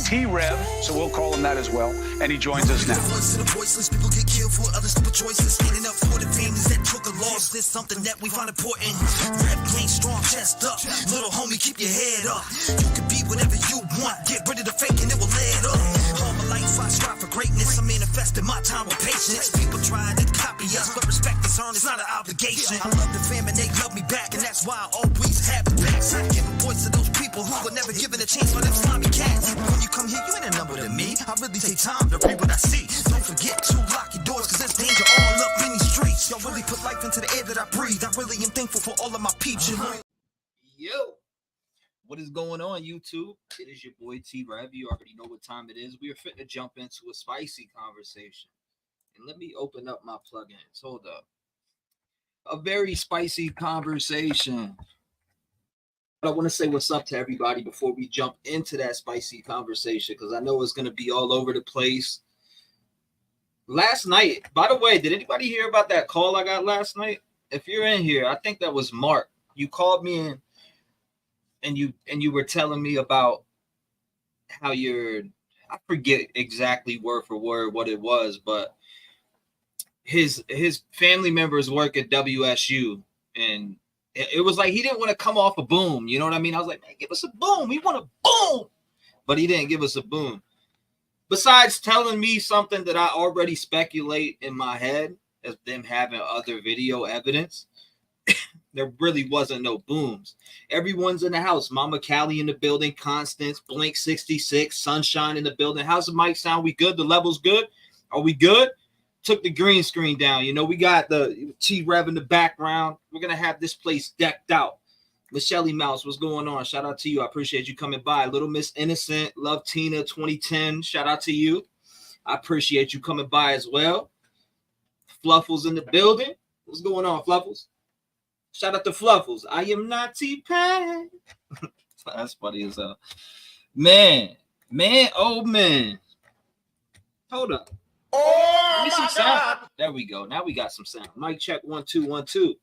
T-REV, so we'll call him that as well. And he joins us now. People get killed for other stupid choices. Standing up for the families that took a loss. This something that we find important. Rap game strong, chest up. Little homie, keep your head up. You can be whatever you want. Get rid of the fake and it will lead up. All my life I strive for greatness. I manifested my time with patience. People trying to copy us, but respect is earned. It's not an obligation. I love the fam and they love me back, and that's why I always have the backs. I give a voice to those people who were never given a chance for them slimy cats. When you come here, you ain't a number to me. I really take time to read what I see. Don't forget to lock your doors, cause there's danger all up in these streets. Y'all really put life into the air that I breathe. I really am thankful for all of my peeps. Yo, what is going on, YouTube? It is your boy T-REV. You already know what time it is. We are fit to jump into a spicy conversation. And let me open up my plugins. Hold up. A very spicy conversation. I want to say what's up to everybody before we jump into that spicy conversation, because I know it's going to be all over the place. Last night, by the way, did anybody hear about that call I got last night? If you're in here, I think that was Mark. You called me in and you were telling me about how I forget exactly word for word what it was, but his family members work at WSU, and it was like he didn't want to come off a boom. You know what I mean? I was like, man, give us a boom. We want a boom. But he didn't give us a boom. Besides telling me something that I already speculate in my head as them having other video evidence, there really wasn't no booms. Everyone's in the house. Mama Callie in the building. Constance, Blink 66, Sunshine in the building. How's the mic sound? We good? The level's good? Are we good? Took the green screen down. You know, we got the T-REV in the background. We're going to have this place decked out. Michelle Mouse, what's going on? Shout out to you. I appreciate you coming by. Little Miss Innocent, Love Tina 2010. Shout out to you. I appreciate you coming by as well. Fluffles in the building. What's going on, Fluffles? Shout out to Fluffles. I am not T-Pain. That's funny as hell. Man, oh man. Hold up. Oh, some sound. There we go. Now we got some sound. Mic check 1 2 1 2.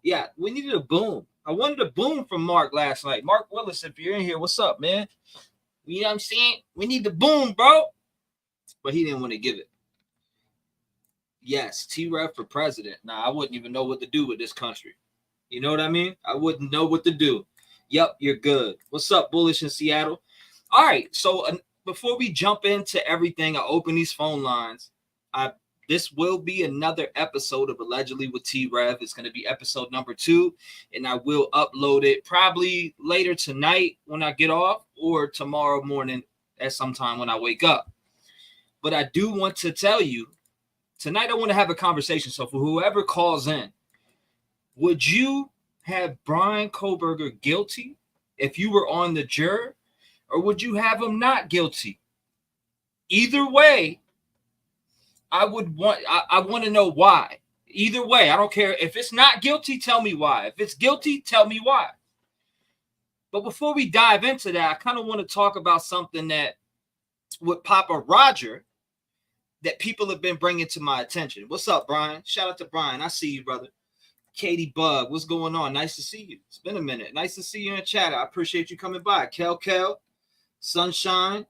Yeah, we needed a boom. I wanted a boom from Mark last night. Mark Willis, if you're in here, what's up, man? You know what I'm saying? We need the boom, bro. But he didn't want to give it. Yes, T-REV for president. Nah, I wouldn't even know what to do with this country. You know what I mean? I wouldn't know what to do. Yep, you're good. What's up, Bullish in Seattle? All right, so before we jump into everything, I open these phone lines. This will be another episode of Allegedly with T-REV. It's going to be episode number 2, and I will upload it probably later tonight when I get off, or tomorrow morning at some time when I wake up. But I do want to tell you, tonight I want to have a conversation. So for whoever calls in, would you have Bryan Kohberger guilty if you were on the juror, or would you have him not guilty? Either way, I want to know why. Either way, I don't care. If it's not guilty, tell me why. If it's guilty, tell me why. But before we dive into that, I kind of want to talk about something that with Papa Roger that people have been bringing to my attention. What's up, Brian? Shout out to Brian. I see you, brother. Katie Bug, what's going on? Nice to see you. It's been a minute. Nice to see you in chat. I appreciate you coming by. Kel, Sunshine,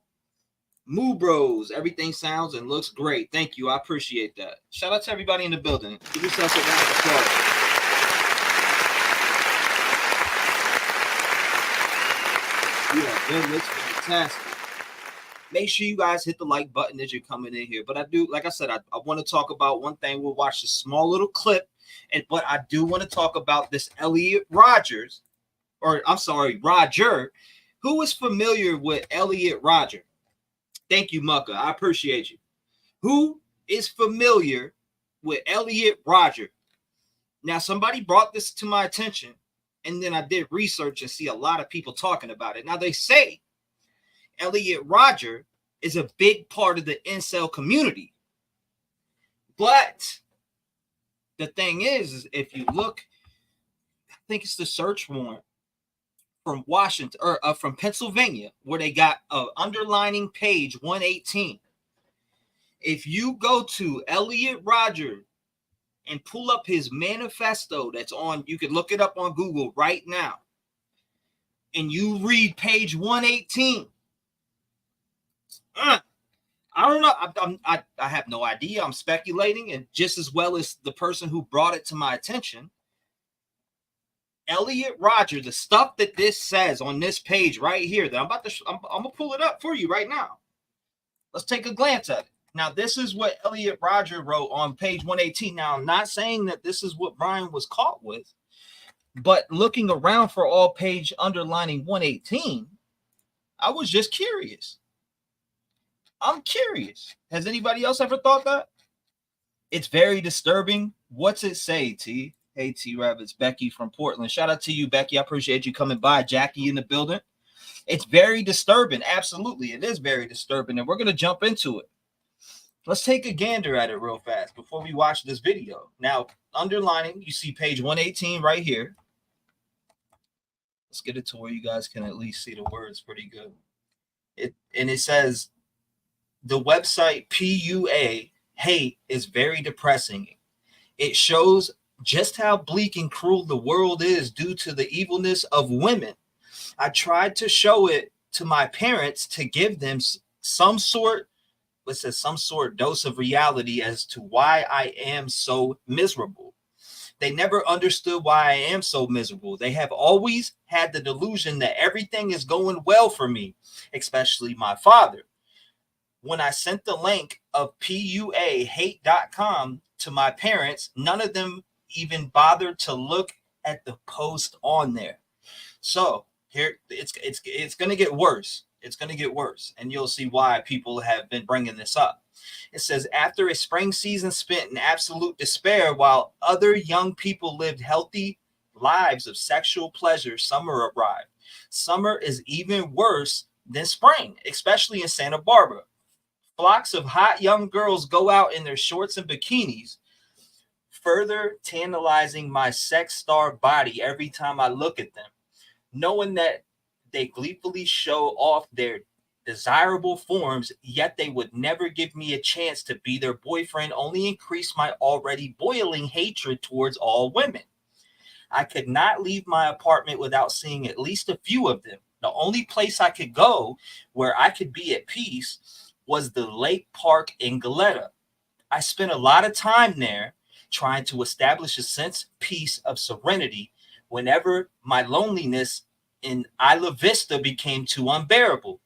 Moo Bros. Everything sounds and looks great. Thank you. I appreciate that. Shout out to everybody in the building. Give yourself a round of applause. Yeah, it looks fantastic. Make sure you guys hit the like button as you're coming in here. But I do, like I said, I want to talk about one thing. We'll watch a small little clip. But I do want to talk about this Roger, who is familiar with Elliot Rodger. Thank you, Mucka. I appreciate you. Who is familiar with Elliot Rodger? Now, somebody brought this to my attention, and then I did research and see a lot of people talking about it. Now, they say Elliot Rodger is a big part of the incel community. But the thing is if you look, I think it's the search warrant from Washington or from Pennsylvania, where they got underlining page 118. If you go to Elliot Rodger and pull up his manifesto that's on, you can look it up on Google right now, and you read page 118, I don't know. I have no idea. I'm speculating, and just as well as the person who brought it to my attention, Elliot Rodgers, the stuff that this says on this page right here, that I'm gonna pull it up for you right now. Let's take a glance at it. Now, this is what Elliot Rodgers wrote on page 118. Now, I'm not saying that this is what Bryan was caught with, but looking around for all page underlining 118, I was just curious. I'm curious. Has anybody else ever thought that? It's very disturbing. What's it say, T? Hey, T-REV, it's Becky from Portland. Shout out to you, Becky. I appreciate you coming by. Jackie in the building. It's very disturbing. Absolutely. It is very disturbing, and we're going to jump into it. Let's take a gander at it real fast before we watch this video. Now, underlining, you see page 118 right here. Let's get it to where you guys can at least see the words pretty good. It says, the website PUA hate is very depressing. It shows just how bleak and cruel the world is due to the evilness of women. I tried to show it to my parents to give them some sort dose of reality as to why I am so miserable. They never understood why I am so miserable. They have always had the delusion that everything is going well for me, especially my father. When I sent the link of PUAhate.com to my parents, none of them even bothered to look at the post on there. So here it's going to get worse. It's going to get worse, and you'll see why people have been bringing this up. It says, after a spring season spent in absolute despair while other young people lived healthy lives of sexual pleasure, summer arrived. Summer is even worse than spring, especially in Santa Barbara. Flocks of hot young girls go out in their shorts and bikinis, further tantalizing my sex-starved body every time I look at them, knowing that they gleefully show off their desirable forms, yet they would never give me a chance to be their boyfriend, only increase my already boiling hatred towards all women. I could not leave my apartment without seeing at least a few of them. The only place I could go where I could be at peace was the lake park in Goleta. I spent a lot of time there trying to establish a sense of peace, of serenity, whenever my loneliness in Isla Vista became too unbearable.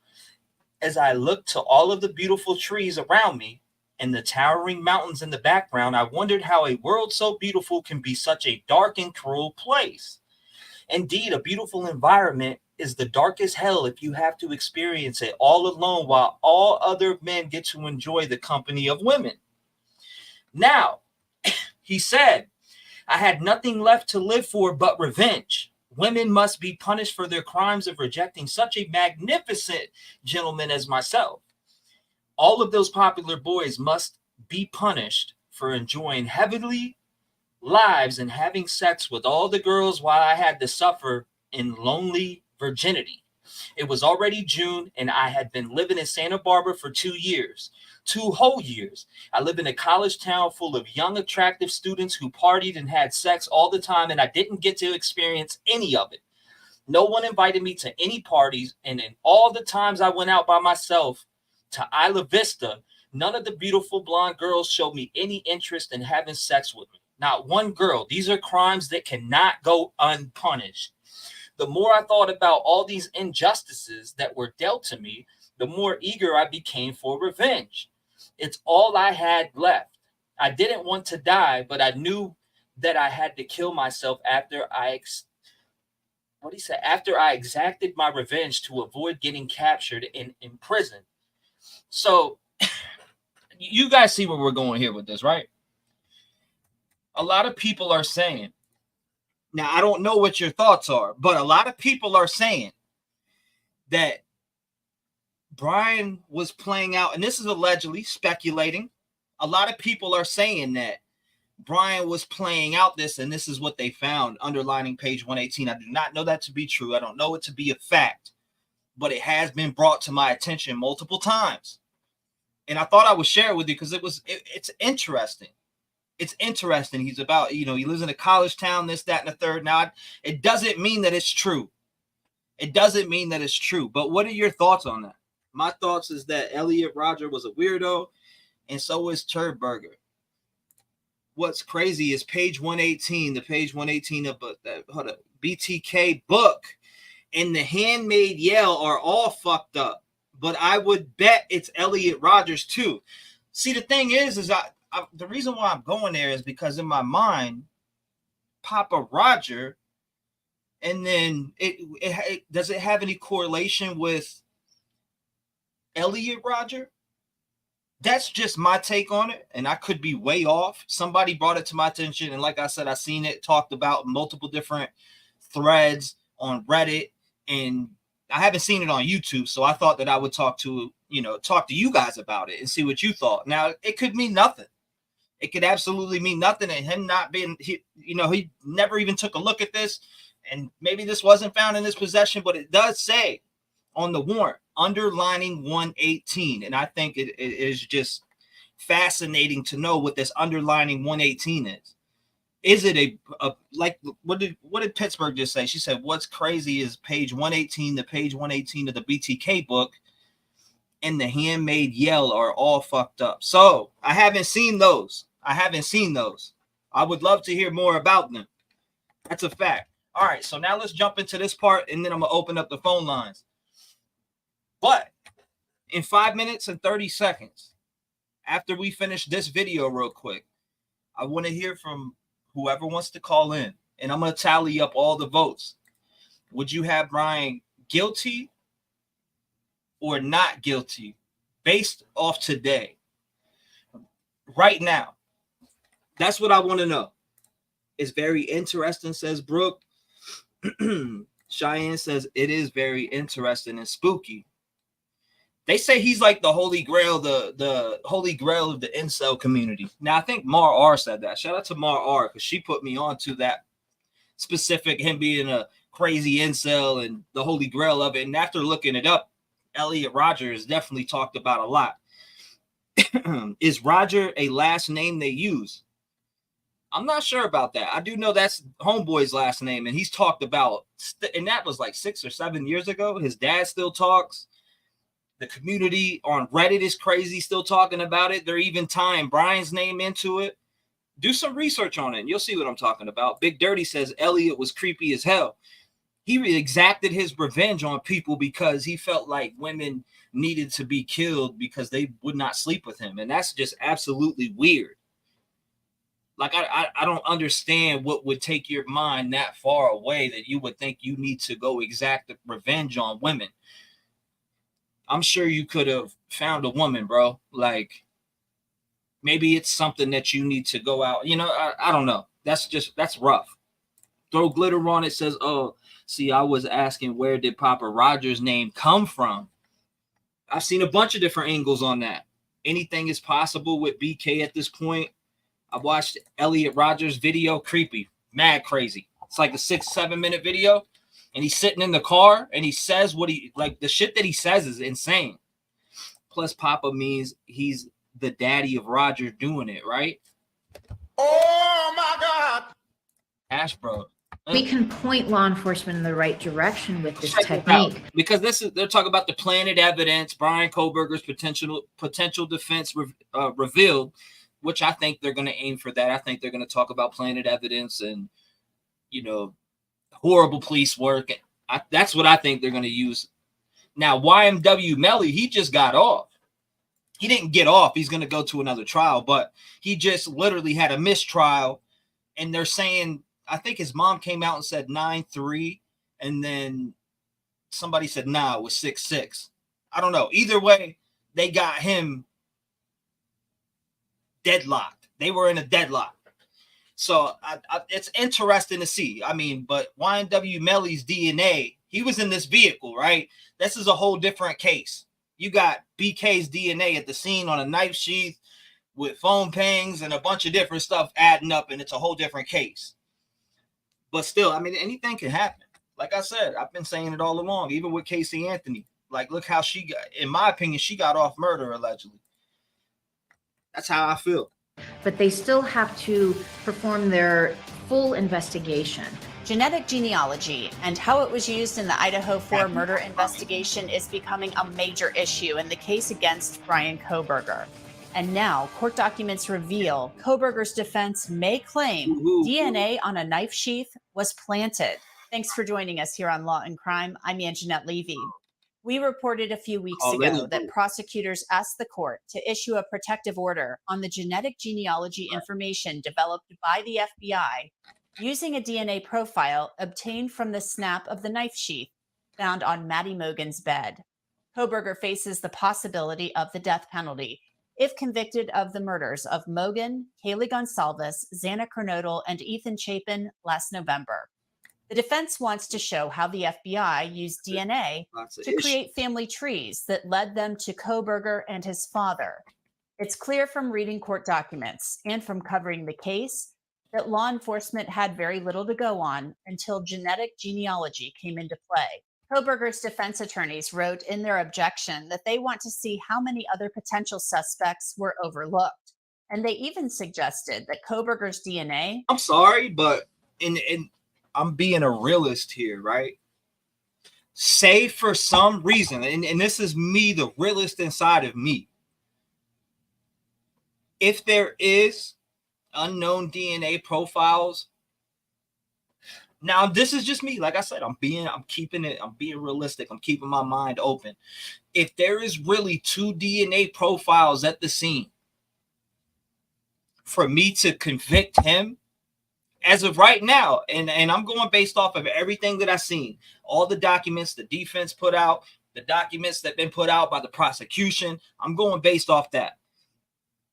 As I looked to all of the beautiful trees around me and the towering mountains in the background, I wondered how a world so beautiful can be such a dark and cruel place. Indeed, a beautiful environment is the darkest hell if you have to experience it all alone while all other men get to enjoy the company of women. Now, he said, I had nothing left to live for but revenge. Women must be punished for their crimes of rejecting such a magnificent gentleman as myself. All of those popular boys must be punished for enjoying heavenly lives and having sex with all the girls while I had to suffer in lonely virginity. It was already June, and I had been living in Santa Barbara for 2 years. 2 whole years. I live in a college town full of young, attractive students who partied and had sex all the time, and I didn't get to experience any of it. No one invited me to any parties, and in all the times I went out by myself to Isla Vista, none of the beautiful blonde girls showed me any interest in having sex with me. Not one girl. These are crimes that cannot go unpunished. The more I thought about all these injustices that were dealt to me, the more eager I became for revenge. It's all I had left. I didn't want to die, but I knew that I had to kill myself after I exacted my revenge to avoid getting captured and imprisoned. So you guys see where we're going here with this, right? A lot of people are saying, now I don't know what your thoughts are, but a lot of people are saying that Bryan was playing out, and this is allegedly speculating. A lot of people are saying that Bryan was playing out this, and this is what they found underlining page 118. I do not know that to be true. I don't know it to be a fact, but it has been brought to my attention multiple times. And I thought I would share it with you because it's interesting. It's interesting. He's about, he lives in a college town, this, that, and the third. Now, it doesn't mean that it's true. It doesn't mean that it's true. But what are your thoughts on that? My thoughts is that Elliot Rodgers was a weirdo, and so is Kohberger. What's crazy is page 118, the page 118 of the BTK book and The Handmaid Yell are all fucked up. But I would bet it's Elliot Rodgers too. See, the thing is the reason why I'm going there is because in my mind, Papa Roger, and then it does it have any correlation with Elliot Rodger? That's just my take on it, and I could be way off. Somebody brought it to my attention, and like I said, I seen it talked about multiple different threads on Reddit, and I haven't seen it on YouTube, so I thought that I would talk to you guys about it and see what you thought. Now, it could mean nothing. It could absolutely mean nothing, and him not being, he never even took a look at this, and maybe this wasn't found in his possession, but it does say on the warrant, underlining 118, and I think it is just fascinating to know what this underlining 118 is. Is it a like what did Pittsburgh just say? She said, "What's crazy is page 118, the page 118 of the BTK book, and The Handmaid Yell are all fucked up." So I haven't seen those. I would love to hear more about them. That's a fact. All right, so now let's jump into this part, and then I'm gonna open up the phone lines. But in 5 minutes and 30 seconds, after we finish this video real quick, I want to hear from whoever wants to call in, and I'm going to tally up all the votes. Would you have Bryan guilty or not guilty based off today? Right now. That's what I want to know. It's very interesting, says Brooke. Cheyenne says it is very interesting and spooky. They say he's like the holy grail, the holy grail of the incel community. Now, I think Mar R said that. Shout out to Mar R, because she put me on to that specific, him being a crazy incel and the holy grail of it. And after looking it up, Elliot Rodgers definitely talked about a lot. Is Roger a last name they use? I'm not sure about that. I do know that's Homeboy's last name, and he's talked about, and that was like 6 or 7 years ago. His dad still talks. The community on Reddit is crazy, still talking about it. They're even tying Brian's name into it. Do some research on it, and you'll see what I'm talking about. Big Dirty says Elliot was creepy as hell. He exacted his revenge on people because he felt like women needed to be killed because they would not sleep with him. And that's just absolutely weird. Like, I don't understand what would take your mind that far away that you would think you need to go exact revenge on women. I'm sure you could have found a woman, bro. Like, maybe it's something that you need to go out. I don't know. That's rough. Throw glitter on it, says, oh, see, I was asking where did Papa Roger's name come from? I've seen a bunch of different angles on that. Anything is possible with BK at this point. I watched Elliot Rodgers' video, creepy, mad crazy. It's like a 6-7 minute video. And he's sitting in the car and he says the shit that he says is insane. Plus, Papa means he's the daddy of Roger doing it, right? Oh my God. Ash, bro. We can point law enforcement in the right direction with this technique. Because they're talking about the planted evidence, Bryan Kohberger's potential defense revealed, which I think they're going to aim for that. I think they're going to talk about planted evidence and, horrible police work. That's what I think they're going to use. Now, YMW Melly, he just got off. He didn't get off. He's going to go to another trial, but he just literally had a mistrial. And they're saying, I think his mom came out and said 9-3. And then somebody said, nah, it was 6-6. I don't know. Either way, they got him deadlocked. They were in a deadlock. So it's interesting to see. I mean, but YNW Melly's DNA, he was in this vehicle, right? This is a whole different case. You got BK's DNA at the scene on a knife sheath with phone pings and a bunch of different stuff adding up, and it's a whole different case. But still, I mean, anything can happen. Like I said, I've been saying it all along, even with Casey Anthony. Like, look how she got, in my opinion, she got off murder, allegedly. That's how I feel. But they still have to perform their full investigation. Genetic genealogy and how it was used in the Idaho 4 murder investigation is becoming a major issue in the case against Bryan Kohberger. And now, court documents reveal Kohberger's defense may claim DNA on a knife sheath was planted. Thanks for joining us here on Law and Crime. I'm Anjanette Levy. We reported a few weeks ago that prosecutors asked the court to issue a protective order on the genetic genealogy information developed by the FBI using a DNA profile obtained from the snap of the knife sheath found on Maddie Mogen's bed. Kohberger faces the possibility of the death penalty if convicted of the murders of Mogen, Kaylee Gonsalves, Xana Kernodle, and Ethan Chapin last November. The defense wants to show how the FBI used DNA to create family trees that led them to Kohberger and his father. It's clear from reading court documents and from covering the case that law enforcement had very little to go on until genetic genealogy came into play. Kohberger's defense attorneys wrote in their objection that they want to see how many other potential suspects were overlooked. And they even suggested that Kohberger's DNA... I'm sorry, but I'm being a realist here, right? Say for some reason, and this is me, the realist inside of me, if there is unknown DNA profiles. Now, this is just me. Like I said, I'm being realistic. I'm keeping my mind open. If there is really 2 DNA profiles at the scene, for me to convict him, as of right now, and I'm going based off of everything that I've seen, all the documents the defense put out, the documents that have been put out by the prosecution, I'm going based off that.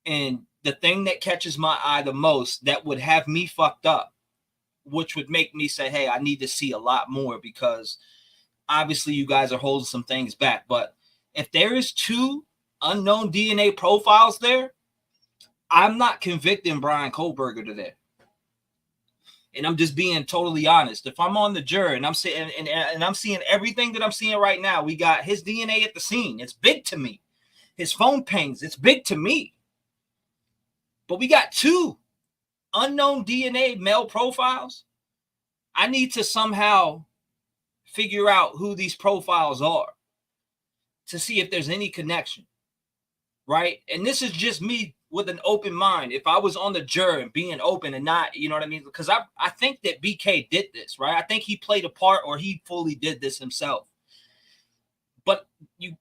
And the thing that catches my eye the most that would have me fucked up, which would make me say, hey, I need to see a lot more, because obviously you guys are holding some things back. But if there is 2 unknown DNA profiles there, I'm not convicting Bryan Kohberger today. And I'm just being totally honest. If I'm on the jury and I'm saying, and I'm seeing everything that I'm seeing right now, we got his DNA at the scene. It's big to me. His phone pings. It's big to me. But we got 2 unknown DNA male profiles. I need to somehow figure out who these profiles are to see if there's any connection, right? And this is just me with an open mind. If I was on the jury and being open and not, you know what I mean? Because I think that BK did this, right? I think he played a part, or he fully did this himself. But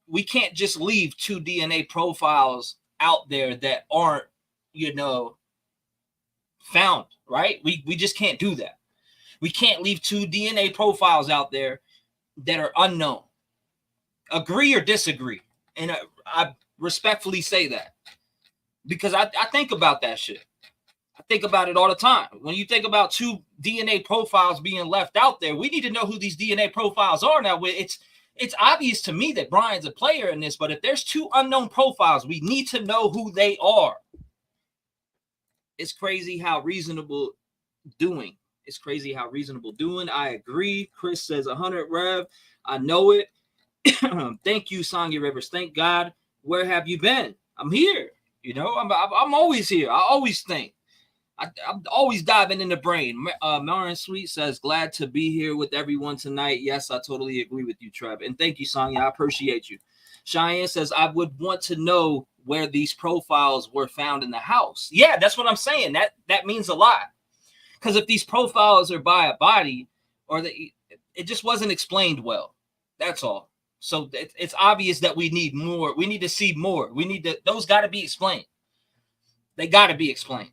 we can't just leave 2 DNA profiles out there that aren't, found, right? We just can't do that. We can't leave 2 DNA profiles out there that are unknown. Agree or disagree. And I respectfully say that, because I think about that shit. I think about it all the time. When you think about 2 DNA profiles being left out there, we need to know who these DNA profiles are. Now, it's obvious to me that Brian's a player in this, but if there's 2 unknown profiles, we need to know who they are. It's crazy how reasonable doing. It's crazy how reasonable doing. I agree. Chris says 100 Rev. I know it. Thank you, Sonya Rivers. Thank God. Where have you been? I'm here. I'm always here. I always think. I'm always diving in the brain. Marin Sweet says, glad to be here with everyone tonight. Yes, I totally agree with you, Trev. And thank you, Sonya. I appreciate you. Cheyenne says, I would want to know where these profiles were found in the house. Yeah, that's what I'm saying. That means a lot. Because if these profiles are by a body, or it just wasn't explained well. That's all. So it's obvious that we need more. We need to see more. Those got to be explained. They got to be explained.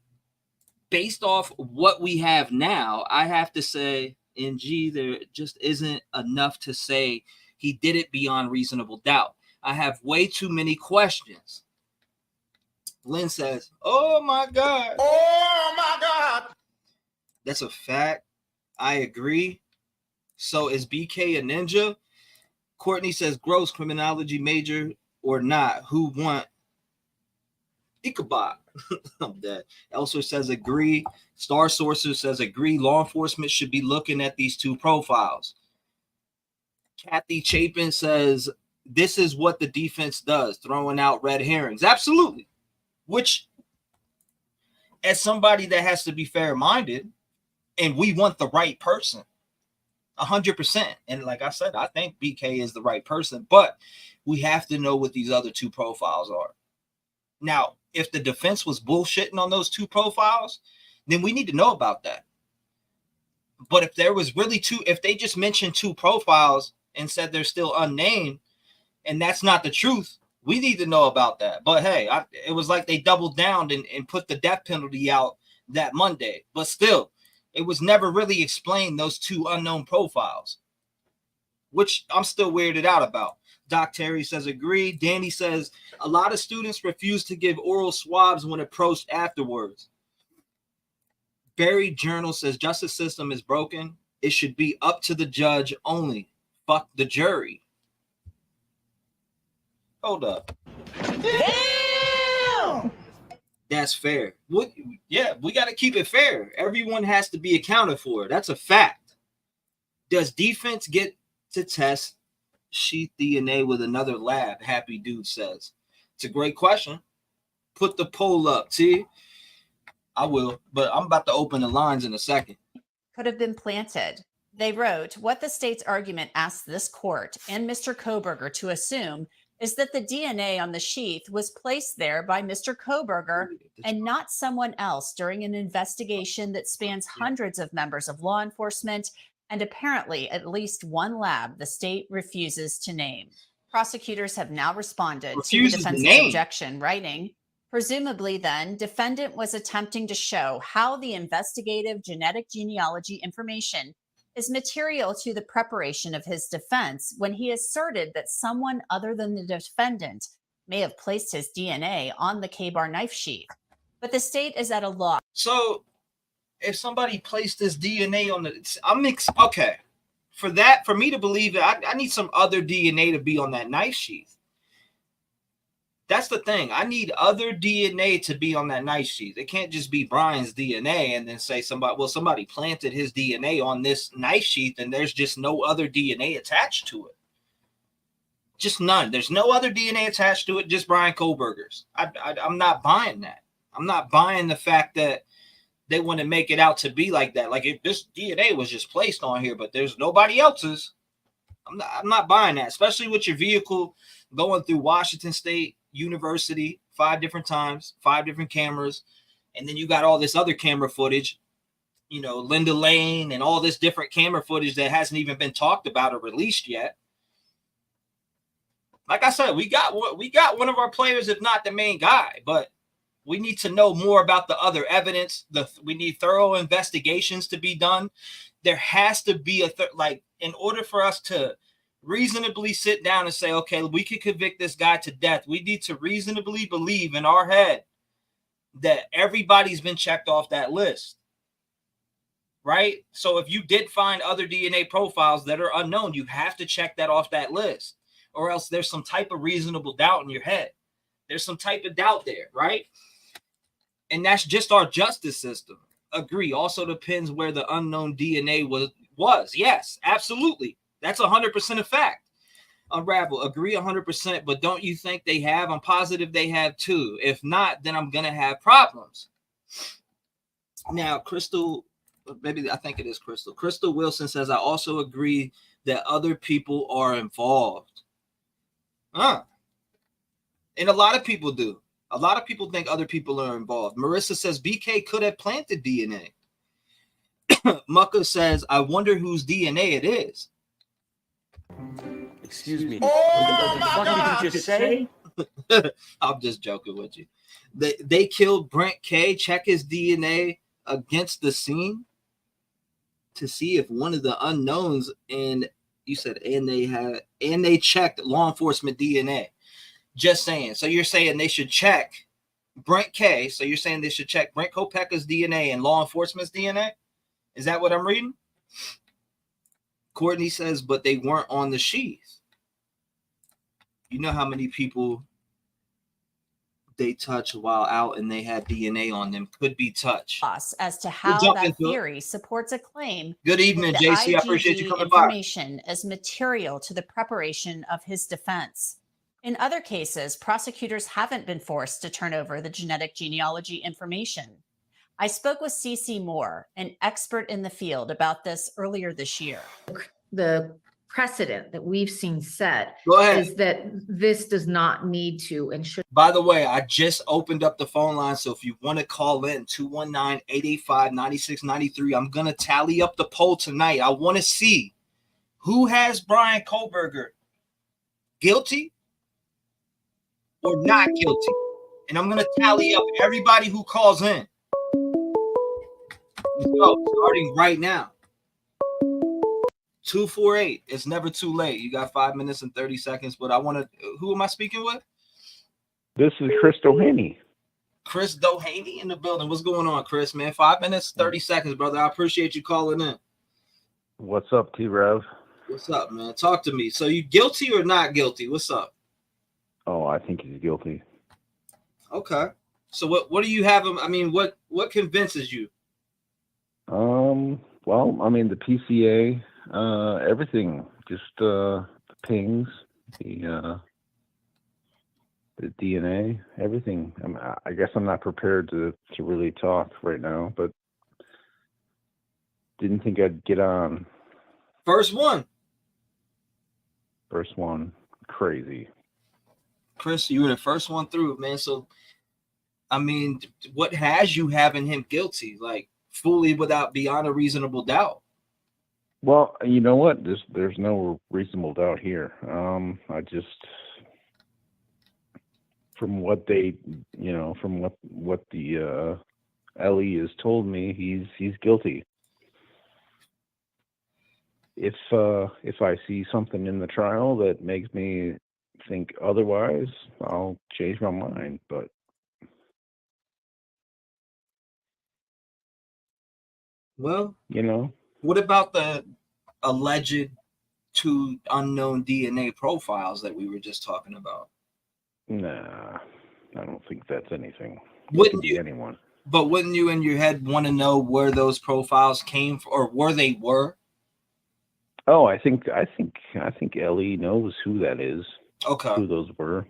Based off what we have now, I have to say, NG, there just isn't enough to say he did it beyond reasonable doubt. I have way too many questions. Lynn says, oh my God. Oh my God. That's a fact. I agree. So is BK a ninja? Courtney says, gross criminology major or not? Who want Ichabod? I'm dead. Elser says agree. Star Sorcerer says agree. Law enforcement should be looking at these 2 profiles. Kathy Chapin says this is what the defense does, throwing out red herrings. Absolutely. Which, as somebody that has to be fair-minded, and we want the right person, 100%. And like I said, I think BK is the right person, but we have to know what these other two profiles are. Now, if the defense was bullshitting on those two profiles, then we need to know about that. But if there was really two, if they just mentioned two profiles and said they're still unnamed, and that's not the truth, we need to know about that. But hey, it was like they doubled down and put the death penalty out that Monday. But still, it was never really explained, those two unknown profiles, which I'm still weirded out about. Doc Terry says, agree. Danny says, a lot of students refuse to give oral swabs when approached afterwards. Barry Journal says, justice system is broken. It should be up to the judge only. Fuck the jury. Hold up. Damn! That's fair. Yeah, we got to keep it fair. Everyone has to be accounted for. That's a fact. Does defense get to test sheath DNA with another lab? Happy Dude says. It's a great question. Put the poll up, T. I will, but I'm about to open the lines in a second. Could have been planted. They wrote, what the state's argument asks this court and Mr. Kohberger to assume is that the DNA on the sheath was placed there by Mr. Kohberger and not someone else during an investigation that spans hundreds of members of law enforcement and apparently at least one lab the state refuses to name. Prosecutors have now responded to the defense's objection, writing, presumably then, defendant was attempting to show how the investigative genetic genealogy information is material to the preparation of his defense when he asserted that someone other than the defendant may have placed his DNA on the K-bar knife sheath. But the state is at a loss. So if somebody placed this DNA on okay. For me to believe that, I need some other DNA to be on that knife sheath. That's the thing. I need other DNA to be on that knife sheath. It can't just be Bryan's DNA and then say somebody planted his DNA on this knife sheath and there's just no other DNA attached to it. Just none. There's no other DNA attached to it, just Bryan Kohberger's. I'm not buying that. I'm not buying the fact that they want to make it out to be like that. Like if this DNA was just placed on here, but there's nobody else's. I'm not buying that, especially with your vehicle going through Washington State University 5 different times, 5 different cameras, and then you got all this other camera footage, Linda Lane and all this different camera footage that hasn't even been talked about or released yet. Like I said, we got one of our players, if not the main guy, but we need to know more about the other evidence. We need thorough investigations to be done. There has to be in order for us to reasonably sit down and say, okay, we could convict this guy to death, we need to reasonably believe in our head that everybody's been checked off that list, right? So if you did find other DNA profiles that are unknown, you have to check that off that list, or else there's some type of reasonable doubt in your head. There's some type of doubt there, right? And that's just our justice system. Agree. Also depends where the unknown DNA was. Yes, absolutely. That's 100% a fact. Unravel, agree 100%, but don't you think they have? I'm positive they have too. If not, then I'm going to have problems. Now, Crystal, maybe I think it is Crystal. Crystal Wilson says, I also agree that other people are involved. And a lot of people do. A lot of people think other people are involved. Marissa says, BK could have planted DNA. Mucka says, I wonder whose DNA it is. Excuse me. Oh what the fuck did you just say? I'm just joking with you. They killed Brent K. Check his DNA against the scene to see if one of the unknowns, and you said, and they checked law enforcement DNA. Just saying. So you're saying they should check Brent K. So you're saying they should check Brent Kohberger's DNA and law enforcement's DNA? Is that what I'm reading? Courtney says, but they weren't on the sheath. You know how many people they touch while out and they had DNA on them could be touch. As to how that theory supports a claim. Good evening, JC. I appreciate you coming by. Information as material to the preparation of his defense. In other cases, prosecutors haven't been forced to turn over the genetic genealogy information. I spoke with Cece Moore, an expert in the field, about this earlier this year. The precedent that we've seen set Go ahead. is that this does not need to and should. By the way, I just opened up the phone line, so if you want to call in, 219-885-9693. I'm going to tally up the poll tonight. I want to see who has Bryan Kohberger guilty or not guilty. And I'm going to tally up everybody who calls in. Let's go, starting right now. 248. It's never too late. You got 5 minutes and 30 seconds, but I want to, who am I speaking with? This is Chris Doheny. Chris Doheny in the building. What's going on, Chris, man? 5 minutes, 30 seconds, brother. I appreciate you calling in. What's up, T-REV? What's up, man? Talk to me. So you guilty or not guilty? What's up? Oh, I think he's guilty. Okay. So what do you have him? I mean, what convinces you? Well, I mean, the PCA, everything, just the pings, the DNA, everything. I guess I'm not prepared to really talk right now, but didn't think I'd get on. First one. Crazy. Chris, you were the first one through, man. So, I mean, what has you having him guilty? Like, fully without beyond a reasonable doubt? Well, you know what? There's no reasonable doubt here. I just, from what they, from what the Ellie has told me, he's guilty. If I see something in the trial that makes me think otherwise, I'll change my mind. But well, what about the alleged 2 unknown DNA profiles that we were just talking about? Nah, I don't think that's anything. Wouldn't you? Anyone? But wouldn't you in your head want to know where those profiles came from, or where they were? Oh, I think Ellie knows who that is. Okay. Who those were.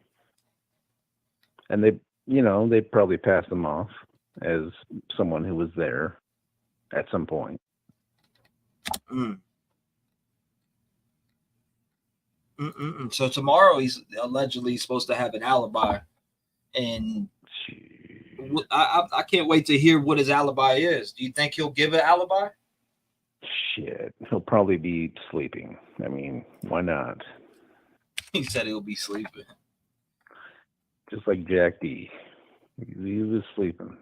And they probably passed them off as someone who was there at some point. So tomorrow he's allegedly supposed to have an alibi, and I can't wait to hear what his alibi is. Do you think he'll give an alibi? Shit, he'll probably be sleeping. I mean, why not? He said he'll be sleeping. Just like Jack D. He was sleeping.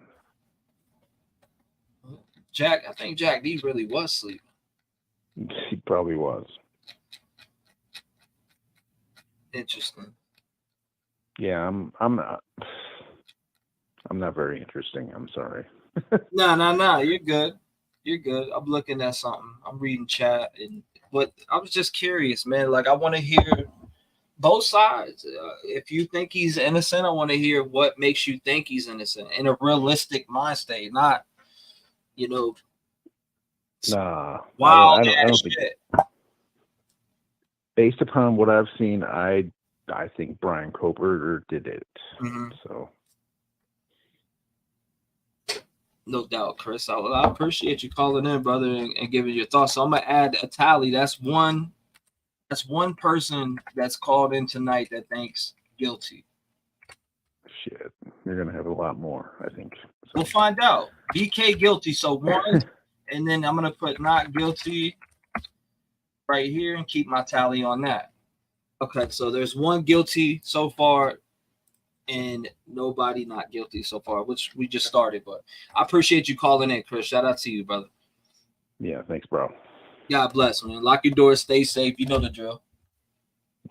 I think Jack D really was sleeping. He probably was. Interesting. Yeah, I'm not very interesting. I'm sorry. No. You're good. I'm looking at something. I'm reading chat, but I was just curious, man. Like, I want to hear both sides. If you think he's innocent, I want to hear what makes you think he's innocent in a realistic mind state, not, Nah. Wow. I don't think. Based upon what I've seen, I think Bryan Kohberger did it. Mm-hmm. So. No doubt, Chris. I appreciate you calling in, brother, and giving your thoughts. So I'm gonna add a tally. That's one person that's called in tonight that thinks guilty. Shit, you're gonna have a lot more, I think. So. We'll find out. BK guilty. So one, and then I'm gonna put not guilty right here and keep my tally on that. Okay, so there's one guilty so far, and nobody not guilty so far, which we just started. But I appreciate you calling in, Chris. Shout out to you, brother. Yeah, thanks, bro. God bless, man. Lock your doors, stay safe. You know the drill.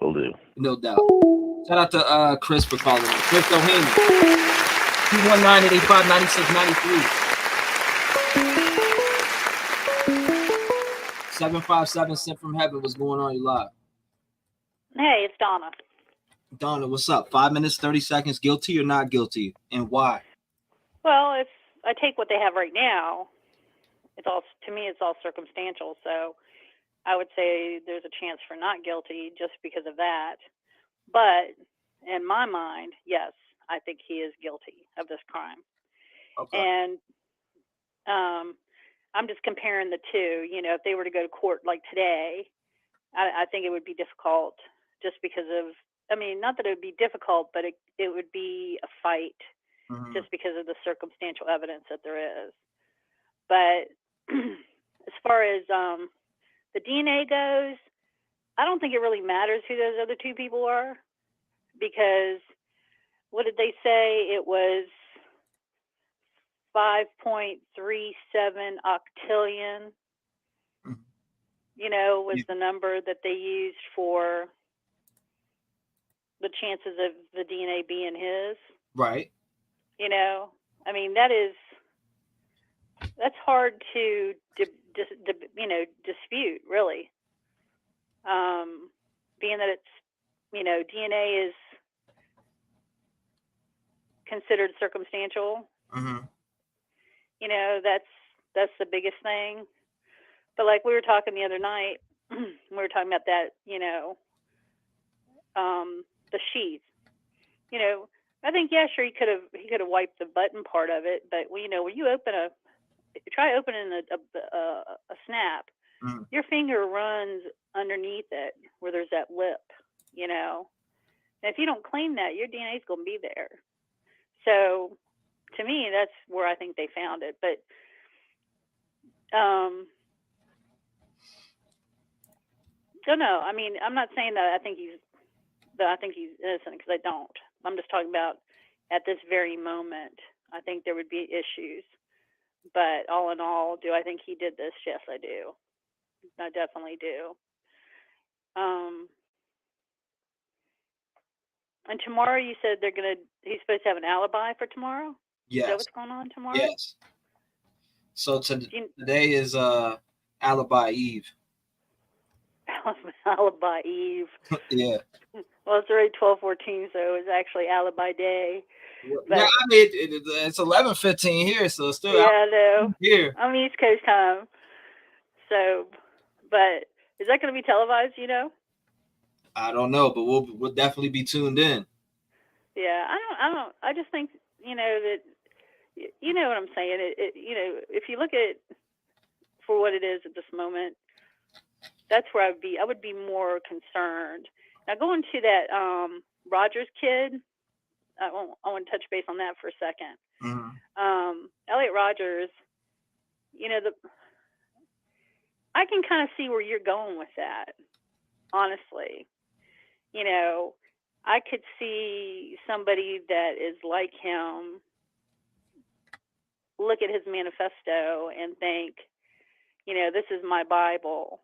Will do. No doubt. Shout out to Chris for calling in. Chris Doheny. 219-885-9693. 757 sent from heaven. What's going on? You live? Hey, it's Donna. Donna, what's up? 5 minutes, 30 seconds. Guilty or not guilty, and why? Well, if I take what they have right now, it's all circumstantial. So I would say there's a chance for not guilty just because of that. But in my mind, yes, I think he is guilty of this crime. Okay. And I'm just comparing the two. You know, if they were to go to court like today, I think it would be difficult just because of, I mean, not that it would be difficult, but it would be a fight just because of the circumstantial evidence that there is. But as far as the DNA goes, I don't think it really matters who those other two people are, because what did they say? It was 5.37 octillion, you know, was the number that they used for the chances of the DNA being his. Right. You know, I mean, that's hard to dispute, really. Being that it's, you know, DNA is considered circumstantial. You know, that's the biggest thing. But like we were talking the other night, we were talking about that, you know, the sheath. You know, I think, yeah, sure, he could have wiped the button part of it, but you know, when you try opening a snap, your finger runs underneath it where there's that lip, you know. And if you don't clean that, your DNA is going to be there. So, to me, that's where I think they found it. But, don't know. I mean, I'm not saying that I think he's innocent, because I don't. I'm just talking about at this very moment, I think there would be issues. But all in all, do I think he did this? Yes, I do. I definitely do. And tomorrow, you said he's supposed to have an alibi for tomorrow? Yes. Is that what's going on tomorrow? Yes. So today is Alibi Eve. Alibi Eve. Yeah. Well, it's already 12:14, so it's actually Alibi Day. But, yeah, I mean, it's 11:15 here, so it's still I know. Here. I'm East Coast time. So, but is that going to be televised? You know? I don't know, but we'll definitely be tuned in. Yeah, I just think, you know, that, you know what I'm saying. You know, if you look at it for what it is at this moment, that's where I would be more concerned. Now, going to that Rodgers kid, I want to touch base on that for a second. Elliot Rodgers, you know, I can kind of see where you're going with that, honestly. You know, I could see somebody that is like him look at his manifesto and think, you know, this is my Bible.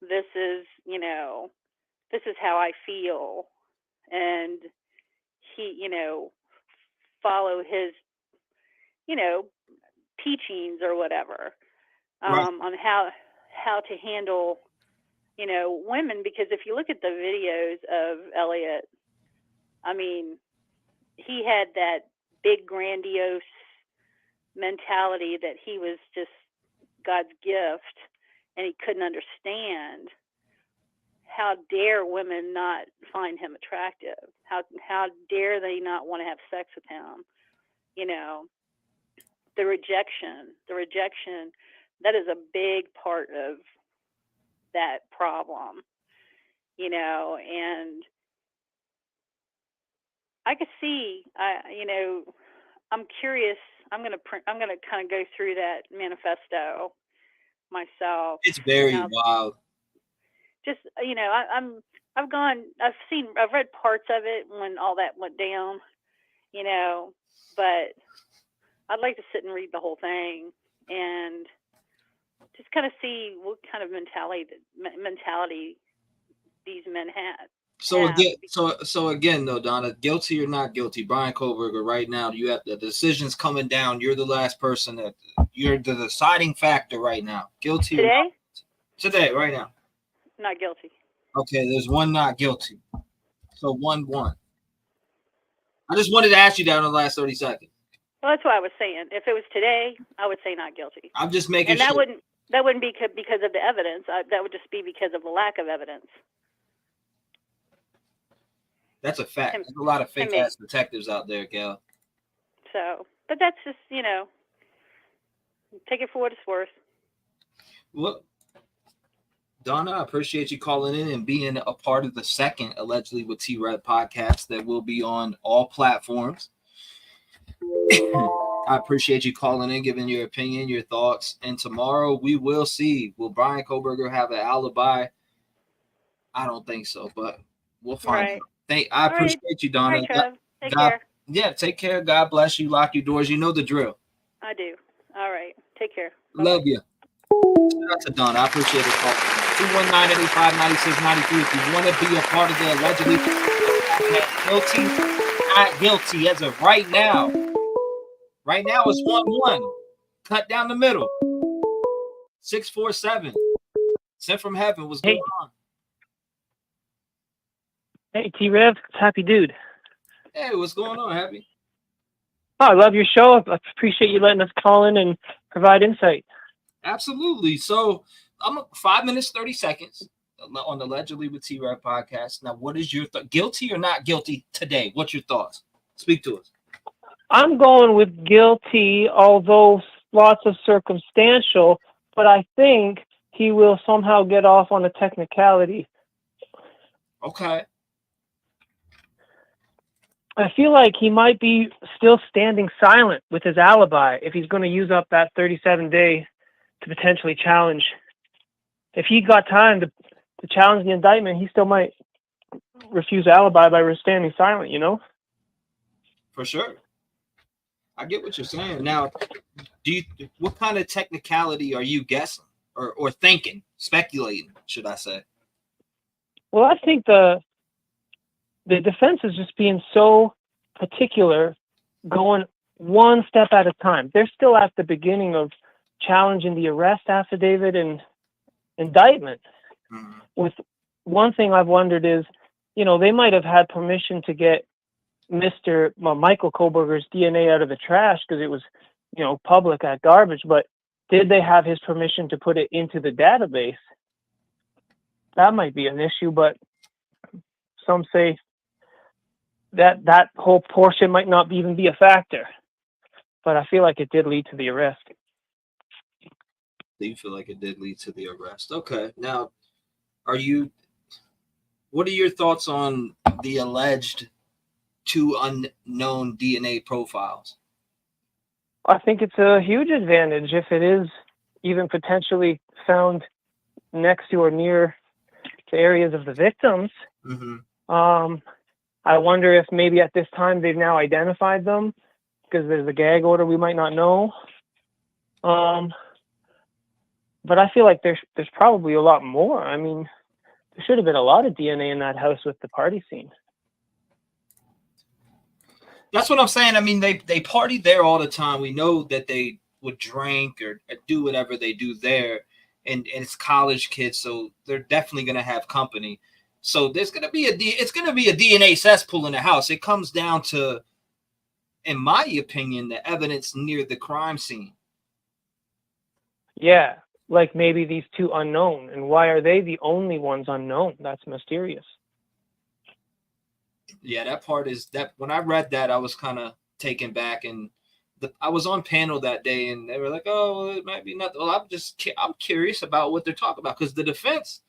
This is, you know, this is how I feel. And he, you know, follow his, you know, teachings or whatever, on how to handle, you know, women. Because if you look at the videos of Elliot, I mean, he had that big grandiose mentality that he was just God's gift, and he couldn't understand how dare women not find him attractive? How dare they not want to have sex with him? You know, the rejection, that is a big part of that problem, you know. And I could see, you know, I'm curious. I'm gonna kind of go through that manifesto myself. It's very wild. Just, you know, I've read parts of it when all that went down, you know, but I'd like to sit and read the whole thing and just kind of see what kind of mentality these men had. So again, though, Donna, guilty or not guilty, Bryan Kohberger, right now, you have the decisions coming down. You're the last person you're the deciding factor right now. Guilty today? Or not? Today, right now. Not guilty. Okay, there's one not guilty. So 1-1. I just wanted to ask you that in the last 30 seconds. Well, that's what I was saying. If it was today, I would say not guilty. I'm just making and sure. That wouldn't be because of the evidence. That would just be because of the lack of evidence. That's a fact. There's a lot of fake-ass detectives out there, Gail. So, but that's just, you know, Take it for what it's worth. Well, Donna, I appreciate you calling in and being a part of the second Allegedly with T-REV podcast that will be on all platforms. I appreciate you calling in, giving your opinion, your thoughts. And tomorrow we will see. Will Bryan Kohberger have an alibi? I don't think so, but we'll find out. I appreciate you, Donna. All right, Trev. Take God, care. yeah, take care. God bless you. Lock your doors. You know the drill. I do. All right. Take care. Love you. Shout out to Donna. I appreciate it. 219-885-9693. If you want to be a part of the Allegedly guilty, not guilty as of right now. Right now it's 1-1. Cut down the middle. 647. Sent from heaven. What's going on? Hey, T-REV. Happy dude. Hey, what's going on, Happy? Oh, I love your show. I appreciate you letting us call in and provide insight. Absolutely. So I'm 5 minutes, 30 seconds on the Allegedly with T-REV podcast. Now, what is your guilty or not guilty today? What's your thoughts? Speak to us. I'm going with guilty, although lots of circumstantial, but I think he will somehow get off on a technicality. Okay. I feel like he might be still standing silent with his alibi if he's going to use up that 37-day to potentially challenge. If he got time to challenge the indictment, he still might refuse alibi by standing silent, you know? For sure. I get what you're saying. Now, what kind of technicality are you guessing or thinking, speculating, should I say? Well, I think the defense is just being so particular, going one step at a time. They're still at the beginning of challenging the arrest affidavit and indictment. Mm-hmm. With one thing I've wondered is, they might have had permission to get Michael Kohberger's DNA out of the trash because it was, public at garbage, but did they have his permission to put it into the database? That might be an issue, but some say that whole portion might not even be a factor. But I feel like it did lead to the arrest. Do you feel like it did lead to the arrest? Okay. Now, what are your thoughts on the alleged 2 unknown DNA profiles? I think it's a huge advantage if it is even potentially found next to or near the areas of the victims. Mm-hmm. I wonder if maybe at this time they've now identified them because there's a gag order we might not know. But I feel like there's probably a lot more. I mean, there should have been a lot of DNA in that house with the party scene. That's what I'm saying. I mean, they partied there all the time. We know that they would drink or do whatever they do there, and it's college kids, so they're definitely going to have company. So there's going to be a DNA cesspool in the house. It comes down to, in my opinion, the evidence near the crime scene. Yeah, like maybe these 2 unknown. And why are they the only ones unknown? That's mysterious. Yeah, that part is that. When I read that, I was kind of taken back, and I was on panel that day, and they were like, "Oh, well, it might be nothing." Well, I'm curious about what they're talking about because the defense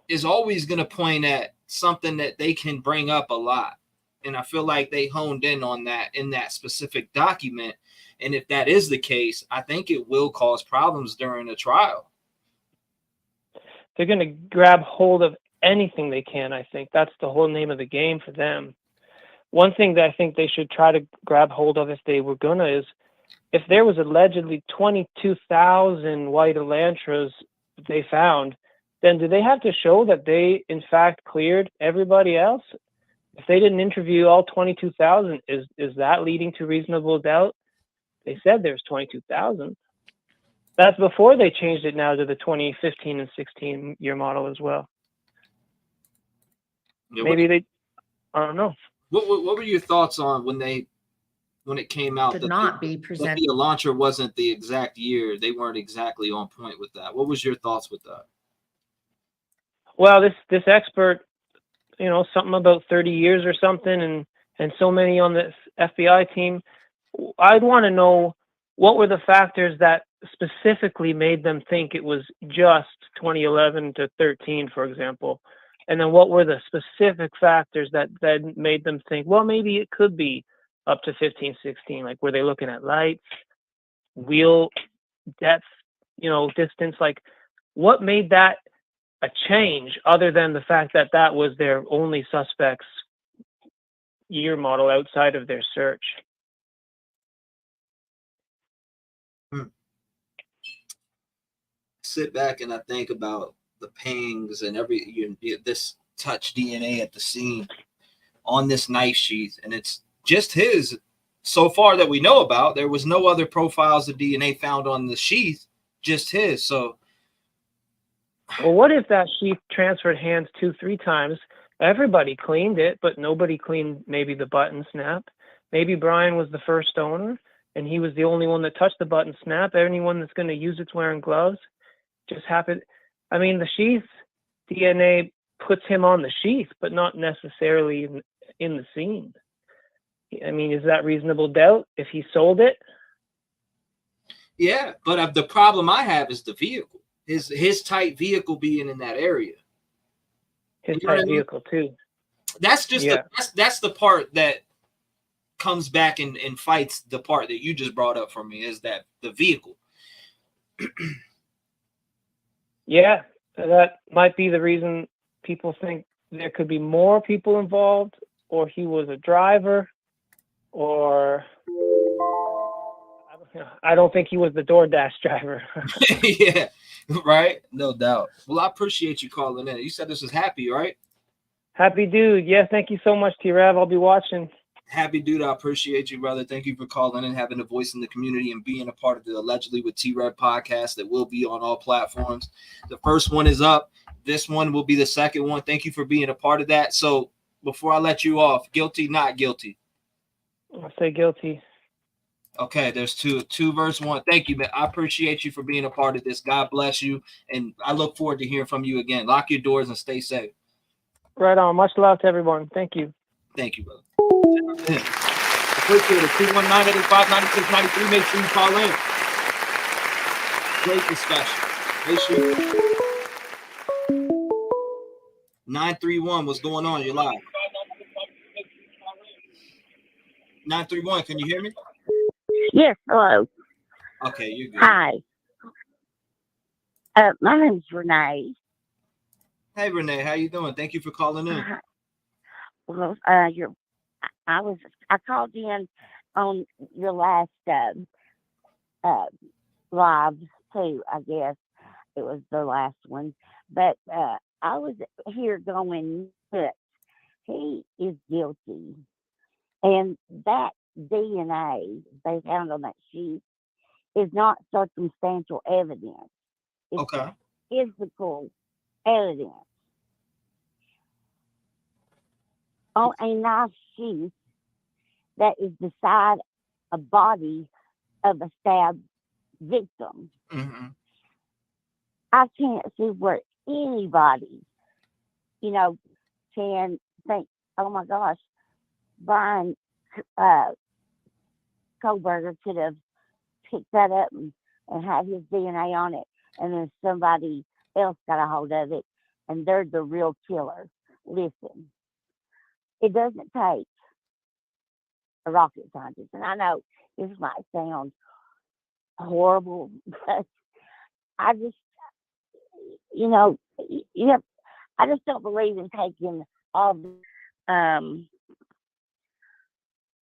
is always going to point at something that they can bring up a lot, and I feel like they honed in on that in that specific document. And if that is the case, I think it will cause problems during the trial. They're going to grab hold of anything they can, I think. That's the whole name of the game for them. One thing that I think they should try to grab hold of if they were going to is if there was allegedly 22,000 white Elantras they found, then do they have to show that they, in fact, cleared everybody else? If they didn't interview all 22,000, is that leading to reasonable doubt? They said there's 22,000. That's before they changed it now to the 2015 and 16 year model as well. Yeah, Maybe I don't know. What were your thoughts on when it came out Should that not be presented. the Elantra wasn't the exact year? They weren't exactly on point with that. What was your thoughts with that? Well, this expert, something about 30 years or something, and so many on this FBI team. I'd want to know what were the factors that specifically made them think it was just 2011 to 13, for example? And then what were the specific factors that made them think, well, maybe it could be up to 15, 16? Like, were they looking at lights, wheel depth, distance? Like, what made that a change other than the fact that that was their only suspect's year model outside of their search? Sit back and I think about the pangs and this touch DNA at the scene on this knife sheath, and it's just his so far that we know about. There was no other profiles of DNA found on the sheath, just his. So, well, what if that sheath transferred hands 2-3 times? Everybody cleaned it, but nobody cleaned maybe the button snap. Maybe Bryan was the first owner, and he was the only one that touched the button snap. Anyone that's going to use it's wearing gloves. Just happened. I mean, the sheath DNA puts him on the sheath, but not necessarily in the scene. I mean, is that reasonable doubt if he sold it? Yeah, but the problem I have is the vehicle. His type vehicle being in that area. His type vehicle too. That's just that's the part that comes back and fights the part that you just brought up for me, is that the vehicle. Yeah, that might be the reason people think there could be more people involved, or he was a driver, or I don't think he was the DoorDash driver. Yeah, right? No doubt. Well, I appreciate you calling in. You said this was Happy, right? Happy dude. Yeah, thank you so much, T-REV. I'll be watching. Happy dude, I appreciate you, brother. Thank you for calling and having a voice in the community and being a part of the Allegedly with T-REV podcast that will be on all platforms. The first one is up. This one will be the second one. Thank you for being a part of that. So before I let you off, guilty, not guilty? I'll say guilty. Okay, there's two verse 1. Thank you, man. I appreciate you for being a part of this. God bless you. And I look forward to hearing from you again. Lock your doors and stay safe. Right on. Much love to everyone. Thank you. Thank you, brother. Appreciate it. 219-85-96-93. Make sure you call in. Great discussion. Make sure you... 931, what's going on? You're live. 931, can you hear me? Yes, hello. Okay, you're good. Hi. My name's Renee. Hey, Renee, how you doing? Thank you for calling in. Well, I called in on your last live too. I guess it was the last one, but I was here going nuts. He is guilty, and that DNA they found on that sheet is not circumstantial evidence. It's physical evidence. On a knife sheath that is beside a body of a stabbed victim. Mm-hmm. I can't see where anybody, can think, oh my gosh, Bryan Kohberger could have picked that up and had his DNA on it, and then somebody else got a hold of it, and they're the real killer. Listen, it doesn't take a rocket scientist, and I know this might sound horrible, but I just, I just don't believe in taking all the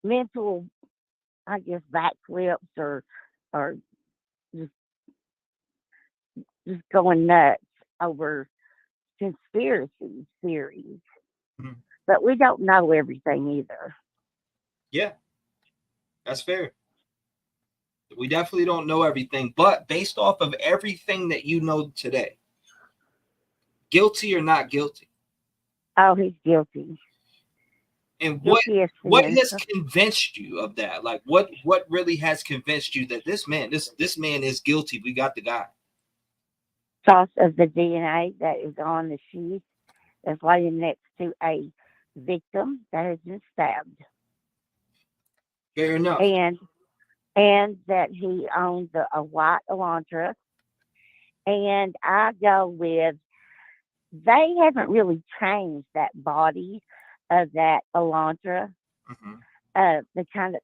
mental, I guess, backflips or just going nuts over conspiracy theories. Mm-hmm. But we don't know everything either. Yeah, that's fair. We definitely don't know everything, but based off of everything that you know today, guilty or not guilty? Oh, he's guilty. And what has convinced you of that? Like, what really has convinced you that this man is guilty? We got the guy. Source of the DNA that is on the sheath that's laying next to a victim that has been stabbed. Fair enough. And and that he owns a white Elantra. And I go with, they haven't really changed that body of that Elantra. They kind of,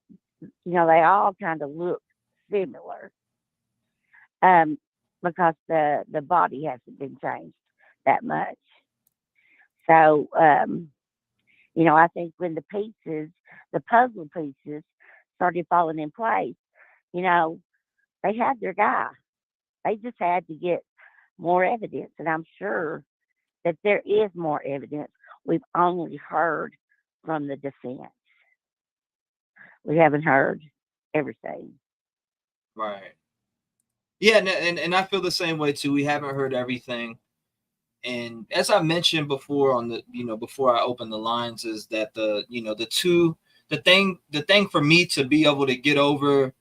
they all kind of look similar, because the body hasn't been changed that much. So, I think when the puzzle pieces started falling in place, they had their guy. They just had to get more evidence, and I'm sure that there is more evidence. We've only heard from the defense. We haven't heard everything. Right. Yeah, and I feel the same way too. We haven't heard everything. And as I mentioned before on the, before I open the lines, is that the thing for me to be able to get over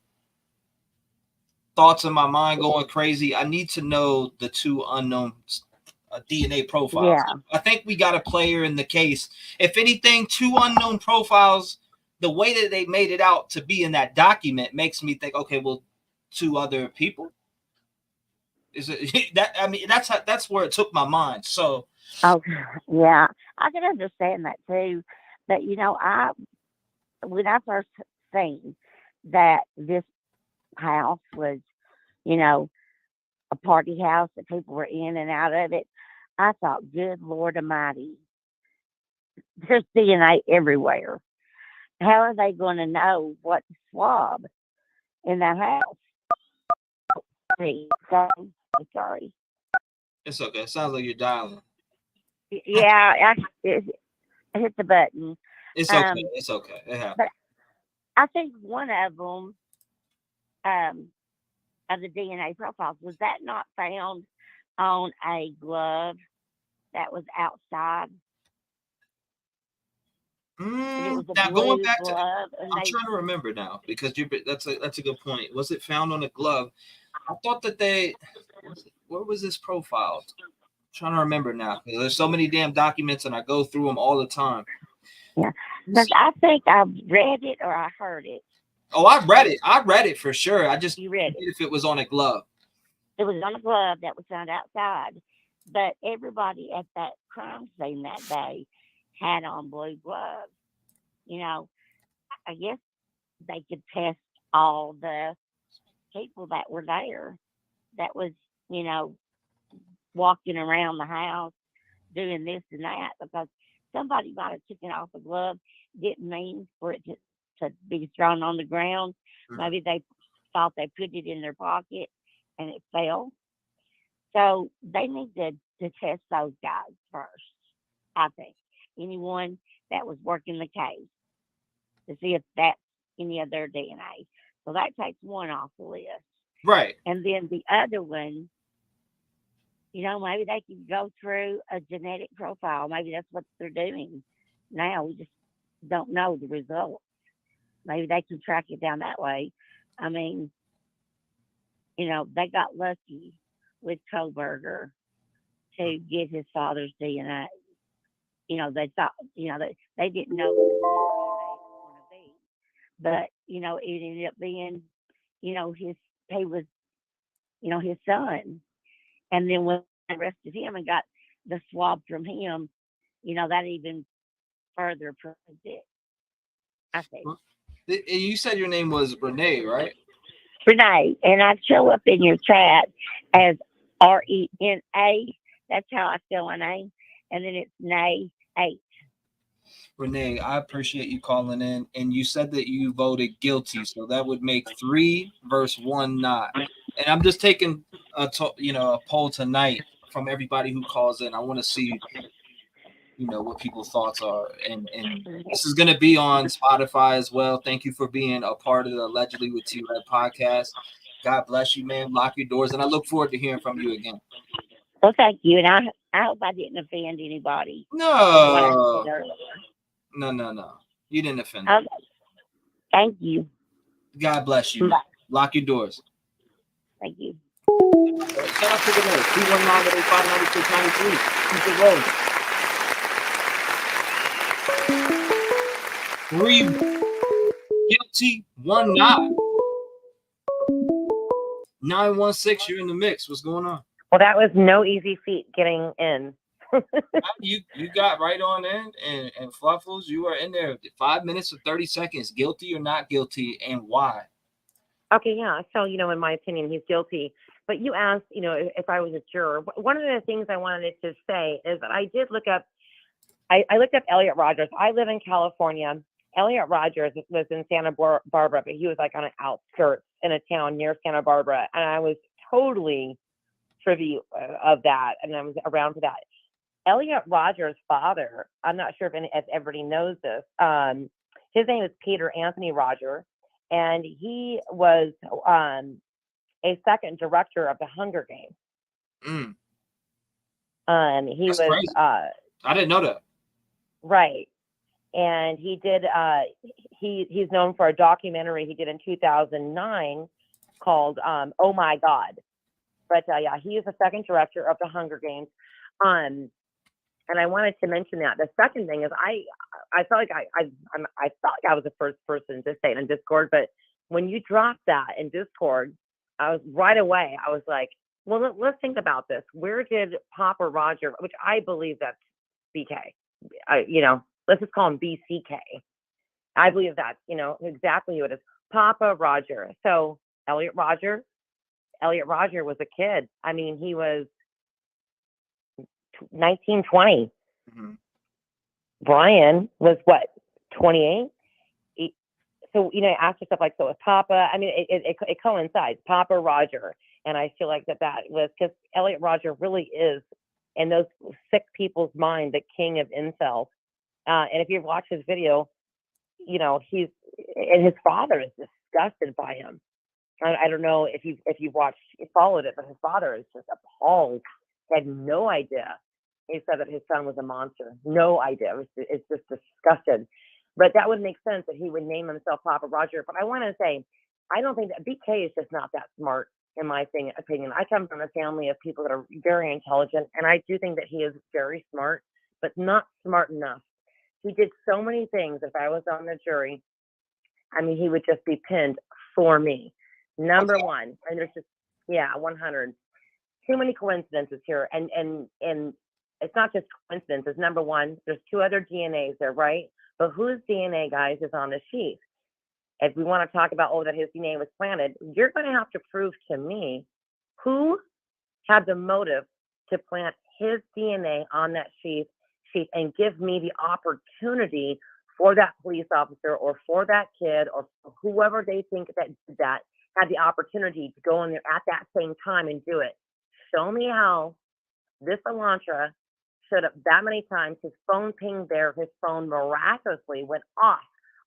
thoughts in my mind going crazy, I need to know the two unknown DNA profiles. Yeah. I think we got a player in the case. If anything, two unknown profiles, the way that they made it out to be in that document makes me think, okay, well, two other people. Is it that? I mean, that's where it took my mind. So, yeah, I can understand that too. But when I first seen that this house was, a party house that people were in and out of it, I thought, good Lord Almighty, there's DNA everywhere. How are they going to know what to swab in that house? Sorry. it's okay. It sounds like you're dialing. Yeah, I hit the button. It's okay. It's okay. It happens. But I think one of them, of the DNA profiles, was that not found on a glove that was outside? And it was a Now blue going back glove, to, I'm trying to remember now because that's a good point. Was it found on a glove? I thought that where was this profile? I'm trying to remember now. There's so many damn documents and I go through them all the time. Yeah, because I think I've read it or I heard it. Oh, I read it. I read it for sure. I just you read it. If it was on a glove. It was on a glove that was found outside, but everybody at that crime scene that day had on blue gloves. I guess they could test all the people that were there that was, walking around the house doing this and that, because somebody might have taken off a glove, didn't mean for it to be thrown on the ground. Maybe they thought they put it in their pocket and it fell. So they need to test those guys first, I think. Anyone that was working the case, to see if that's any of their DNA. So that takes one off the list. Right. And then the other one, maybe they could go through a genetic profile. Maybe that's what they're doing now. We just don't know the results. Maybe they can track it down that way. I mean, they got lucky with Kohberger to get his father's DNA. They thought, they didn't know what the DNA was going to be. But, it ended up being, he was, his son. And then when they arrested him and got the swab from him, that even further proved it, I think. You said your name was Renee, right? Renee, and I'd show up in your chat as RENA. That's how I spell my name. And then it's Nay 8. Renee, I appreciate you calling in. And you said that you voted guilty, so that would make 3 versus 1 not. And I'm just taking a poll tonight from everybody who calls in. I want to see, what people's thoughts are. And this is going to be on Spotify as well. Thank you for being a part of the Allegedly with T-REV podcast. God bless you, man. Lock your doors. And I look forward to hearing from you again. Well, thank you. And I hope I didn't offend anybody. No. You didn't offend them. Okay. Thank you. God bless you. Bye. Lock your doors. Thank you. Shout out to the note. 319-885-9693. Keep it rolling. 3 guilty, 1 not. 916, you're in the mix. What's going on? Well, that was no easy feat getting in. You got right on in, and Fluffles, you are in there. 5 minutes or 30 seconds. Guilty or not guilty, and why? Okay, yeah. So, in my opinion, he's guilty. But you asked, if I was a juror. One of the things I wanted to say is that I did look up, I looked up Elliot Rodgers. I live in California. Elliot Rodgers was in Santa Barbara, but he was like on an outskirts in a town near Santa Barbara. And I was totally privy of that. And I was around for that. Elliot Rodgers' father, I'm not sure if everybody knows this. His name is Peter Anthony Rodgers. And he was a second director of the Hunger Games. He That's was crazy. I didn't know that. Right. And he did he's known for a documentary he did in 2009 called Oh My God. But yeah, he is the second director of the Hunger Games. And I wanted to mention that. The second thing is I felt like I felt like I was the first person to say it in Discord, but when you dropped that in Discord, I was right away. I was like, well, let's think about this. Where did Papa Roger, which I believe that's BK, let's just call him BCK. I believe that's, exactly what it is. Papa Roger. So Elliot Roger was a kid. I mean, he was 19, 20. Mm-hmm. Brian was what, 28? So, ask yourself like, so with Papa, I mean, it coincides, Papa Roger. And I feel like that was because Elliot Roger really is, in those sick people's mind, the king of incels. And if you watch his video, he's, and his father is disgusted by him. I don't know if you followed it, but his father is just appalled. He had no idea. He said that his son was a monster. No idea. It's just disgusted. But that would make sense that he would name himself Papa Roger. But I want to say, I don't think that BK is just not that smart, in my opinion. I come from a family of people that are very intelligent, and I do think that he is very smart, but not smart enough. He did so many things. If I was on the jury, I mean, he would just be pinned for me. Number one, and there's just 100. Too many coincidences here, and it's not just coincidences. Number one, there's 2 other DNAs there, right? But whose DNA, guys, is on the sheet? If we want to talk about, that his DNA was planted, you're going to have to prove to me who had the motive to plant his DNA on that sheet and give me the opportunity for that police officer or for that kid or whoever they think that had the opportunity to go in there at that same time and do it. Show me how this Elantra showed up that many times. His phone pinged there. His phone miraculously went off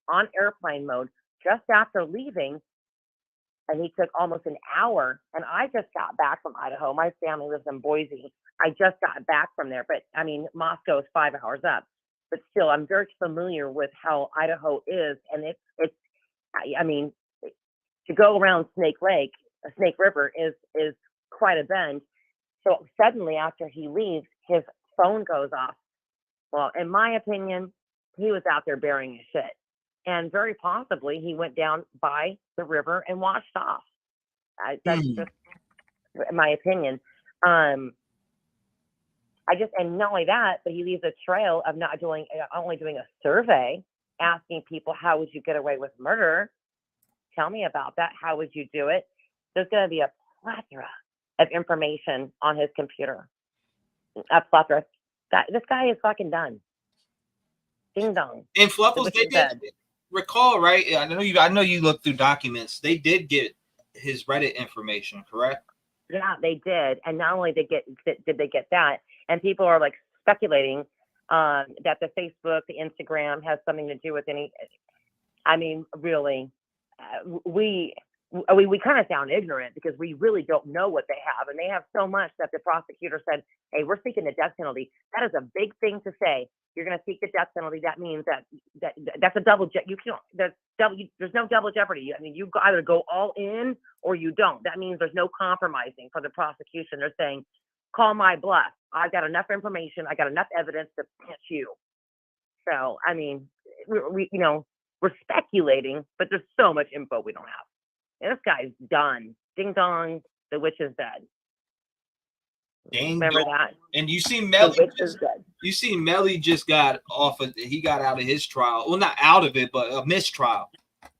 on airplane mode just after leaving. And he took almost an hour. And I just got back from Idaho. My family lives in Boise. I just got back from there. But I mean, Moscow is 5 hours up. But still, I'm very familiar with how Idaho is. And it's I mean, to go around Snake River is quite a bend. So suddenly after he leaves, his phone goes off. Well, in my opinion, he was out there burying his shit. And very possibly he went down by the river and washed off. That's just my opinion. And not only that, but he leaves a trail of only doing a survey, asking people, how would you get away with murder? Tell me about that. How would you do it? There's going to be a plethora of information on his computer. A plethora. This guy is fucking done. Ding dong. And Fluffles, they did recall, right? I know you looked through documents. They did get his Reddit information, correct? Yeah, they did. And not only did they get that, and people are like speculating that the Facebook, the Instagram has something to do with any. I mean, really, we kind of sound ignorant because we really don't know what they have, and they have so much that the prosecutor said, "Hey, we're seeking the death penalty." That is a big thing to say. You're going to seek the death penalty. That means that's a double. There's no double jeopardy. I mean, you either go all in or you don't. That means there's no compromising for the prosecution. They're saying, "Call my bluff. I've got enough information. I got enough evidence to pitch you." So, I mean, we're speculating, but there's so much info we don't have. And this guy's done. Ding dong, the witch is dead. Dang, Remember that? And you see The Melly witch is dead. You see Melly just got off of he got out of his trial. Well, not out of it, but a mistrial.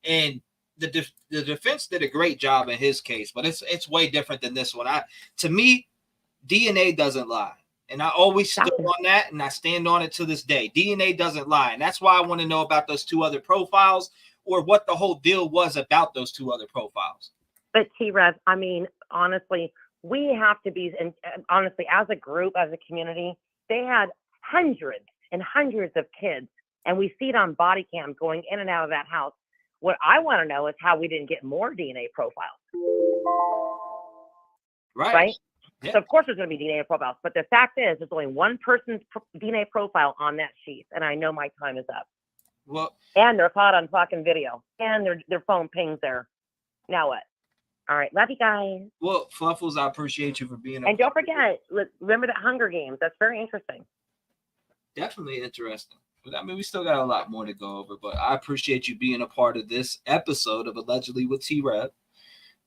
And the defense did a great job in his case, but it's way different than this one. To me, DNA doesn't lie. And I always stood on that, and I stand on it to this day. DNA doesn't lie. And that's why I want to know about those two other profiles, or what the whole deal was about those two other profiles. But T-REV, I mean, honestly, we have to be, and honestly, as a group, as a community, they had hundreds and hundreds of kids, and we see it on body cam going in and out of that house. What I want to know is how we didn't get more DNA profiles. Right? Yeah. So of course there's going to be DNA profiles, but the fact is there's only one person's DNA profile on that sheet, and I know my time is up. Well, and they're caught on fucking video, and their phone pings there. Now what? All right, love you guys. Well, Fluffles, I appreciate you for being. And don't forget, remember that Hunger Games. That's very interesting. Definitely interesting. But I mean, we still got a lot more to go over. But I appreciate you being a part of this episode of Allegedly with T-REV.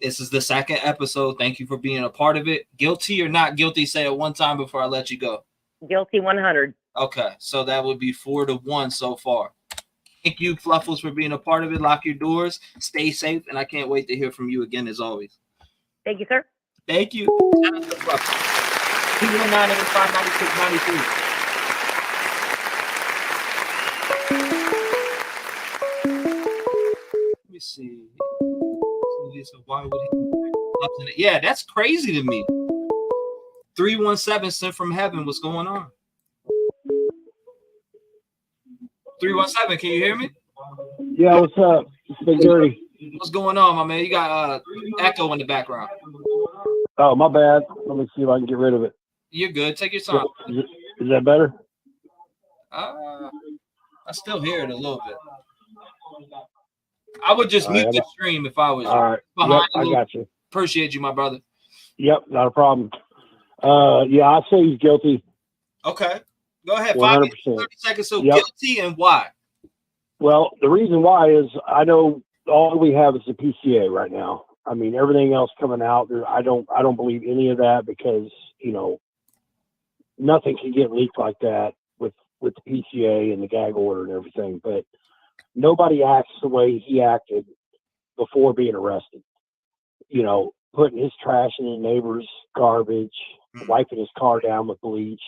This is the second episode. Thank you for being a part of it. Guilty or not guilty? Say it one time before I let you go. Guilty 100. Okay, so that would be 4-1 so far. Thank you, Fluffles, for being a part of it. Lock your doors. Stay safe, and I can't wait to hear from you again as always. Thank you, sir. Thank you. Shout out to Fluffles. 219-85-96-93. Let me see. So why would he? Yeah, that's crazy to me. 317 sent from heaven. What's going on? 317. Can you hear me? Yeah. What's up? It's Big Dirty. What's going on, my man? You got echo in the background. Oh, my bad. Let me see if I can get rid of it. You're good. Take your time. Is that better? I still hear it a little bit. I would just mute the stream if I was behind. Yep, I got you. Appreciate you, my brother. Yep, not a problem. Yeah, I say he's guilty. Okay. Go ahead. 100%. 30 seconds. So guilty, and why? Well, the reason why is I know all we have is the PCA right now. I mean, everything else coming out, I don't believe any of that because, you know, nothing can get leaked like that with the PCA and the gag order and everything. But nobody acts the way he acted before being arrested. You know, putting his trash in his neighbor's garbage, wiping his car down with bleach.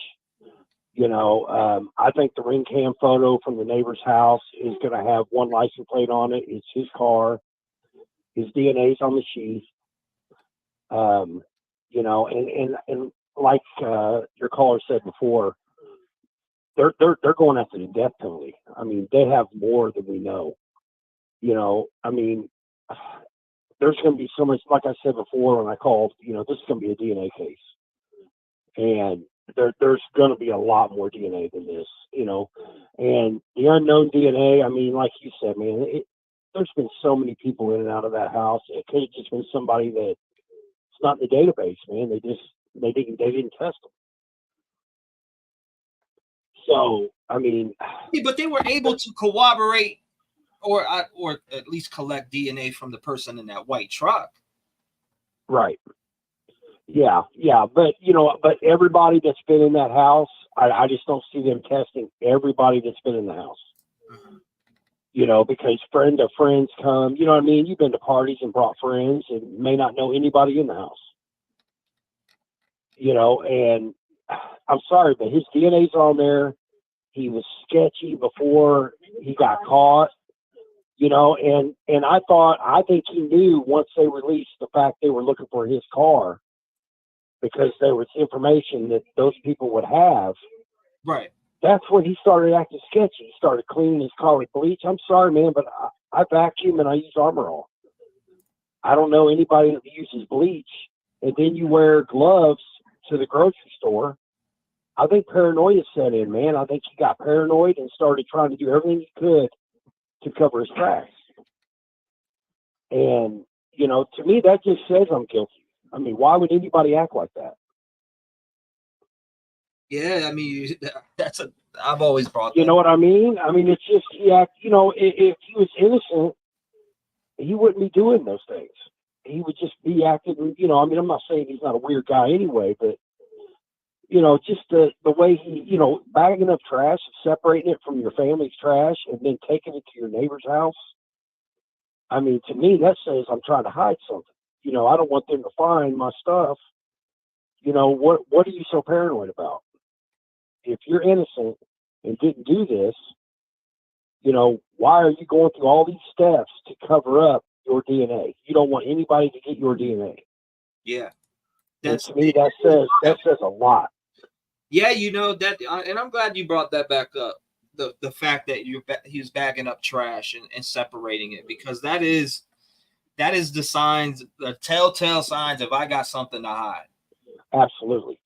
You know, I think the ring cam photo from the neighbor's house is going to have one license plate on it. It's his car. His DNA's on the sheath. You know, and like your caller said before, they're going after the death penalty. I mean, they have more than we know. You know, I mean, there's going to be so much, like I said before when I called, you know, this is going to be a DNA case. And there's going to be a lot more DNA than this, you know. And the unknown DNA, I mean, like you said, man, there's been so many people in and out of that house. It could have just been somebody that's not in the database, man. They didn't test them. So, I mean, but they were able to corroborate or at least collect DNA from the person in that white truck. Right. Yeah. But, you know, everybody that's been in that house, I just don't see them testing everybody that's been in the house. Mm-hmm. You know, because friend of friends come, you know what I mean? You've been to parties and brought friends and may not know anybody in the house. You know, and I'm sorry, but his DNA's on there. He was sketchy before he got caught, you know, and I think he knew once they released the fact they were looking for his car because there was information that those people would have. Right. That's when he started acting sketchy. He started cleaning his car with bleach. I'm sorry, man, but I vacuum and I use Armor All. I don't know anybody that uses bleach. And then you wear gloves to the grocery store. I think paranoia set in, man. I think he got paranoid and started trying to do everything he could to cover his tracks. And, you know, to me, that just says I'm guilty. I mean, why would anybody act like that? Yeah, I mean, I've always brought that. You know what I mean? I mean, it's just, you know, if he was innocent, he wouldn't be doing those things. he would just be acting, you know, I mean, I'm not saying he's not a weird guy anyway, but, you know, just the way he, you know, bagging up trash, separating it from your family's trash, and then taking it to your neighbor's house. I mean, to me, that says I'm trying to hide something. You know, I don't want them to find my stuff. You know, what are you so paranoid about? If you're innocent and didn't do this, you know, why are you going through all these steps to cover up your DNA? You don't want anybody to get your DNA. Yeah. And to me, that says a lot. Yeah, you know that, and I'm glad you brought that back up. The fact that he was bagging up trash and separating it, because that is the signs, the telltale signs of I got something to hide. Absolutely.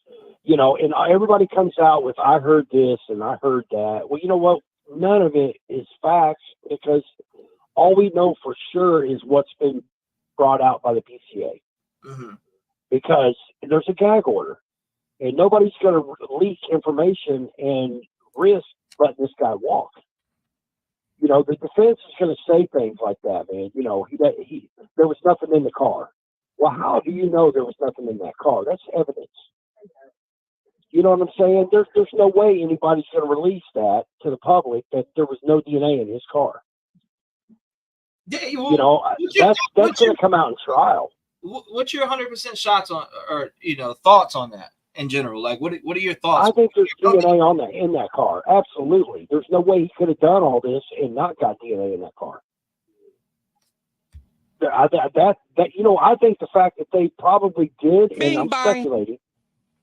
You know, and everybody comes out with, I heard this and I heard that. Well, you know what? None of it is facts, because all we know for sure is what's been brought out by the PCA. Mm-hmm. Because there's a gag order, and nobody's going to leak information and risk letting this guy walk. You know, the defense is going to say things like that, man. You know, there was nothing in the car. Well, how do you know there was nothing in that car? That's evidence. You know what I'm saying? There's no way anybody's going to release that to the public, that there was no DNA in his car. Yeah, well, you know, that's going to come out in trial. What's your 100% shots on, or you know, thoughts on that in general? Like, what are your thoughts? I think there's DNA in that car. Absolutely. There's no way he could have done all this and not got DNA in that car. You know, I think the fact that they probably did, and I'm speculating,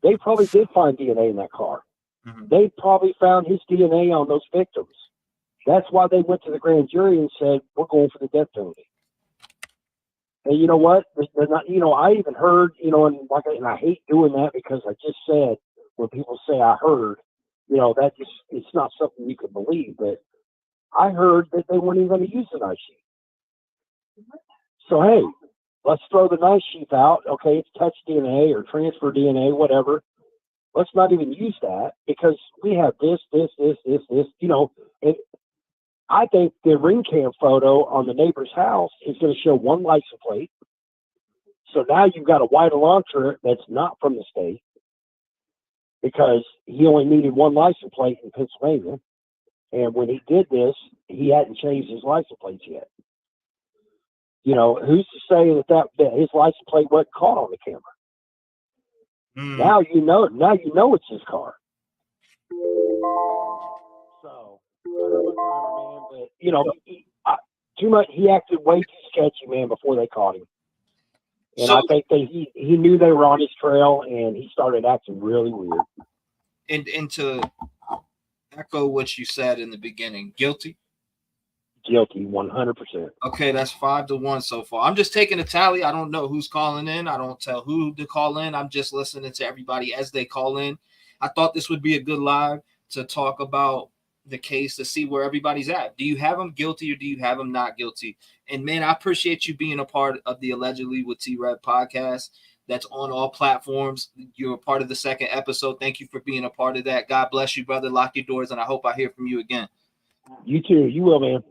they probably did find DNA in that car. Mm-hmm. They probably found his DNA on those victims. That's why they went to the grand jury and said, we're going for the death penalty. And you know what? They're not, you know, I even heard, you know, and I hate doing that, because I just said, when people say I heard, you know, that just, it's not something you can believe, but I heard that they weren't even going to use the knife sheath. So, hey, let's throw the knife sheath out. Okay, it's touch DNA or transfer DNA, whatever. Let's not even use that, because we have this, you know, and I think the ring cam photo on the neighbor's house is going to show one license plate. So now you've got a white Elantra that's not from the state, because he only needed one license plate in Pennsylvania. And when he did this, he hadn't changed his license plates yet. You know, who's to say that his license plate wasn't caught on the camera? Mm. Now you know it's his car. So, man, but you know, too much. He acted way too sketchy, man, before they caught him. And I think that he knew they were on his trail, and he started acting really weird. And to echo what you said in the beginning, guilty. Guilty, 100%. Okay, that's 5-1 so far. I'm just taking a tally. I don't know who's calling in. I don't tell who to call in. I'm just listening to everybody as they call in. I thought this would be a good live to talk about the case, to see where everybody's at. Do you have them guilty, or do you have them not guilty? And man, I appreciate you being a part of the Allegedly with T-REV podcast. That's on all platforms. You're a part of the second episode. Thank you for being a part of that. God bless you, brother. Lock your doors, and I hope I hear from you again. You too. You will, man.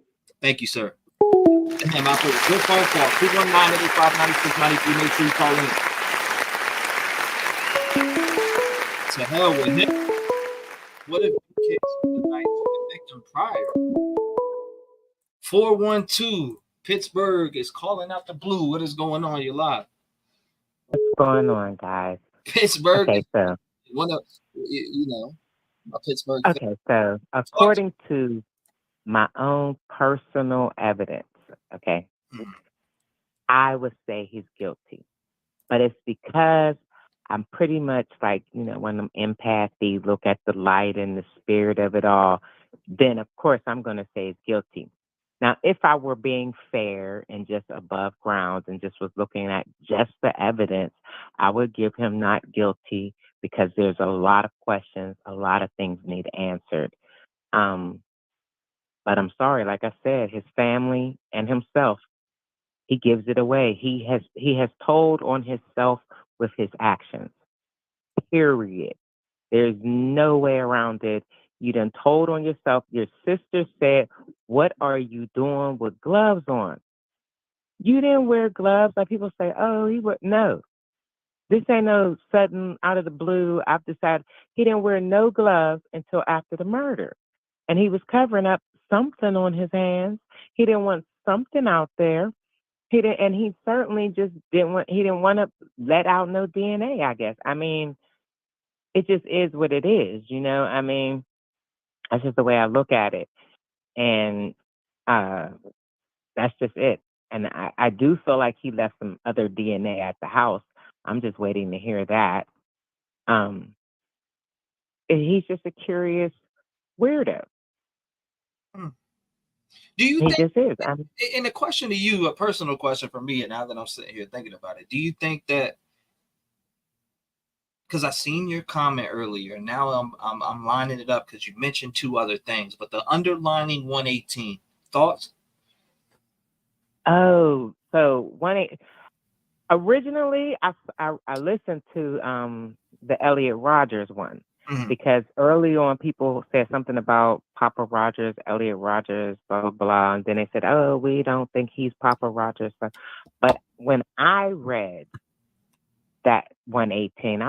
Thank you, sir. And my good phone call, 219-8596-93. Make sure you call in. To hell with him. What if the kids tonight for the victim prior? 412 Pittsburgh is calling out the blue. What is going on? You're live. What's going on, guys? Pittsburgh. Okay, so one of, you know, a Pittsburgh. Okay, so according to my own personal evidence, okay, I would say he's guilty. But it's because I'm pretty much like, you know, when I'm empathy, look at the light and the spirit of it all, then of course I'm going to say he's guilty. Now, if I were being fair and just above ground and just was looking at just the evidence, I would give him not guilty, because there's a lot of questions, a lot of things need answered. But I'm sorry, like I said, his family and himself, he gives it away. He has told on himself with his actions. Period. There's no way around it. You done told on yourself. Your sister said, "What are you doing with gloves on?" You didn't wear gloves. Like people say, oh, he would. No, this ain't no sudden out of the blue. I've decided he didn't wear no gloves until after the murder. And he was covering up something on his hands. He didn't want something out there. He didn't, and he certainly just didn't want. He didn't want to let out no DNA. I guess. I mean, it just is what it is. You know. I mean, that's just the way I look at it, and that's just it. And I do feel like he left some other DNA at the house. I'm just waiting to hear that. And he's just a curious weirdo. Do you He think, just is. and a question to you, a personal question for me, and now that I'm sitting here thinking about it, do you think that, because I seen your comment earlier, and now I'm lining it up because you mentioned two other things, but the underlining 118 thoughts? Oh, so originally I listened to the Elliot Rodgers one because early on people said something about Papa Rodgers, Elliot Rodgers, blah blah blah, and then they said, oh, we don't think he's Papa Rodgers. But when I read that 118,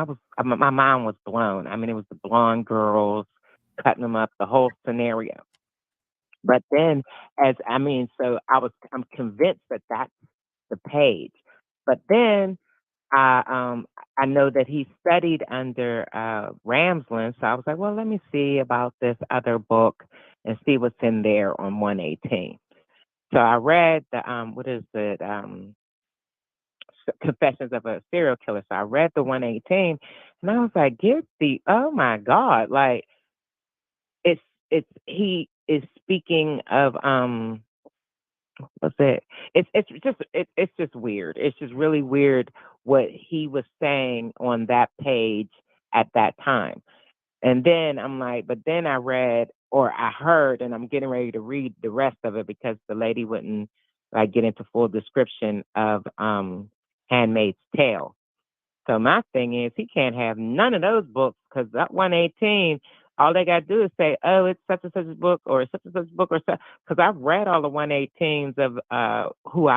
my mind was blown. I mean, it was the blonde girls cutting them up, the whole scenario. But then, I'm convinced that that's the page. But then I know that he studied under Ramsland, so I was like, well, let me see about this other book and see what's in there on 118. So I read the what is it? Confessions of a Serial Killer. So I read the 118, and I was like, oh my God, like he is speaking of what's it? It's just weird. It's just really weird what he was saying on that page at that time. And then I'm like, but then I read or I heard, and I'm getting ready to read the rest of it because the lady wouldn't like get into full description of Handmaid's Tale. So my thing is he can't have none of those books because that 118, all they got to do is say, oh, it's such and such a book or such and such a book or such. Because I've read all the 118s of who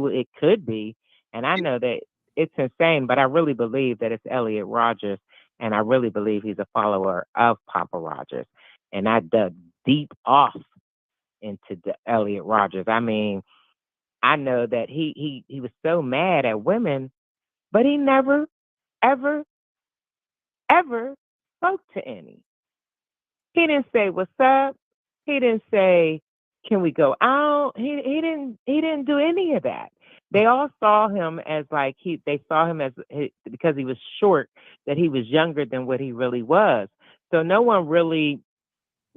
it could be, and I know that it's insane. But I really believe that it's Elliot Rodgers, and I really believe he's a follower of Papa Rodgers. And I dug deep off into Elliot Rodgers. I mean, I know that he was so mad at women, but he never, ever, ever spoke to any. He didn't say what's up. He didn't say, can we go out? He didn't do any of that. They all saw him as like they saw him as because he was short, that he was younger than what he really was. So no one really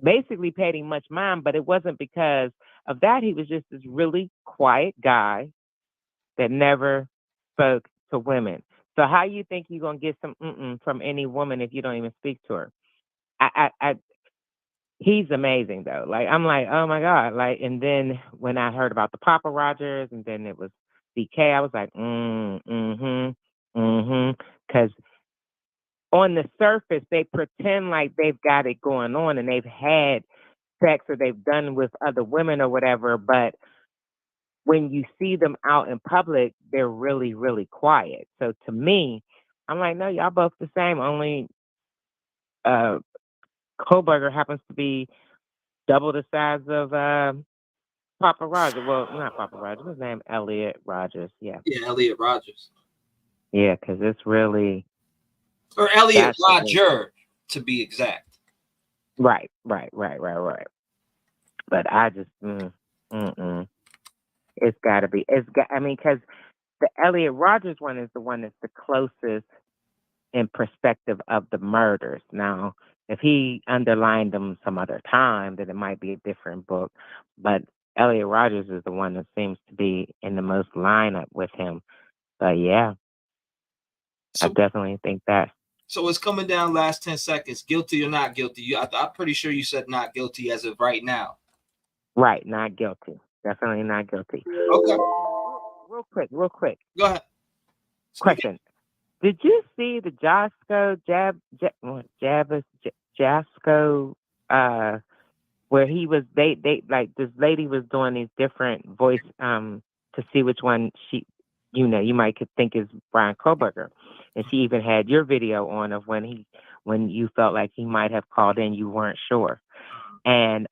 basically paid him much mind, but it wasn't because of that. He was just this really quiet guy that never spoke to women. So how you think you're gonna get some from any woman if you don't even speak to her? He's amazing though. Like I'm like, oh my God. Like, and then when I heard about the Papa Rodgers and then it was DK, I was like, because on the surface they pretend like they've got it going on and they've had sex or they've done with other women or whatever, but when you see them out in public, they're really, really quiet. So to me, I'm like, no, y'all both the same. Only Kohberger happens to be double the size of Papa Rodgers. Well, not Papa Rodgers. His name Elliot Rodgers. Yeah. Yeah, Elliot Rodgers. Yeah, because it's really or Elliot Rodger to be exact. Right. But I just it's got to be. I mean, because the Elliot Rodgers one is the one that's the closest in perspective of the murders. Now, if he underlined them some other time, then it might be a different book. But Elliot Rodgers is the one that seems to be in the most lineup with him. But yeah, I definitely think that. So it's coming down last 10 seconds. Guilty or not guilty? I'm pretty sure you said not guilty as of right now. Right, not guilty. Definitely not guilty. Okay. Real quick. Go ahead. Question. Did you see the Jasco where he was they like this lady was doing these different voice to see which one you might could think is Bryan Kohberger. And she even had your video on of when you felt like he might have called in, you weren't sure. And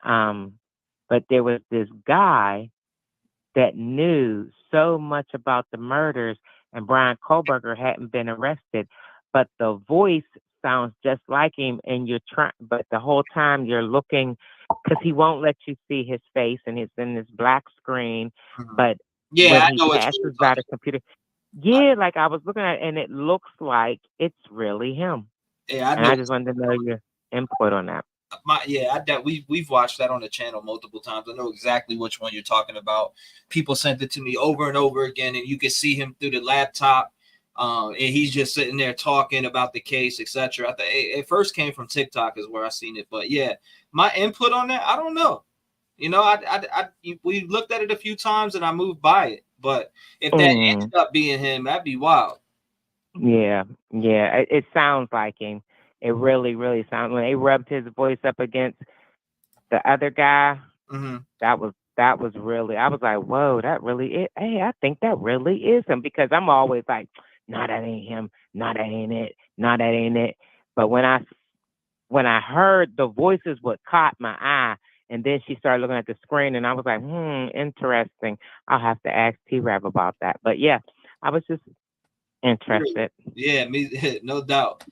but there was this guy that knew so much about the murders, and Bryan Kohberger hadn't been arrested, but the voice sounds just like him, and but the whole time you're looking, because he won't let you see his face, and it's in this black screen. But Yeah, I when know he what passes you're by talking the computer, yeah, like I was looking at it, and it looks like it's really him. Yeah, I And know. I just wanted to know your input on that. We've watched that on the channel multiple times. I know exactly which one you're talking about. People sent it to me over and over again, and you can see him through the laptop, and he's just sitting there talking about the case, etc. I think it first came from TikTok is where I seen it, but yeah, my input on that, I don't know. You know, we looked at it a few times and I moved by it, but if that ended up being him, that'd be wild. Yeah. It sounds like him. It really, really sounds. When they rubbed his voice up against the other guy, that was really. I was like, whoa, that really is. Hey, I think that really is him, because I'm always like, no, that ain't him. No, that ain't it. No, that ain't it. But when I heard the voices, what caught my eye, and then she started looking at the screen, and I was like, interesting. I'll have to ask T-REV about that. But yeah, I was just interested. Yeah, me, no doubt.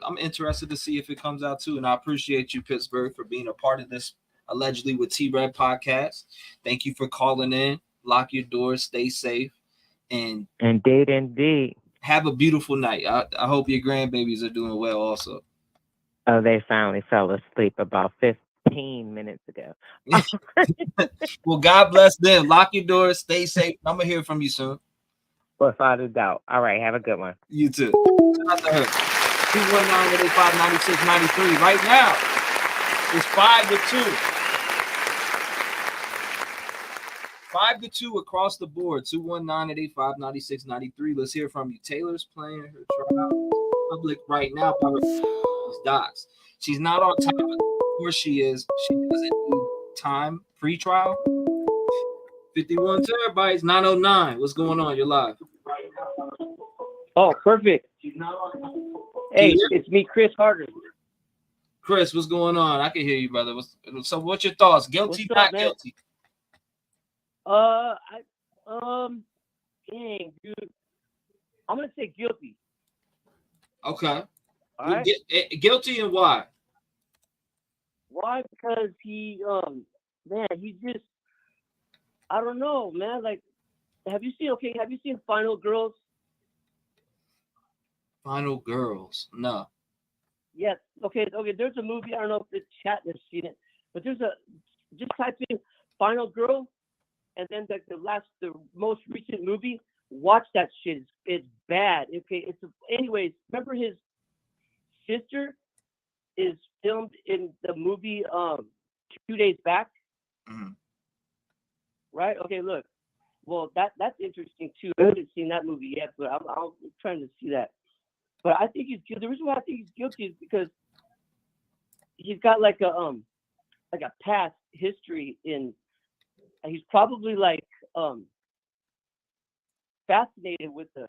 I'm interested to see if it comes out too, and I appreciate you, Pittsburgh, for being a part of this allegedly with T-REV podcast. Thank you for calling in. Lock your doors, stay safe, and indeed, have a beautiful night. I hope your grandbabies are doing well also. Oh, they finally fell asleep about 15 minutes ago. Well, God bless them. Lock your doors, stay safe. I'm gonna hear from you soon. Without a doubt. All right, have a good one. You too. Shout out to her. 219-885-9693. Right now, it's 5-2. 5-2 across the board. 219-885-9693. Let's hear from you. Taylor's playing her trial public right now. Docs. She's not on time, but of course she is. She doesn't need time pre-trial. 51 terabytes, 909. What's going on? You're live. Oh, perfect. Hey, it's me, Chris Harder. Chris, what's going on? I can hear you, brother. What's your thoughts? Guilty, not guilty? Dang, dude. I'm gonna say guilty. Okay. All right. Guilty, and why? Why? Because he just, I don't know, man. Like, have you seen Final Girls? Final Girls? No. Yes. Okay. There's a movie. I don't know if the chat has seen it, but just type in Final Girl, and then the most recent movie. Watch that shit. It's bad. Okay. Anyways. Remember his sister is filmed in the movie 2 days back. Right? Okay, look. Well, that's interesting too. I haven't seen that movie yet, but I'm trying to see that. But I think he's guilty. The reason why I think he's guilty is because he's got like a past history and he's probably fascinated with the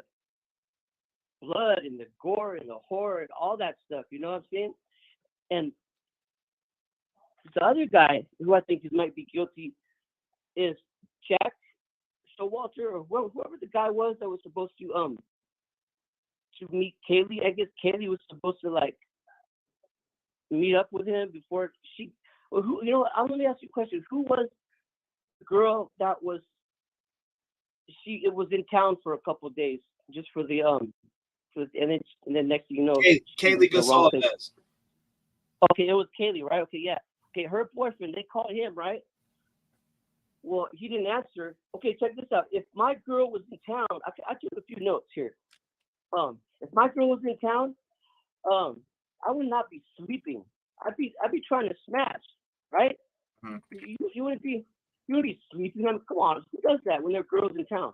blood and the gore and the horror and all that stuff. You know what I'm saying? And the other guy who I think might be guilty is Jack Showalter, or whoever the guy was that was supposed to meet Kaylee. I guess Kaylee was supposed to meet up with him before she. Well, who? You know what? Let me ask you a question. Who was the girl that was? It was in town for a couple of days just for the and then next thing you know, Kaylee Gonzalez. Okay, it was Kaylee, right? Okay, yeah. Okay, her boyfriend, they called him, right? Well, he didn't answer. Okay, check this out. If my girl was in town, I took a few notes here. If my girl was in town, I would not be sleeping. I'd be trying to smash, right? You wouldn't be sleeping. I mean, come on, who does that when their girl's in town?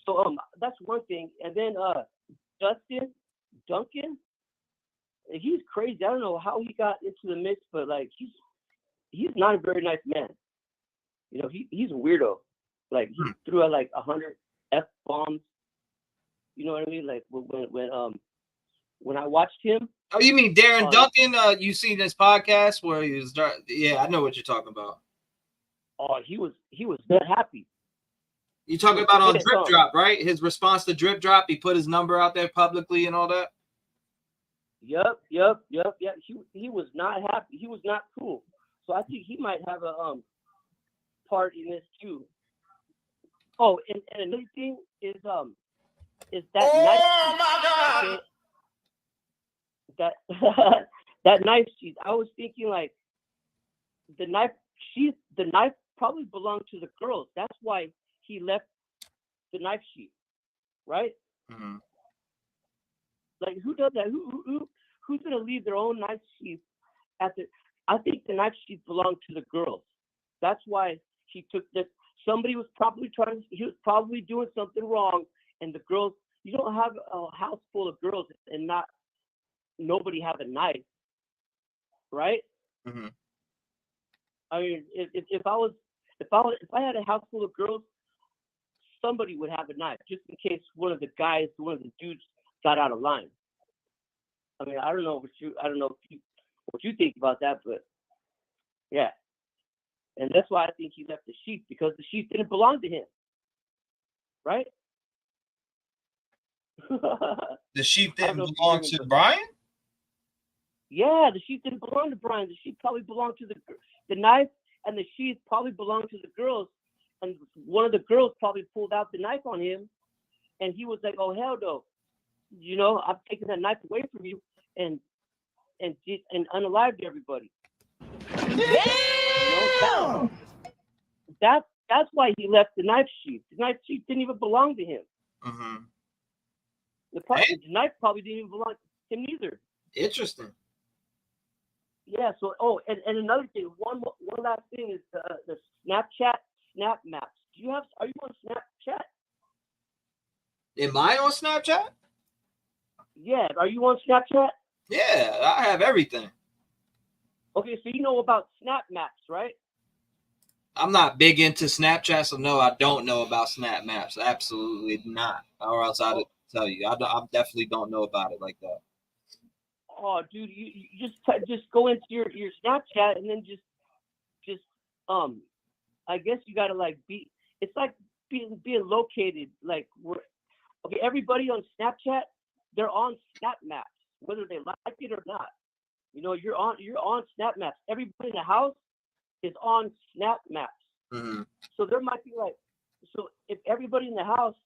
So that's one thing. And then Duncan, he's crazy. I don't know how he got into the mix, but he's not a very nice man. You know, he's a weirdo. Like he threw out like 100 F-bombs. You know what I mean? Like when I watched him. Oh, you mean Darren Duncan? You seen this podcast where he was? Yeah, I know what you're talking about. Oh, he was not happy. You talking about on Drip Drop, right? His response to Drip Drop, he put his number out there publicly and all that. Yep. He was not happy. He was not cool. So I think he might have a part in this too. Oh, and another thing is that Oh my God! That knife sheath. I was thinking like the knife probably belonged to the girls. That's why he left the knife sheath, right? Mm-hmm. Like who does that? Who's gonna leave their own knife sheath at the? I think the knife sheath belonged to the girls. That's why he took this. Somebody was probably he was probably doing something wrong, and the girls. You don't have a house full of girls and nobody have a knife, right? Mm-hmm. I mean, if I had a house full of girls, somebody would have a knife just in case one of the dudes got out of line. I mean, I don't know what you think about that, but yeah, and that's why I think he left the sheath, because the sheath didn't belong to him, right? The sheep didn't belong to Bryan? Yeah, the sheep didn't belong to Bryan. The sheep probably belonged to the knife, and the sheath probably belonged to the girls. And one of the girls probably pulled out the knife on him, and he was like, "Oh hell no, you know, I'm taking that knife away from you and unalived everybody." You know, that's why he left the knife sheath. The knife sheath didn't even belong to him. Mm-hmm. The knife probably didn't even belong to him either. Interesting. Yeah. So, and another thing, one last thing is the Snapchat snap maps. Are you on Snapchat? Am I on Snapchat? Yeah. Are you on Snapchat? Yeah, I have everything. Okay, so you know about snap maps, right? I'm not big into Snapchat, so no, I don't know about snap maps. Absolutely not. Or else I'd tell you. I definitely don't know about it like that. Oh, dude, you just go into your Snapchat and then just I guess you gotta like it's like being located like okay, everybody on Snapchat, they're on snap maps, whether they like it or not. You know, you're on snap maps. Everybody in the house is on snap maps. Mm-hmm. So there might be like, so if everybody in the house,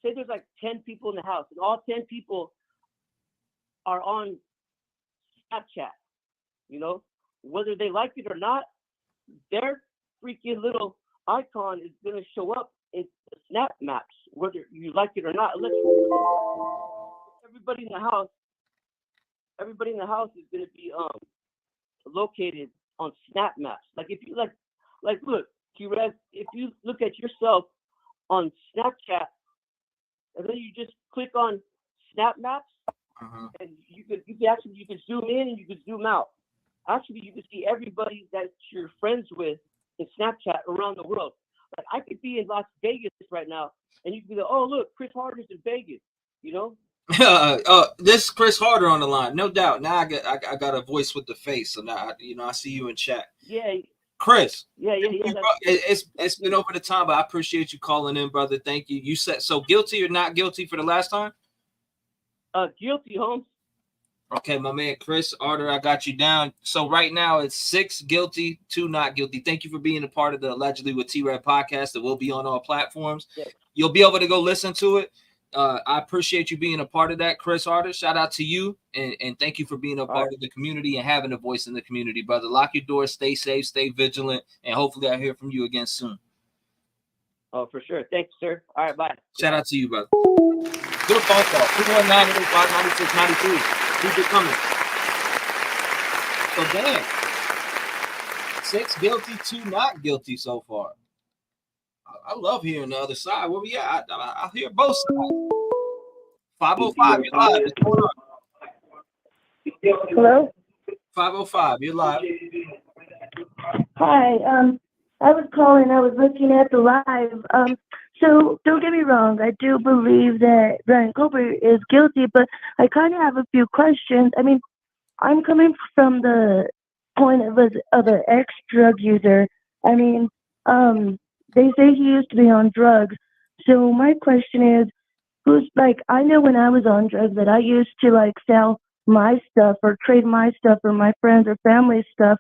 say there's like 10 people in the house, and all 10 people are on Snapchat, you know, whether they like it or not, their freaking little icon is going to show up in the snap maps, whether you like it or not. Unless everybody in the house is going to be located on snap maps. Like if you like look, T-REV, if you look at yourself on Snapchat and then you just click on snap maps, and you can zoom in and you can zoom out. Actually, you can see everybody that you're friends with in Snapchat around the world. Like I could be in Las Vegas right now, and you can be like, "Oh, look, Chris Harder's in Vegas," you know. This Chris Harder on the line, no doubt. Now I got a voice with the face, so now I see you in chat. Yeah, Chris. Yeah. It's been over the time, but I appreciate you calling in, brother. Thank you. You said so. Guilty or not guilty for the last time? Guilty, Holmes. Okay, my man Chris Harder, I got you down. So right now it's 6 guilty, 2 not guilty. Thank you for being a part of the Allegedly with T-REV podcast that will be on all platforms. Yeah. You'll be able to go listen to it. I appreciate you being a part of that, Chris Harder. Shout out to you, and thank you for being a part of the community and having a voice in the community, brother. Lock your doors, stay safe, stay vigilant, and hopefully I'll hear from you again soon. Oh, for sure. Thanks, sir. All right, bye. Shout out to you, brother. Good phone call. 219-885-9692. Keep it coming. So damn. 6 guilty, 2 not guilty so far. I love hearing the other side. Where we at? I hear both sides. 505, you're live. What's going on? Hello? 505, you're live. Hi. I was calling. I was looking at the live. So don't get me wrong. I do believe that Bryan Kohberger is guilty, but I kind of have a few questions. I mean, I'm coming from the point of an ex-drug user. I mean, they say he used to be on drugs. So my question is, who's like? I know when I was on drugs that I used to like sell my stuff or trade my stuff or my friends or family stuff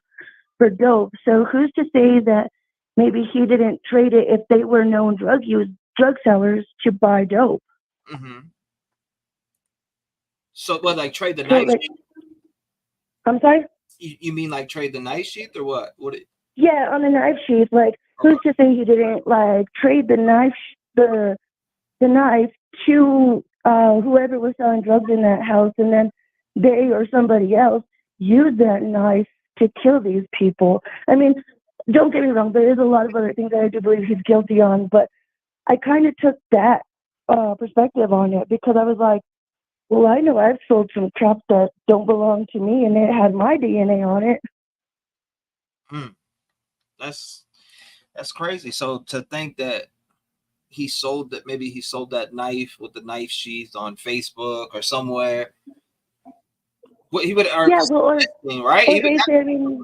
for dope. So who's to say that maybe he didn't trade it if they were known drug sellers to buy dope? Mm-hmm. So what, like trade the So knife like, sheath? I'm sorry? You mean like trade the knife sheath or what? Yeah, on the knife sheath. Like, who's to say he didn't like trade the knife to whoever was selling drugs in that house, and then they or somebody else used that knife to kill these people? I mean, don't get me wrong, there is a lot of other things that I do believe he's guilty on, but I kind of took that perspective on it because I was like, well, I know I've sold some crap that don't belong to me, and it had my DNA on it. That's crazy. So to think that maybe he sold that knife with the knife sheath on Facebook or somewhere. What he would right? Or they say, I mean,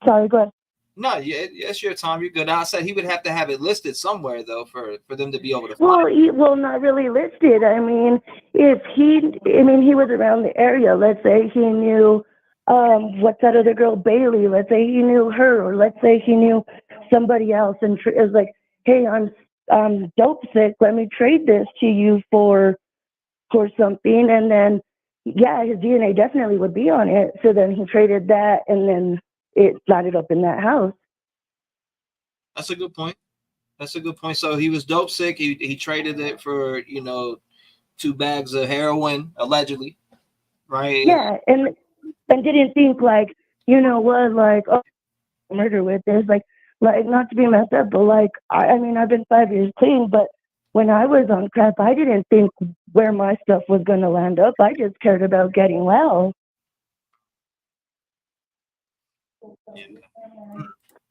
sorry, go ahead. No, yeah, it's your time. You're good. I said he would have to have it listed somewhere though for them to be able to find. Well, not really listed. I mean, he was around the area. Let's say he knew, what's that other girl, Bailey? Let's say he knew her, or let's say he knew somebody else, and it was like, hey, I'm dope sick. Let me trade this to you for something, and then yeah, his DNA definitely would be on it. So then he traded that, and then it landed up in that house. That's a good point. So he was dope sick. He traded it for 2 bags of heroin allegedly, right? Yeah, and didn't think like, you know what, like, oh, murder with this, like not to be messed up, but like I mean I've been 5 years clean, but when I was on crap, I didn't think where my stuff was gonna land up. I just cared about getting well.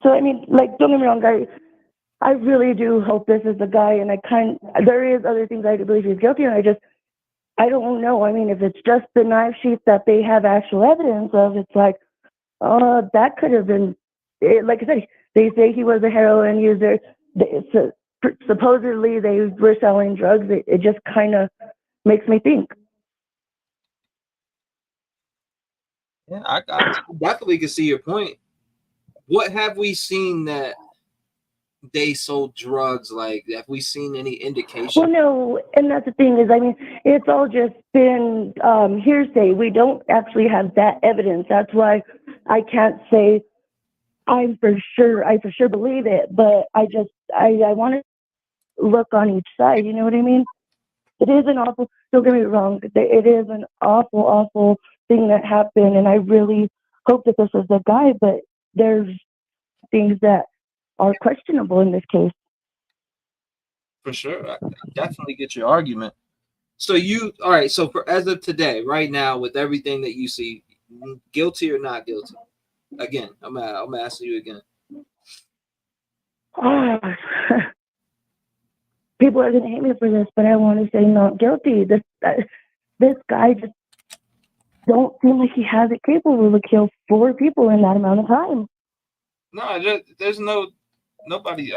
So I mean, like, don't get me wrong, I really do hope this is the guy, and there is other things I do believe he's guilty, and I don't know. I mean, if it's just the knife sheath that they have actual evidence of, it's like, that could have been, like I said, they say he was a heroin user. Supposedly they were selling drugs. It just kind of makes me think. Yeah, I definitely can see your point. What have we seen that they sold drugs? Like, have we seen any indication? Well, no, and that's the thing is, I mean, it's all just been hearsay. We don't actually have that evidence. That's why I can't say I for sure believe it. But I want to look on each side. You know what I mean? It is an awful. Don't get me wrong. It is an awful thing that happened, and I really hope that this is the guy. But there's things that are questionable in this case. For sure, I definitely get your argument. So all right. So as of today, right now, with everything that you see, guilty or not guilty? Again, I'm asking you again. People are gonna hate me for this, but I want to say not guilty. This guy just don't seem like he has it capable to kill 4 people in that amount of time. No, there's nobody.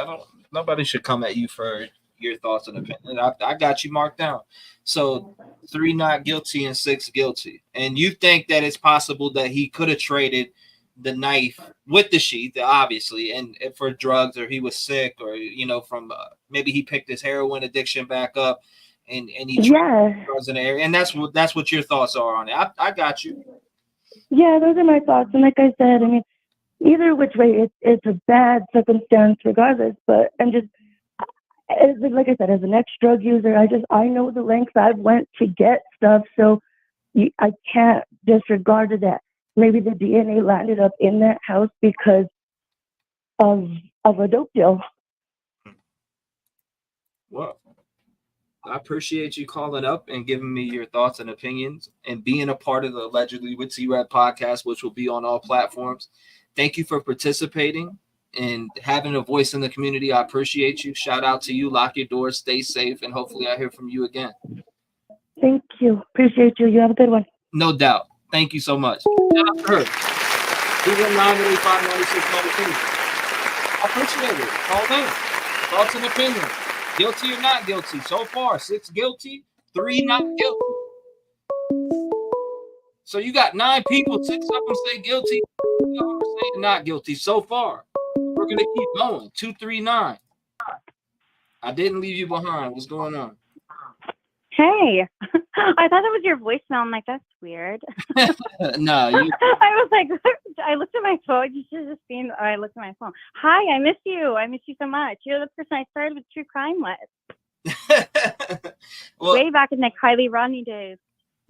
Nobody should come at you for your thoughts and opinions. I got you marked down. So 3 not guilty and 6 guilty. And you think that it's possible that he could have traded the knife with the sheath, obviously, and for drugs, or he was sick, or from maybe he picked his heroin addiction back up, and he traded drugs in the area. And that's what your thoughts are on it. I got you. Yeah, those are my thoughts. And like I said, I mean, either which way, it's a bad circumstance regardless. But I'm just, like I said, as an ex-drug user, I know the lengths I've went to get stuff, so I can't disregard that. Maybe the DNA landed up in that house because of a dope deal. Well, I appreciate you calling up and giving me your thoughts and opinions and being a part of the Allegedly with T-REV podcast, which will be on all platforms. Thank you for participating, and having a voice in the community. I appreciate you. Shout out to you. Lock your doors, stay safe, and hopefully I hear from you again. Thank you. Appreciate you. You have a good one. No doubt. Thank you so much. Shout out to her. 219-885-9692. I appreciate it. Call in. Thoughts and opinions. Guilty or not guilty? So far, 6 guilty, 3 not guilty. So you got 9 people, 6 of them say guilty, 3 of them are saying not guilty so far. We're going to keep going. 239. I didn't leave you behind. What's going on? Hey, I thought that was your voicemail. I'm like, that's weird. No, you. I was like, I looked at my phone. You should have just seen. I looked at my phone. Hi, I miss you. I miss you so much. You're the person I started with true crime with. Well, way back in the Kylie Rodney days.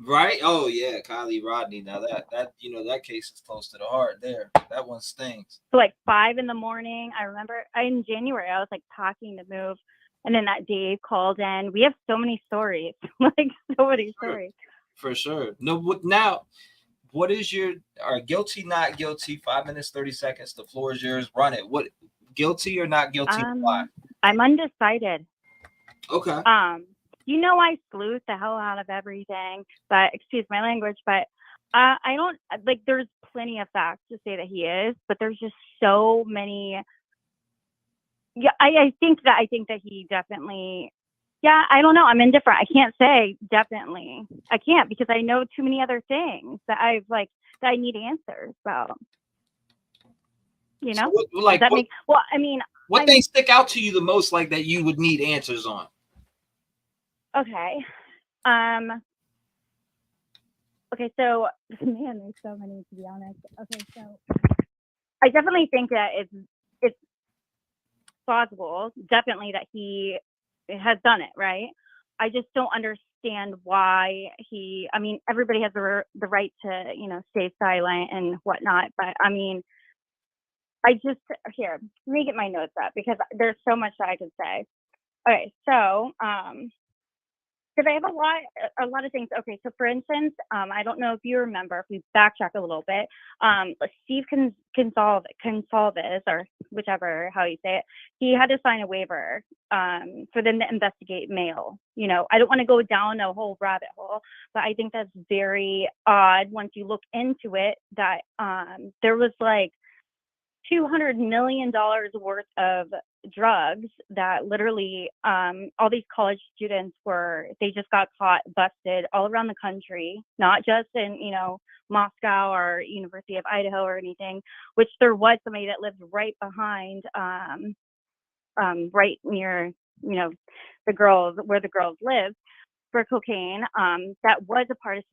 Right? Oh yeah, Kylie Rodney. Now that you know that case is close to the heart. There, that one stings. So like 5 in the morning. I remember in January I was like packing to move, and then that Dave called in. We have so many stories, like so many stories. For sure. No, now, what is your guilty, not guilty? 5 minutes, 30 seconds. The floor is yours. Run it. What guilty or not guilty? Why? I'm undecided. Okay. You know, I sleuth the hell out of everything, but excuse my language, but I don't like, there's plenty of facts to say that he is, but there's just so many. Yeah, I think that he definitely, yeah, I don't know. I'm indifferent. I can't say definitely. I can't, because I know too many other things that that I need answers about. You know? So what things stick out to you the most, like that you would need answers on? Okay. Okay, so man, there's so many, to be honest. Okay, so I definitely think that it's plausible, definitely, that he has done it, right? I just don't understand why everybody has the right to, stay silent and whatnot, but here, let me get my notes up, because there's so much that I could say. Okay, so because I have a lot of things. Okay, so for instance, I don't know if you remember, if we backtrack a little bit, Steve Consalves, or whichever how you say it, he had to sign a waiver for them to investigate mail. I don't want to go down a whole rabbit hole, but I think that's very odd once you look into it, that there was like $200 million worth of drugs that literally all these college students they just got caught, busted all around the country, not just in, Moscow or University of Idaho or anything, which there was somebody that lived right behind, right near, the girls, where the girls lived, for cocaine. That was a part of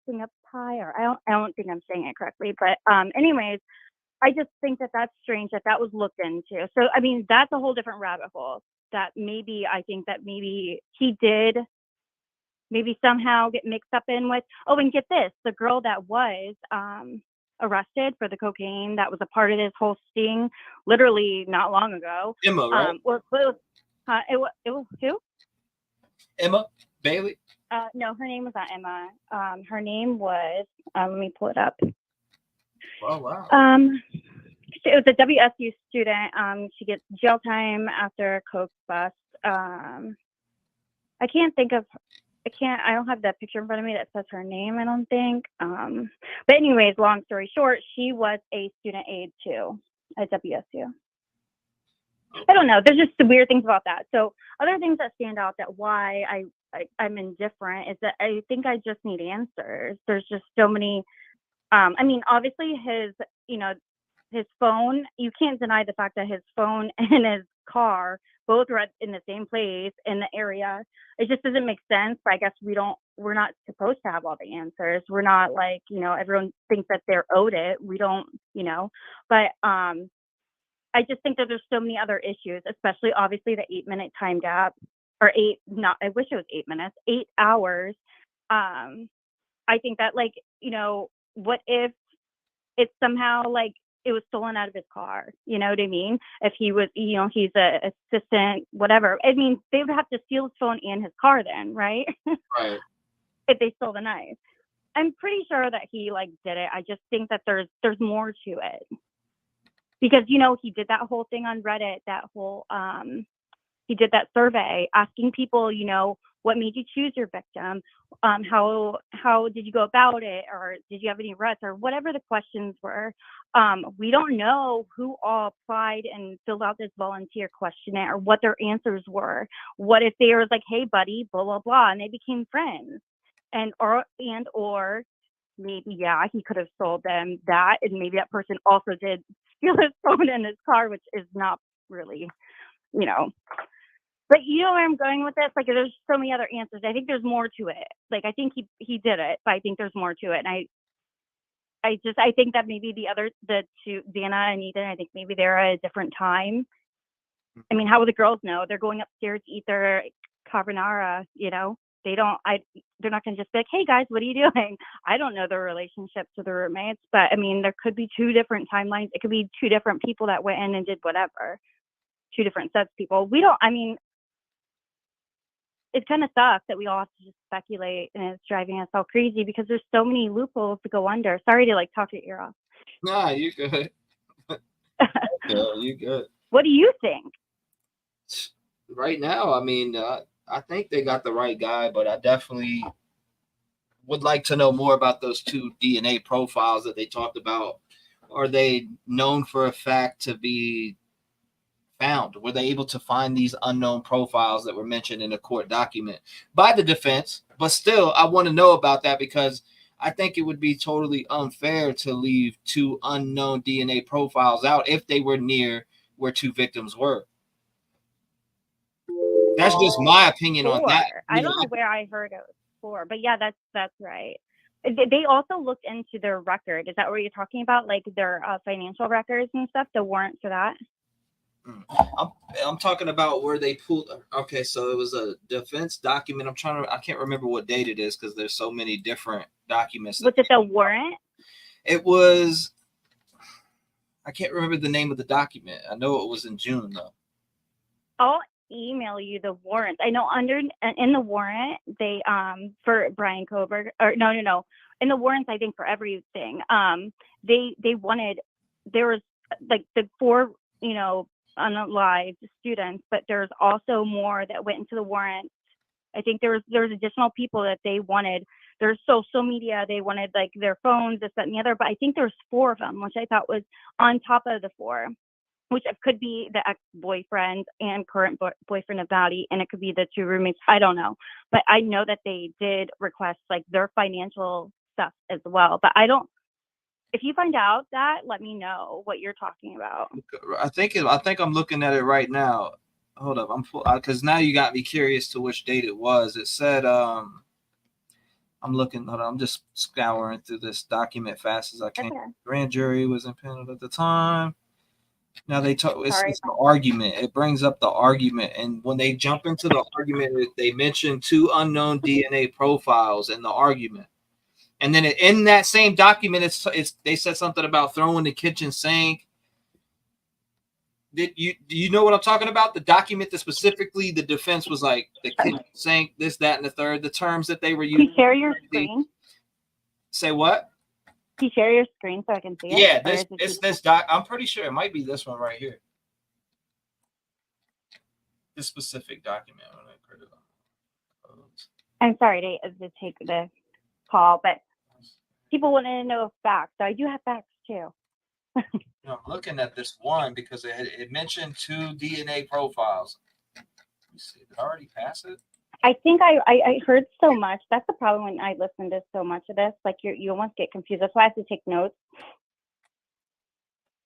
Singapore. I don't think I'm saying it correctly, but anyways, I just think that that's strange that was looked into. So, that's a whole different rabbit hole that I think that maybe he did somehow get mixed up in with. Oh, and get this, the girl that was arrested for the cocaine, that was a part of this whole sting, literally not long ago. Emma, right? It was who? Emma Bailey? No, her name was not Emma. Her name was, let me pull it up. Oh, wow. It was a WSU student. She gets jail time after a coke bust. I don't have that picture in front of me that says her name, I don't think. But anyways, long story short, she was a student aide too at WSU. I don't know. There's just some weird things about that. So other things that stand out, that why I'm indifferent, is that I think I just need answers. There's just so many. Obviously his phone, you can't deny the fact that his phone and his car both were in the same place in the area. It just doesn't make sense, but I guess we're not supposed to have all the answers. We're not like, everyone thinks that they're owed it. We don't, but I just think that there's so many other issues, especially obviously the 8-minute time gap, or I wish it was 8 minutes, 8 hours. I think that, like, what if it's somehow like it was stolen out of his car? You know what I mean? If he was, he's a assistant, whatever. They would have to steal his phone and his car then, right? Right. If they stole the knife. I'm pretty sure that he did it. I just think that there's more to it. because he did that whole thing on Reddit, that whole he did that survey asking people, what made you choose your victim, how did you go about it, or did you have any regrets, or whatever the questions were. We don't know who all applied and filled out this volunteer questionnaire, or what their answers were. What if they were like, hey buddy, blah blah blah, and they became friends, or maybe he could have sold them that, and maybe that person also did steal his phone in his car, which is not really, But you know where I'm going with this? Like, there's so many other answers. I think there's more to it. Like, I think he did it, but I think there's more to it. And I think that maybe the two, Dana and Ethan, I think maybe they're at a different time. I mean, how will the girls know? They're going upstairs to eat their carbonara, They're not going to just be like, hey guys, what are you doing? I don't know their relationships with their roommates, but I mean, there could be two different timelines. It could be two different people that went in and did whatever. Two different sets of people. It kind of sucks that we all have to just speculate, and it's driving us all crazy because there's so many loopholes to go under. Sorry to talk your ear off. Nah, you good. You good. What do you think? Right now, I think they got the right guy, but I definitely would like to know more about those two DNA profiles that they talked about. Are they known for a fact to be found? Were they able to find these unknown profiles that were mentioned in a court document by the defense? But still, I want to know about that because I think it would be totally unfair to leave two unknown DNA profiles out if they were near where two victims were. That's just my opinion on that. I don't know where I heard it was 4, but yeah, that's right. They also looked into their record. Is that what you're talking about? Like their financial records and stuff, the warrant for that? I'm talking about where they pulled. Okay, so it was a defense document. I can't remember what date it is because there's so many different documents. Was it the warrant? It was. I can't remember the name of the document. I know it was in June though. I'll email you the warrants. I know in the warrant they for Bryan Kohberger, or no in the warrants, I think for everything they wanted, there was like the 4 unalived students, but there's also more that went into the warrant. I think there's additional people that they wanted. There's social media, they wanted like their phones, this, that, and the other, but I think there's 4 of them, which I thought was on top of the 4, which could be the ex-boyfriend and current boyfriend of Dottie, and it could be the 2 roommates. I don't know, but I know that they did request like their financial stuff as well, but I don't. If you find out that, let me know what you're talking about. I think I'm looking at it right now. Hold up, because now you got me curious to which date it was. It said I'm looking. Hold on, I'm just scouring through this document fast as I can. Okay. Grand jury was impaneled at the time. Now they talk. It's the argument. It brings up the argument, and when they jump into the argument, they mention 2 unknown DNA profiles in the argument. And then in that same document, they said something about throwing the kitchen sink. Do you know what I'm talking about? The document that specifically the defense was like the kitchen sink, this, that, and the third. The terms that they were using. Can you share your screen? Say what? Can you share your screen so I can see it? Yeah, this doc. I'm pretty sure it might be this one right here. This specific document. I'm sorry to take the call, but people want to know facts. So I do have facts too. I'm looking at this one because it mentioned 2 DNA profiles. Let me see. Did I already pass it? I think I heard so much. That's the problem when I listen to so much of this. Like you almost get confused. That's why I have to take notes.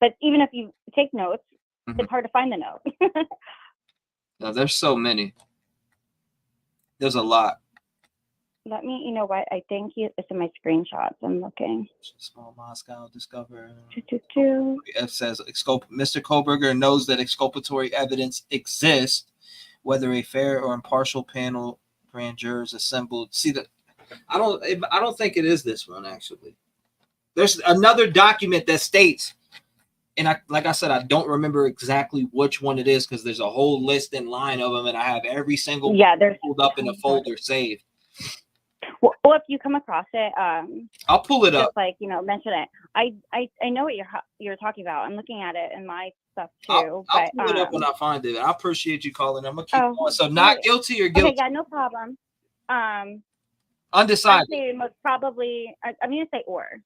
But even if you take notes, it's hard to find the note. No, there's so many. There's a lot. Let me, you know what? I think it's in my screenshots. I'm looking. Small Moscow discover. It says Mr. Kohberger knows that exculpatory evidence exists, whether a fair or impartial panel grand jurors assembled. See that? I don't think it is this one actually. There's another document that states, and like I said, I don't remember exactly which one it is because there's a whole list in line of them, and I have every single one pulled up in a folder saved. Well, if you come across it, I'll pull it just up. like mention it. I know what you're talking about. I'm looking at it in my stuff too. I'll but pull it up when I find it. I appreciate you calling. I'm gonna keep going. So not guilty or guilty? Okay, yeah, no problem. Undecided. I'd say most probably. I'm gonna say or.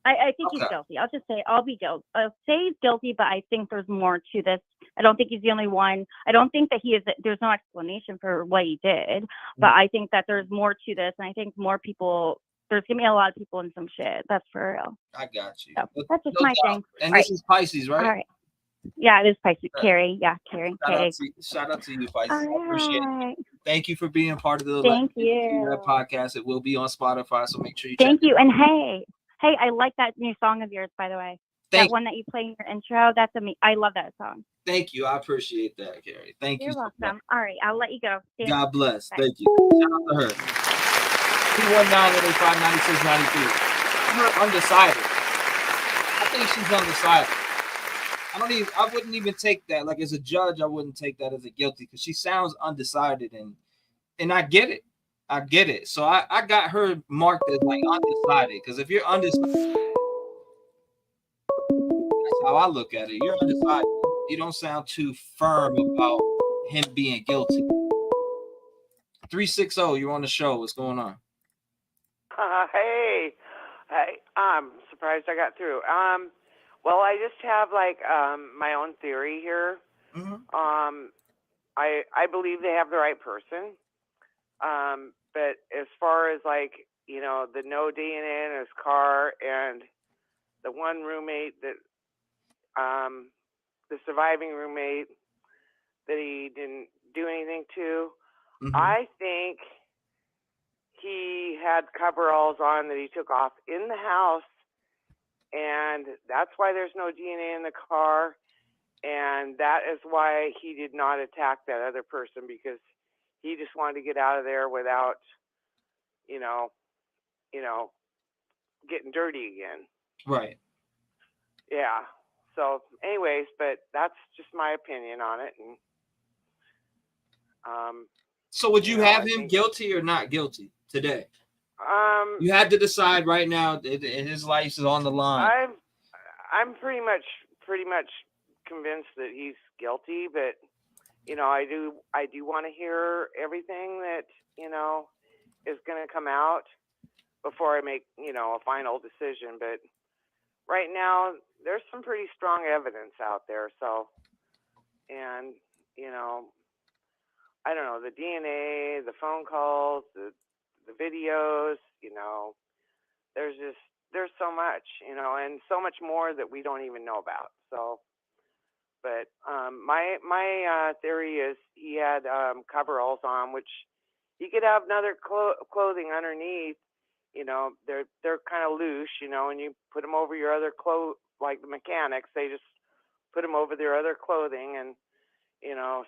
I think he's guilty. I'll just say I'll say he's guilty, but I think there's more to this. I don't think he's the only one. I don't think that he is. There's no explanation for what he did, but I think that there's more to this, and I think more people. There's gonna be a lot of people in some shit. That's for real. I got you. So that's just my thing. And All this is Pisces, right? All right. Yeah, it is Pisces. Carrie. Yeah, Carrie. Shout out to you, Pisces. All I appreciate it. right. Thank you for being part of the Thank T-REV podcast. It will be on Spotify, so make sure you Thank check you. it out. And hey, I like that new song of yours, by the way. That one that you play in your intro. That's amazing. I love that song. Thank you. I appreciate that, Carrie. Thank you. You're welcome. All right, I'll let you go. God bless. Bye. Thank you. Shout out to her. 219-885-9693. Her undecided. I think she's undecided. I wouldn't even take that. Like as a judge, I wouldn't take that as a guilty because she sounds undecided and I get it. I get it. So I got her marked as like undecided because if you're undecided, that's how I look at it. You're undecided. You don't sound too firm about him being guilty. 360, you're on the show. What's going on? Hey, I'm surprised I got through. Well, I just have like my own theory here. Mm-hmm. I believe they have the right person. But as far as like, the no DNA in his car and the one roommate that, the surviving roommate that he didn't do anything to, I think he had coveralls on that he took off in the house, and that's why there's no DNA in the car, and that is why he did not attack that other person, because he just wanted to get out of there without, getting dirty again. Right. Yeah. So, anyways, but that's just my opinion on it. And so would you have him guilty or not guilty today? You had to decide right now. His life is on the line. I'm pretty much convinced that he's guilty, but I do want to hear everything that is going to come out before I make a final decision. But right now there's some pretty strong evidence out there. So, and I don't know, the DNA, the phone calls, the videos, there's so much, and so much more that we don't even know about. So, but my theory is he had coveralls on, which he could have another clothing underneath. They're kind of loose, and you put them over your other clothes, like the mechanics. They just put them over their other clothing and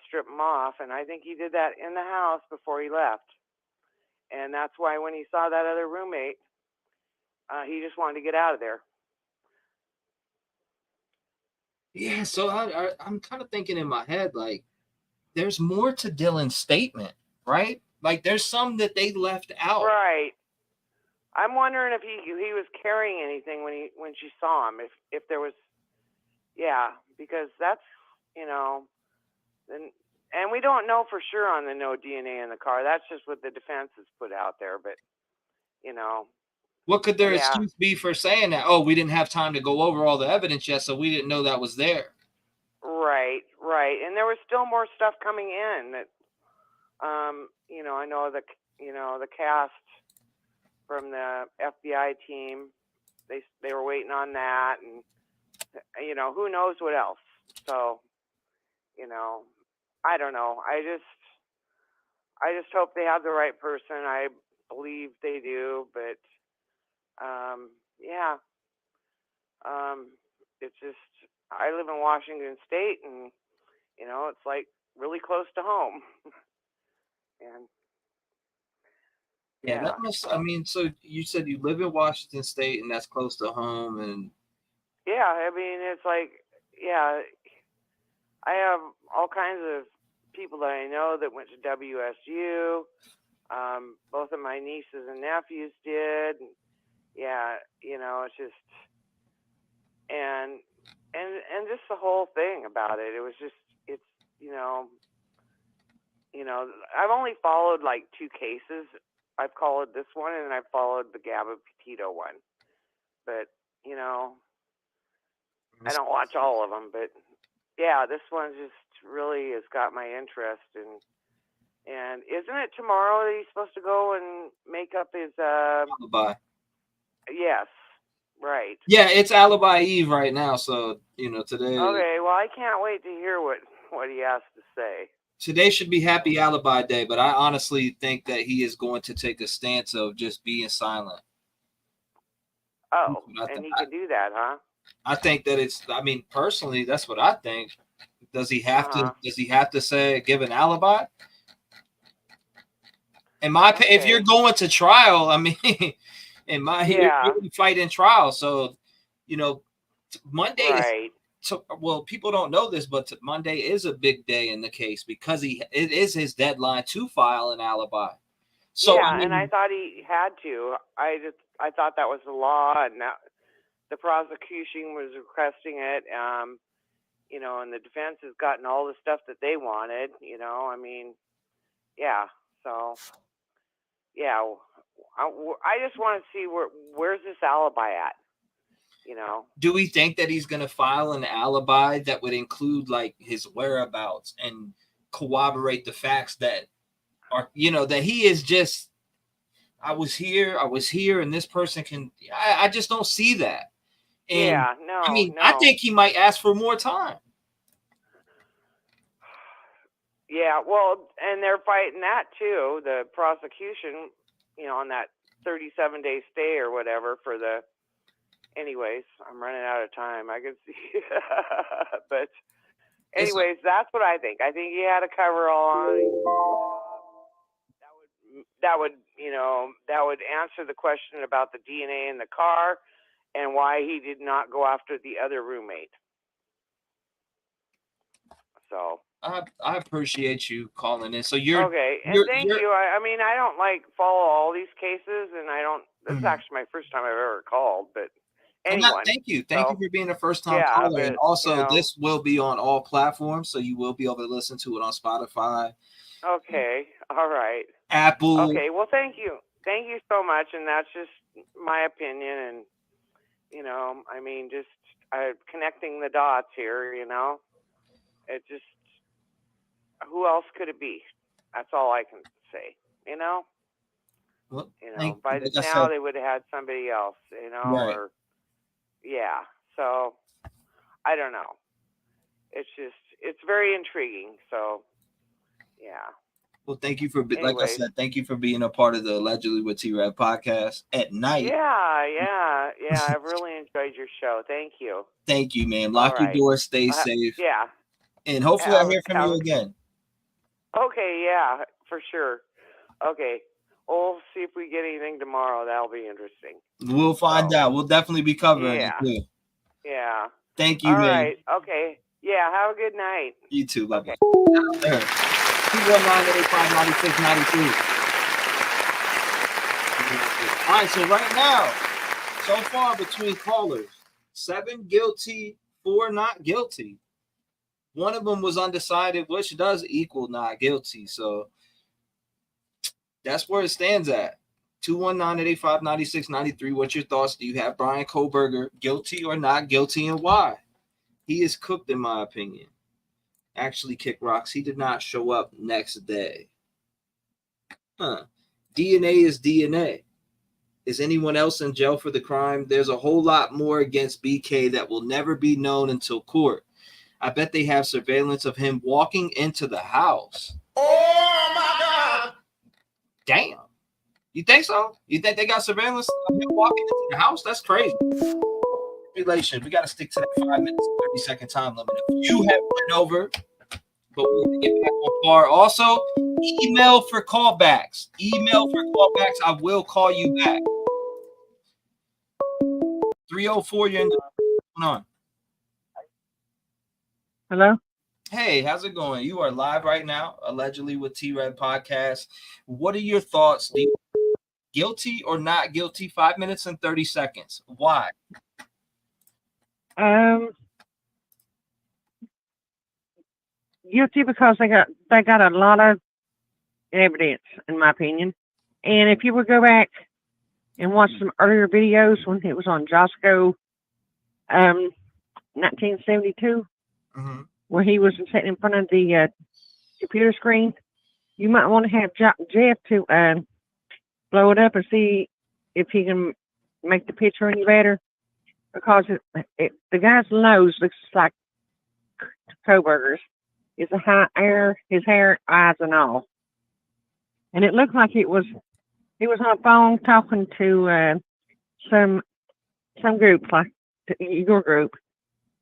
strip them off. And I think he did that in the house before he left. And that's why when he saw that other roommate, he just wanted to get out of there. Yeah, so I'm kind of thinking in my head, like, there's more to Dylan's statement, right? Like, there's some that they left out. Right. I'm wondering if he was carrying anything when she saw him. If there was, yeah, because that's and we don't know for sure on the no DNA in the car. That's just what the defense has put out there. But what could their excuse be for saying that? Oh, we didn't have time to go over all the evidence yet, so we didn't know that was there. Right. And there was still more stuff coming in that, I know the cast from the FBI team, they were waiting on that, and who knows what else. So, I don't know. I just hope they have the right person. I believe they do, but yeah. It's just, I live in Washington State, and it's like really close to home. And yeah, that must. I mean, so you said you live in Washington State, and that's close to home, and yeah, I mean, it's like, yeah, I have all kinds of people that I know that went to WSU, both both of my nieces and nephews did. Yeah, you know, it's just and just the whole thing about it. It was just it's you know, I've only followed like 2 cases. I've followed this one and I've followed the Gabba Petito one. But, you know, I don't watch all of them, but yeah, this one just really has got my interest. And isn't it tomorrow that he's supposed to go and make up his alibi? Yes, right. Yeah, it's Alibi Eve right now, so today. Okay, well, I can't wait to hear what he has to say. Today should be Happy Alibi Day, but I honestly think that he is going to take a stance of just being silent. Oh, and he can do that, huh? I think that personally, that's what I think. Does he have to? Does he have to give an alibi? In my opinion, if you're going to trial, you're fighting trial. So, Monday. Right. Well, people don't know this, but Monday is a big day in the case because it is his deadline to file an alibi. So yeah, and I thought he had to. I thought that was the law, and that the prosecution was requesting it. And the defense has gotten all the stuff that they wanted. Yeah. So, yeah, I just want to see where's this alibi at. Do we think that he's going to file an alibi that would include like his whereabouts and corroborate the facts that are, that he is just, I was here, and this person can, I just don't see that. And yeah, no. I think he might ask for more time. Yeah, well, and they're fighting that too, the prosecution, on that 37-day stay or whatever for the, anyways, I'm running out of time. I can see, but anyways, that's what I think. I think he had a coverall on. That would answer the question about the DNA in the car and why he did not go after the other roommate. So I appreciate you calling in. So you're okay, and thank you. I don't follow all these cases, and I don't. This is actually my first time I've ever called, but. Anyone. Thank you for being a first-time caller. But, and also, this will be on all platforms, so you will be able to listen to it on Spotify. Okay, all right. Apple. Okay, well, thank you so much, and that's just my opinion, and just connecting the dots here. It just who else could it be? That's all I can say. Well, by now they would have had somebody else. Right. Or. Yeah, so I don't know. It's very intriguing. So, yeah. Well, thank you for, like I said, thank you for being a part of the Allegedly with T-REV podcast at night. Yeah. I've really enjoyed your show. Thank you. Thank you, man. Lock your doors, stay safe. Yeah. And hopefully I hear from you again. Okay, yeah, for sure. Okay. We'll see if we get anything tomorrow. That'll be interesting. We'll find out. We'll definitely be covering it too. Yeah. Thank you, all man. All right. Okay. Yeah. Have a good night. You too. Bye. Okay. 219-85-96-93. All right. So right now, so far between callers, 7 guilty, 4 not guilty. One of them was undecided, which does equal not guilty. So that's where it stands at. 219-885-9693. What's your thoughts? Do you have Bryan Kohberger guilty or not guilty, and why? He is cooked, in my opinion. Actually, Kick Rocks, he did not show up next day. DNA is DNA. Is anyone else in jail for the crime? There's a whole lot more against BK that will never be known until court. I bet they have surveillance of him walking into the house. Oh, my God. Damn. You think so? You think they got surveillance of him walking into the house? That's crazy. Relation. We got to stick to that 5 minutes, 30-second time limit. If you have went over, but we're going to get back on par. Also, email for callbacks. I will call you back. 304, you're in the on. Hello? Hey, how's it going? You are live right now, Allegedly with T-REV podcast. What are your thoughts? Do you Guilty or not guilty? 5 minutes and 30 seconds. Why? Guilty because they got a lot of evidence, in my opinion. And if you would go back and watch some earlier videos when it was on Josco, 1972, where he was sitting in front of the computer screen, you might want to have Jeff to blow it up and see if he can make the picture any better, because the guy's nose looks like Kohberger's. It's a high hair, his hair, eyes, and all. And it looked like he was on a phone talking to some group, like your group,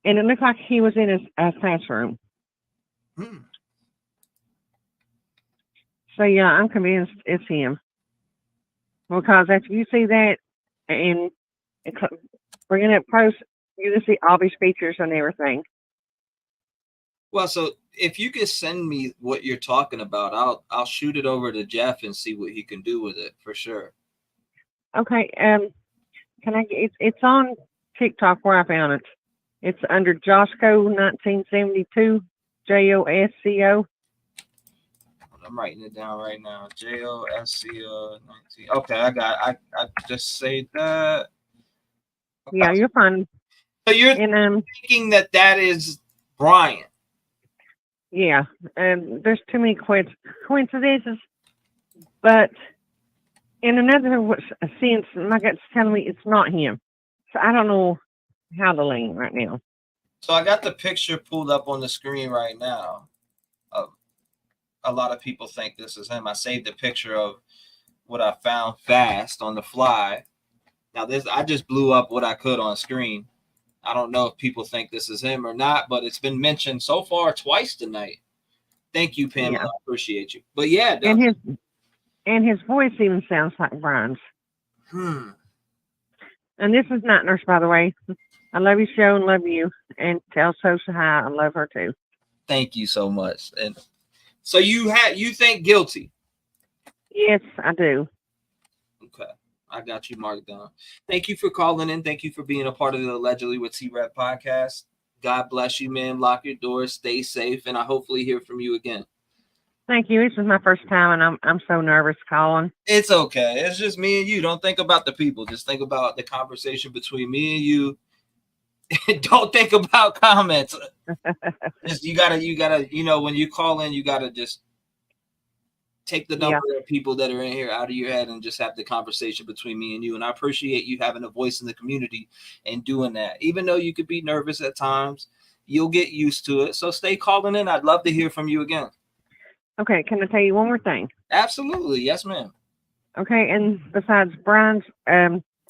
and it looked like he was in his classroom. So yeah, I'm convinced it's him, because after you see that and bringing up close, you can see all these features and everything. Well, so if you could send me what you're talking about, I'll shoot it over to Jeff and see what he can do with it for sure. Okay. Can I? It's on TikTok where I found it. It's under Josco 1972, JOSCO. I'm writing it down right now. JOSCO 19. Okay, I just saved that. Okay. Yeah, you're fine. So you're thinking that is Bryan? Yeah, there's too many coincidences, but in another sense, my gut's telling me it's not him. So I don't know how to lean right now. So I got the picture pulled up on the screen right now. A lot of people think this is him. I saved a picture of what I found fast on the fly. Now I just blew up what I could on screen. I don't know if people think this is him or not, but it's been mentioned so far twice tonight. Thank you, Pamela. I appreciate you. But yeah, and his voice even sounds like Bryan's. And this is not Nurse, by the way. I love your show and love you. And tell Sosa hi. I love her too. Thank you so much. And so you think guilty? Yes, I do. Okay. I got you marked down. Thank you for calling in. Thank you for being a part of the Allegedly with T-REV podcast. God bless you, man. Lock your doors. Stay safe. And I hopefully hear from you again. Thank you. This is my first time, and I'm so nervous calling. It's okay. It's just me and you. Don't think about the people. Just think about the conversation between me and you. Don't think about comments. Just, you gotta, when you call in, you gotta just take the number of people that are in here out of your head and just have the conversation between me and you. And I appreciate you having a voice in the community and doing that. Even though you could be nervous at times, you'll get used to it. So stay calling in. I'd love to hear from you again. Okay. Can I tell you one more thing? Absolutely. Yes, ma'am. Okay. And besides Bryan's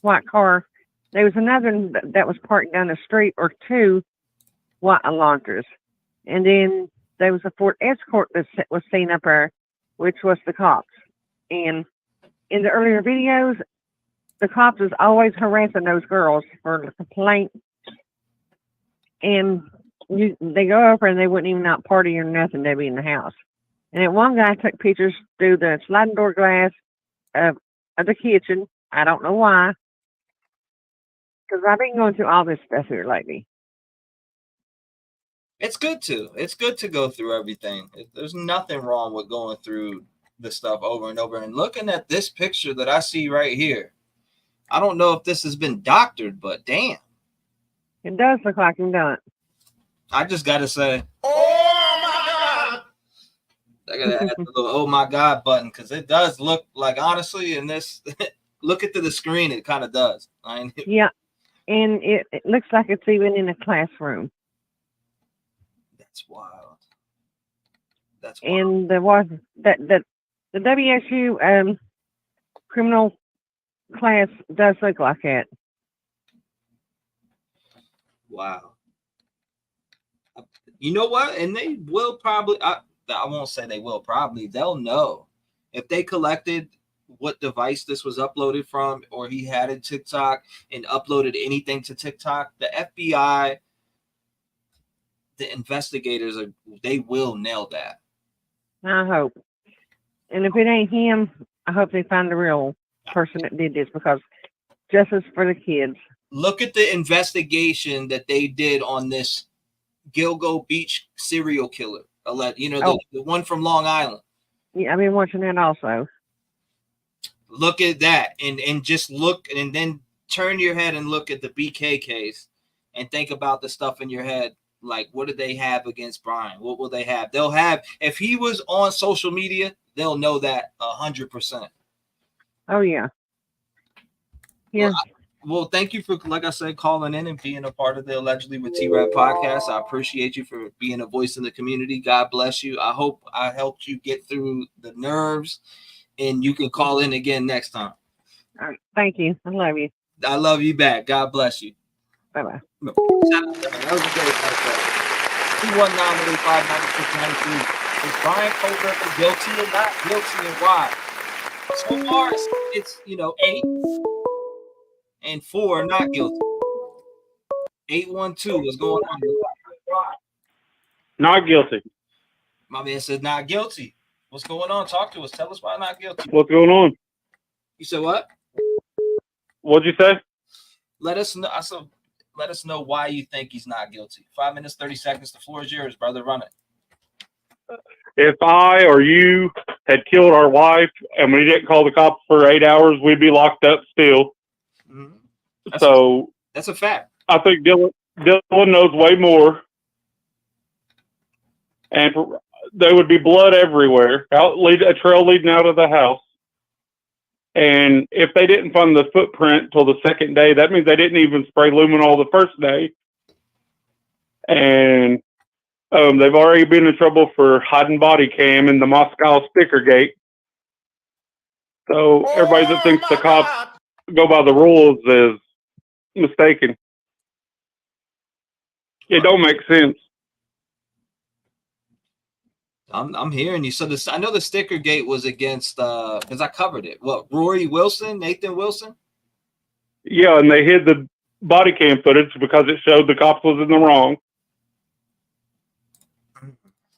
white car, there was another that was parked down the street, or two white Elantras. And then there was a Ford Escort that was seen up there, which was the cops. And in the earlier videos, the cops was always harassing those girls for the complaint. And they go over and they wouldn't even not party or nothing. They'd be in the house. And then one guy took pictures through the sliding door glass of the kitchen. I don't know why. Because I've been going through all this stuff here lately. It's good to go through everything. There's nothing wrong with going through the stuff over and over. And looking at this picture that I see right here, I don't know if this has been doctored, but damn. It does look like him, doesn't it? I just got to say, oh my God. I got to add the little oh my God button, because it does look like, honestly, in this, look at the screen, it kind of does. Yeah. And it looks like it's even in a classroom. That's wild. And the WSU criminal class does look like that. Wow. You know what? And they will probably, I won't say they will probably, they'll know. If they collected what device this was uploaded from, or he had a TikTok and uploaded anything to TikTok, the FBI, the investigators, they will nail that. I hope. And if it ain't him, I hope they find the real. person that did this because justice for the kids. Look at the investigation that they did on this Gilgo Beach serial killer. You know, the one from Long Island. Yeah, I've been watching that also. Look at that, and just look, and then turn your head and look at the BK case, and think about the stuff in your head. Like, what do they have against Bryan? What will they have? They'll have, if he was on social media, they'll know that 100%. Oh yeah. Yeah. Well, thank you for, like I said, calling in and being a part of the Allegedly with T-REV podcast. I appreciate you for being a voice in the community. God bless you. I hope I helped you get through the nerves, and you can call in again next time. All right. Thank you. I love you. I love you back. God bless you. Bye-bye. That was a great podcast. 219-596-93. Is Bryan Kohberger guilty or not guilty, and why? So far, it's 8 and 4 not guilty. 812, what's going on? Not guilty. My man said not guilty. What's going on? Talk to us. Tell us why not guilty. What's going on? You said what? What'd you say? Let us know. Let us know why you think he's not guilty. 5 minutes, 30 seconds. The floor is yours, brother. Run it. If I or you had killed our wife and we didn't call the cops for 8 hours, we'd be locked up still. Mm-hmm. That's a fact. I think Dylan knows way more, and there would be blood everywhere, a trail leading out of the house. And if they didn't find the footprint till the second day, that means they didn't even spray luminol the first day. And they've already been in trouble for hiding body cam in the Moscow sticker gate. So everybody that thinks the cops go by the rules is mistaken. It don't make sense. I'm hearing you. So I know the sticker gate was against because I covered it. What, Rory Wilson, Nathan Wilson? Yeah, and they hid the body cam footage because it showed the cops was in the wrong.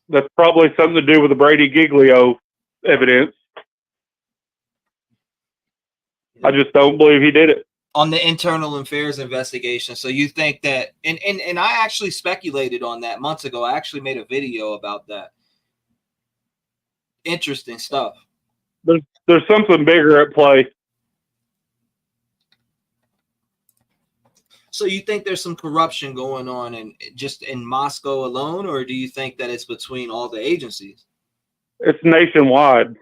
That's probably something to do with the Brady Giglio evidence. I just don't believe he did it. On the internal affairs investigation. So you think that, and I actually speculated on that months ago. I actually made a video about that. Interesting stuff. There's something bigger at play. So you think there's some corruption going on in just in Moscow alone, or do you think that it's between all the agencies? It's nationwide.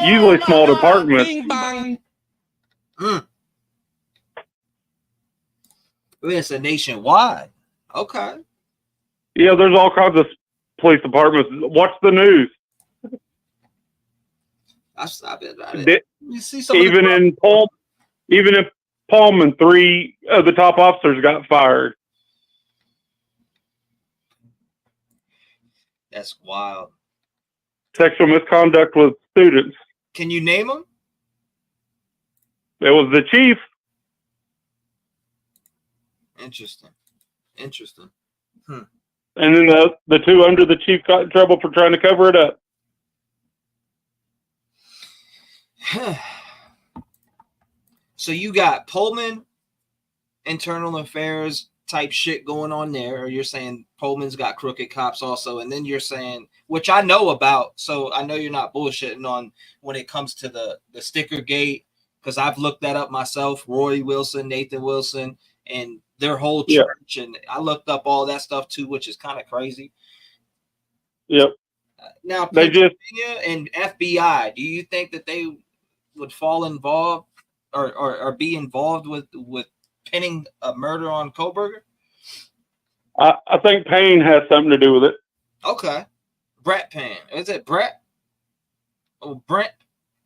Usually small departments. Bing bang. It's a nationwide. Okay. Yeah, there's all kinds of police departments. Watch the news. You see some even in Pullman, 3 of the top officers got fired. That's wild. Sexual misconduct with students. Can you name them? It was the chief. Interesting. And then the 2 under the chief got in trouble for trying to cover it up. So you got Pullman internal affairs type shit going on there, or you're saying Pullman's got crooked cops also, and then you're saying, which I know about, so I know you're not bullshitting on when it comes to the sticker gate, because I've looked that up myself. Roy Wilson, Nathan Wilson, and their whole church, and I looked up all that stuff too, which is kind of crazy. Yep. Now, Pennsylvania and FBI, do you think that they would fall involved or be involved with pinning a murder on Kohberger? I think Payne has something to do with it. Okay. Brett Payne. Is it Brett? Oh, Brent,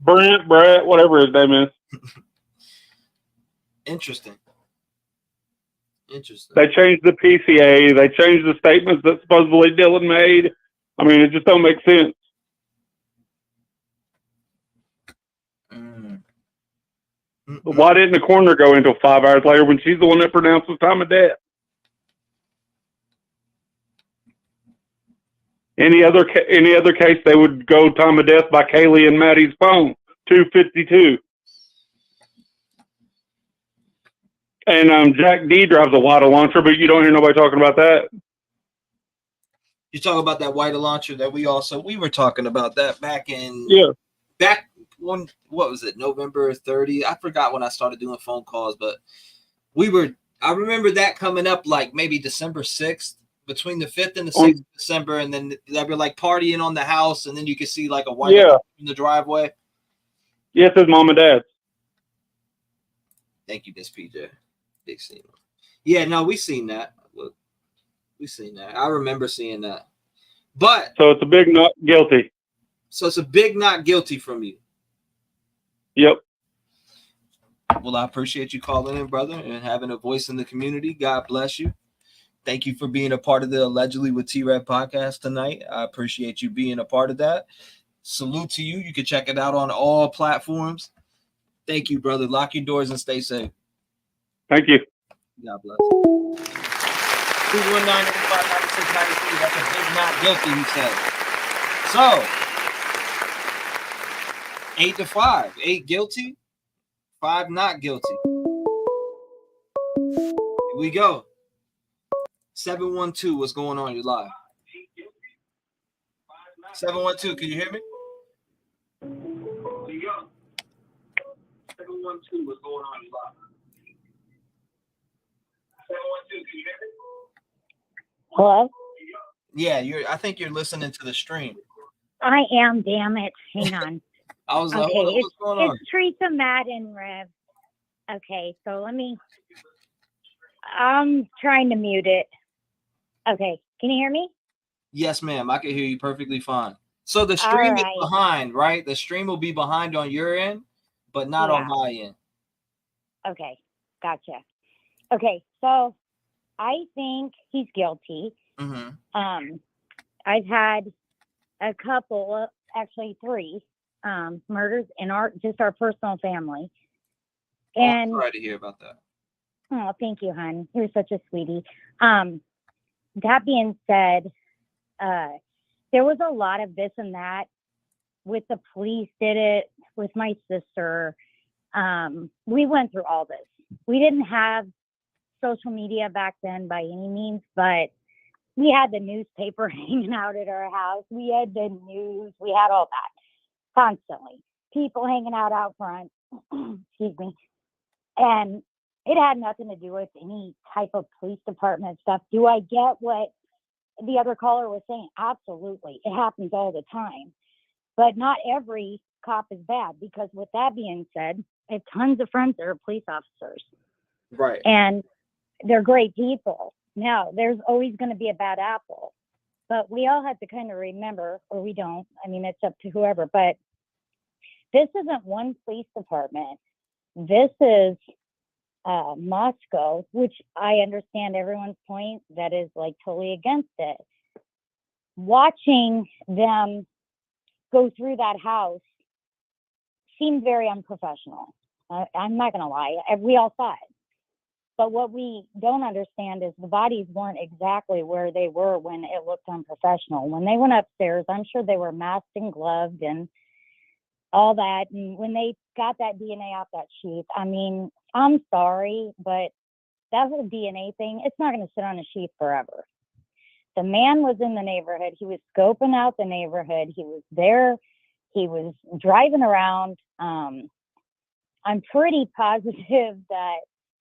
whatever his name is. Interesting. They changed the PCA. They changed the statements that supposedly Dylan made. I mean, it just don't make sense. Why didn't the coroner go until 5 hours later when she's the one that pronounced the time of death? Any other case, they would go time of death by Kaylee and Maddie's phone. 252. And Jack D drives a water launcher, but you don't hear nobody talking about that. You talk about that white launcher that we were talking about that back when, what was it, November 30? I forgot when I started doing phone calls, but I remember that coming up like maybe December 6th, between the 5th and the 6th of December, and then they were like partying on the house, and then you could see like a white launcher in the driveway. Yes, his mom and dad. Thank you, Miss PJ. Big scene. Yeah, no, we seen that. We seen that. I remember seeing that. But so it's a big not guilty. So it's a big not guilty from you. Yep. Well, I appreciate you calling in, brother, and having a voice in the community. God bless you. Thank you for being a part of the Allegedly with T-REV podcast tonight. I appreciate you being a part of that. Salute to you. You can check it out on all platforms. Thank you, brother. Lock your doors and stay safe. Thank you. God bless. 219-8596-93. That's a big not guilty, he said. So, 8-5. 8 guilty, 5 not guilty. Here we go. 712, what's going on? You're live. 712, can you hear me? Here we go. 712, what's going on? You're live. 712, can you hear me? Hello? Yeah, I think you're listening to the stream. I am, damn it. Hang on. I was like, okay, what's going on? It's Teresa Madden, Rev. Okay, so I'm trying to mute it. Okay, can you hear me? Yes, ma'am. I can hear you perfectly fine. So the stream is behind, right? The stream will be behind on your end, but not on my end. Okay, gotcha. Okay, so I think he's guilty. Mm-hmm. I've had a couple, actually 3, murders in our personal family. And I'm sorry to hear about that. Oh, thank you, hon. You're such a sweetie. That being said, there was a lot of this and that with the police did it, with my sister. We went through all this. We didn't have social media back then by any means, but we had the newspaper hanging out at our house. We had the news. We had all that constantly. People hanging out front. Excuse me. And it had nothing to do with any type of police department stuff. Do I get what the other caller was saying? Absolutely. It happens all the time. But not every cop is bad, because with that being said, I have tons of friends that are police officers. Right. And they're great people. Now, there's always going to be a bad apple. But we all have to kind of remember, or we don't. I mean, it's up to whoever. But this isn't one police department. This is Moscow, which I understand everyone's point that is like totally against it. Watching them go through that house seemed very unprofessional. I'm not going to lie. We all saw it. But what we don't understand is the bodies weren't exactly where they were when it looked unprofessional. When they went upstairs, I'm sure they were masked and gloved and all that. And when they got that DNA off that sheet, I mean, I'm sorry, but that whole DNA thing, it's not going to sit on a sheet forever. The man was in the neighborhood. He was scoping out the neighborhood. He was there. He was driving around. I'm pretty positive that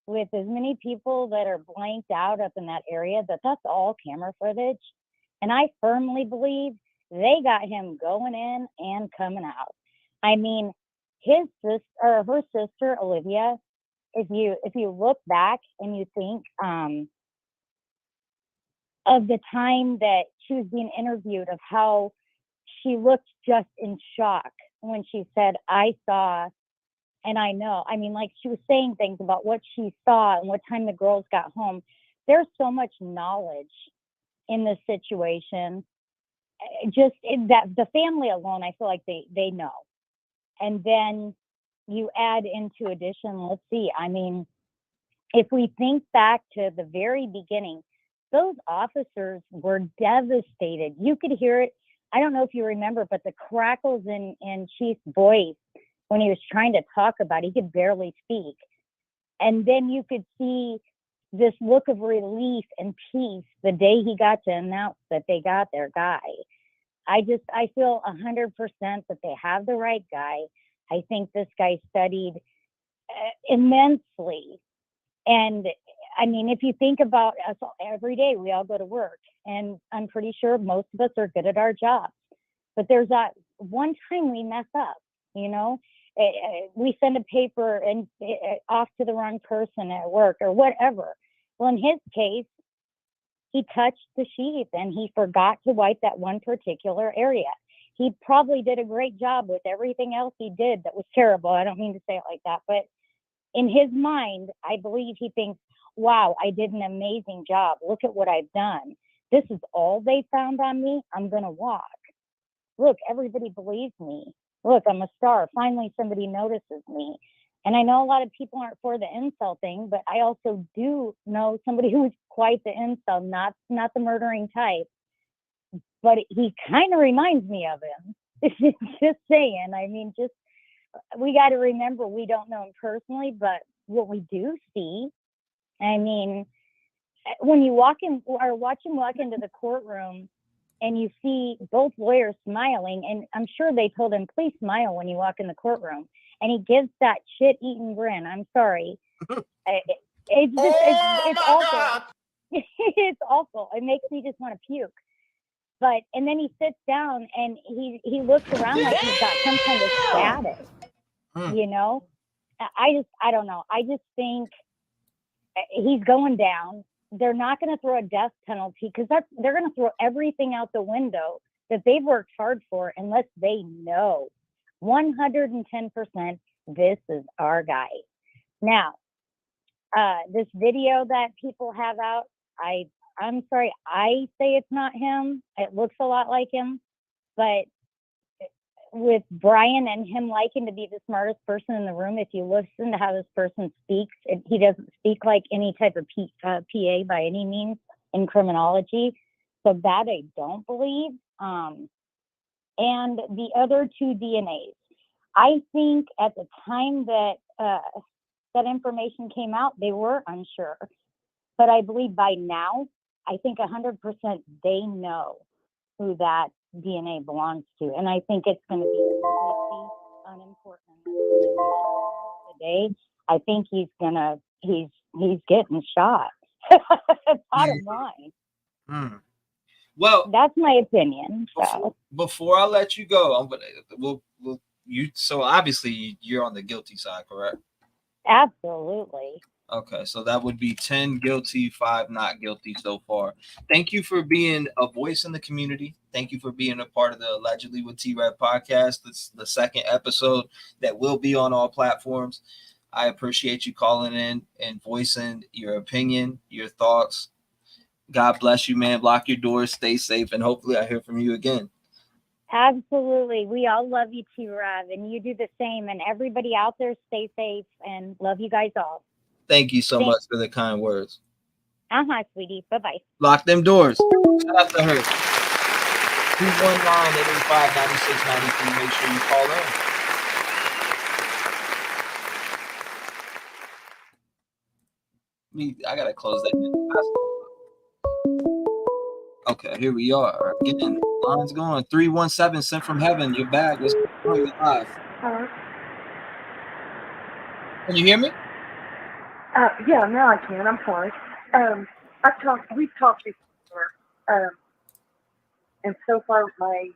with as many people that are blanked out up in that area, that's all camera footage. And I firmly believe they got him going in and coming out. I mean, his sister or her sister, Olivia, if you look back and you think of the time that she was being interviewed, of how she looked just in shock when she said, I saw and I know. I mean, like, she was saying things about what she saw and what time the girls got home. There's so much knowledge in this situation. That the family alone, I feel like they know. And then you add into addition, let's see, I mean, if we think back to the very beginning, those officers were devastated. You could hear it. I don't know if you remember, but the crackles in Chief's voice when he was trying to talk about it, he could barely speak. And then you could see this look of relief and peace the day he got to announce that they got their guy. I feel 100% that they have the right guy. I think this guy studied immensely. And I mean, if you think about us every day, we all go to work, and I'm pretty sure most of us are good at our jobs. But there's that one time we mess up, you know, we send a paper and off to the wrong person at work or whatever. Well, in his case, he touched the sheath and he forgot to wipe that one particular area. He probably did a great job with everything else he did that was terrible. I don't mean to say it like that, but in his mind, I believe he thinks, wow, I did an amazing job. Look at what I've done. This is all they found on me. I'm going to walk. Look, everybody believes me. Look, I'm a star. Finally, somebody notices me. And I know a lot of people aren't for the incel thing, but I also do know somebody who's quite the incel, not the murdering type. But he kind of reminds me of him. Just saying. I mean, we got to remember we don't know him personally, but what we do see, I mean, when you watch him walk into the courtroom and you see both lawyers smiling, and I'm sure they told him, please smile when you walk in the courtroom. And he gives that shit-eating grin. I'm sorry. It's awful. It's awful. It makes me just want to puke. And then he sits down and he looks around like he's got some kind of status, you know? I don't know. I just think he's going down. They're not going to throw a death penalty because they're going to throw everything out the window that they've worked hard for unless they know 110% this is our guy. Now, this video that people have out, I'm sorry, I say it's not him. It looks a lot like him, but with Bryan and him liking to be the smartest person in the room, if you listen to how this person speaks, he doesn't speak like any type of PA by any means in criminology. So that I don't believe. And the other two DNAs, I think at the time that that information came out, they were unsure. But I believe by now, I think 100% they know who that DNA belongs to. And I think it's going to be unimportant today. I think he's getting shot. Bottom line. Well, that's my opinion. Before I let you go, so obviously you're on the guilty side, correct? Absolutely. Okay, so that would be 10 guilty, 5 not guilty so far. Thank you for being a voice in the community. Thank you for being a part of the Allegedly with T-REV podcast. This is the second episode that will be on all platforms. I appreciate you calling in and voicing your opinion, your thoughts. God bless you, man. Lock your doors, stay safe, and hopefully I hear from you again. Absolutely. We all love you, T-REV, and you do the same. And everybody out there, stay safe and love you guys all. Thank you so much for the kind words. Sweetie. Bye-bye. Lock them doors. Shout out to her. 219-885-9693. Make sure you call in. I gotta close that. Okay, here we are. Again, line's going. 317 sent from heaven. You're back. What's going on? You're live. Hello. Can you hear me? Yeah, now I can. I'm sorry. We've talked before, and so far my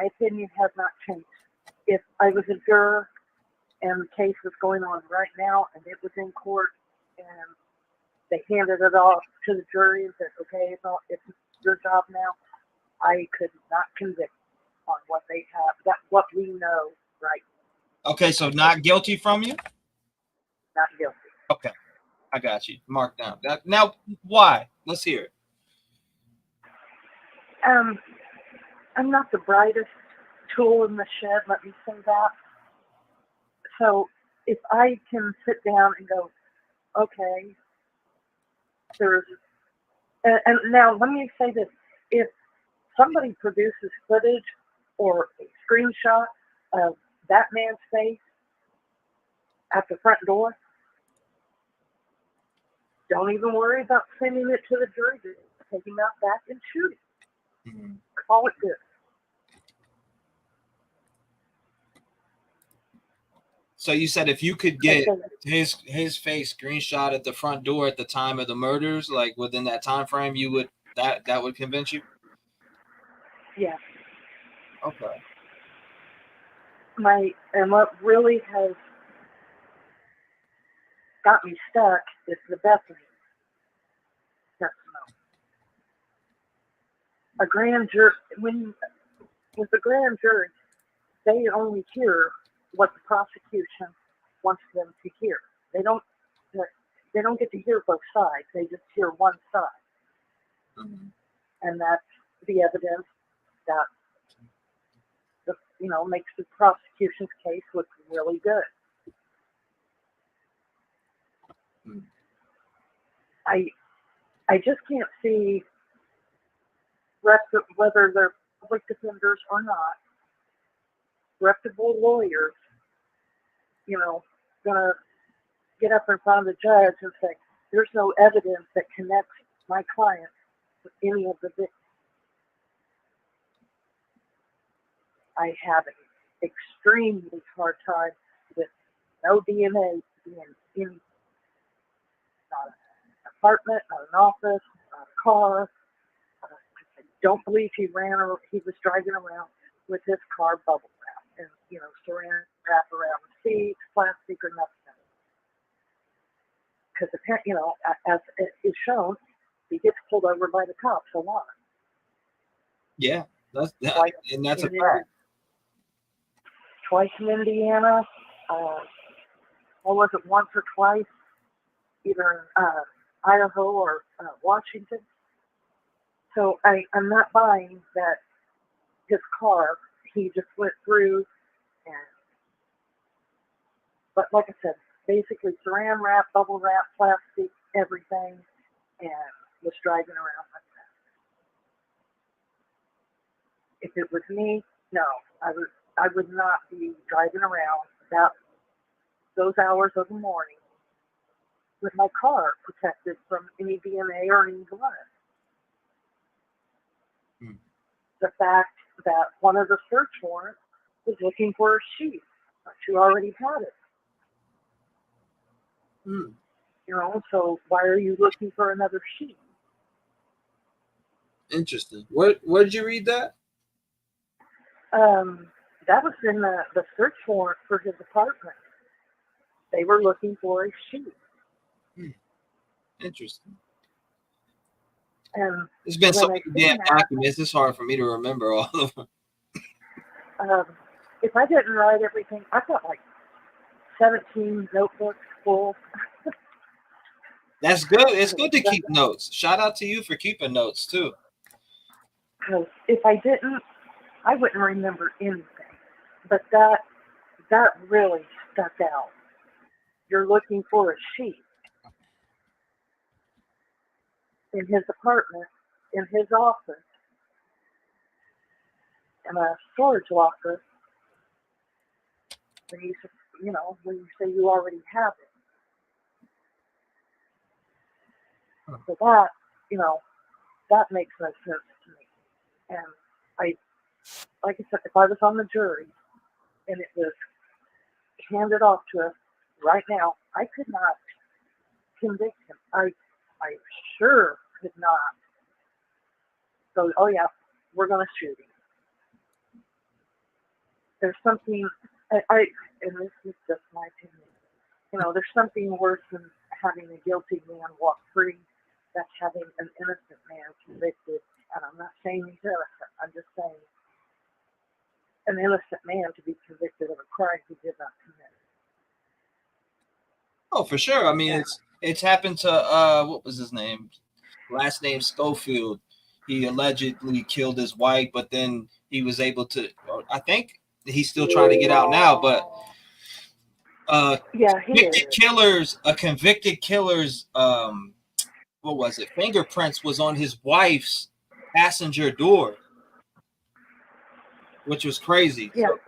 opinion has not changed. If I was a juror and the case was going on right now and it was in court and they handed it off to the jury and said, okay, it's your job now, I could not convict on what they have. That's what we know right now. Okay, so not guilty from you? Not guilty. Okay, I got you. Mark down. Now, why? Let's hear it. I'm not the brightest tool in the shed, let me say that. So if I can sit down and go, okay, and now let me say this, if somebody produces footage or a screenshot of that man's face at the front door, don't even worry about sending it to the jury. Just take him out back and shoot him. Call it good. So you said if you could get his face screenshot at the front door at the time of the murders, like within that time frame, you would that would convince you? Yeah. Okay. And what really has got me stuck is the Bethany testimony. A grand jury, with the grand jury, they only hear what the prosecution wants them to hear. They don't get to hear both sides. They just hear one side. Mm-hmm. And that's the evidence that makes the prosecution's case look really good. Mm. I just can't see whether they're public defenders or not, reputable lawyers, gonna get up in front of the judge and say, there's no evidence that connects my client with any of the victims. I have an extremely hard time with no DNA being in not an apartment, not an office, not a car. I don't believe he was driving around with his car bubble wrap and, saran wrap around the seats, plastic or nothing. Because, as it is shown, he gets pulled over by the cops a lot. Yeah, that's a fact. Twice in Indiana. What was it, once or twice? Either in Idaho or Washington. So I'm not buying that his car, he just went through but like I said, basically saran wrap, bubble wrap, plastic, everything, and was driving around like that. If it was me, no, I would not be driving around about those hours of the morning with my car protected from any DNA or any blood. The fact that one of the search warrants was looking for a sheet, but you already had it. So why are you looking for another sheet? Interesting. Where did you read that? That was in the search warrant for his apartment. They were looking for a sheet. Interesting. And there's been so many damn that, documents. It's hard for me to remember all of them. If I didn't write everything, I've got like 17 notebooks full. That's good. It's good to keep notes. Shout out to you for keeping notes too. Because if I didn't, I wouldn't remember anything. But that really stuck out. You're looking for a sheet in his apartment, in his office, in a storage locker. When you say you already have it. So that, that makes no sense to me. And like I said, if I was on the jury and it was handed off to us right now, I could not convict him. I sure could not. So, oh yeah, we're going to shoot him. There's something, and this is just my opinion, there's something worse than having a guilty man walk free. That's having an innocent man convicted. And I'm not saying he's innocent. I'm just saying an innocent man to be convicted of a crime he did not commit. Oh, for sure. I mean, it's happened to what was his name? Last name Schofield. He allegedly killed his wife, but then he was able to. I think he's still trying to get out now, but convicted killer's what was it? Fingerprints was on his wife's passenger door, which was crazy. Yeah. So,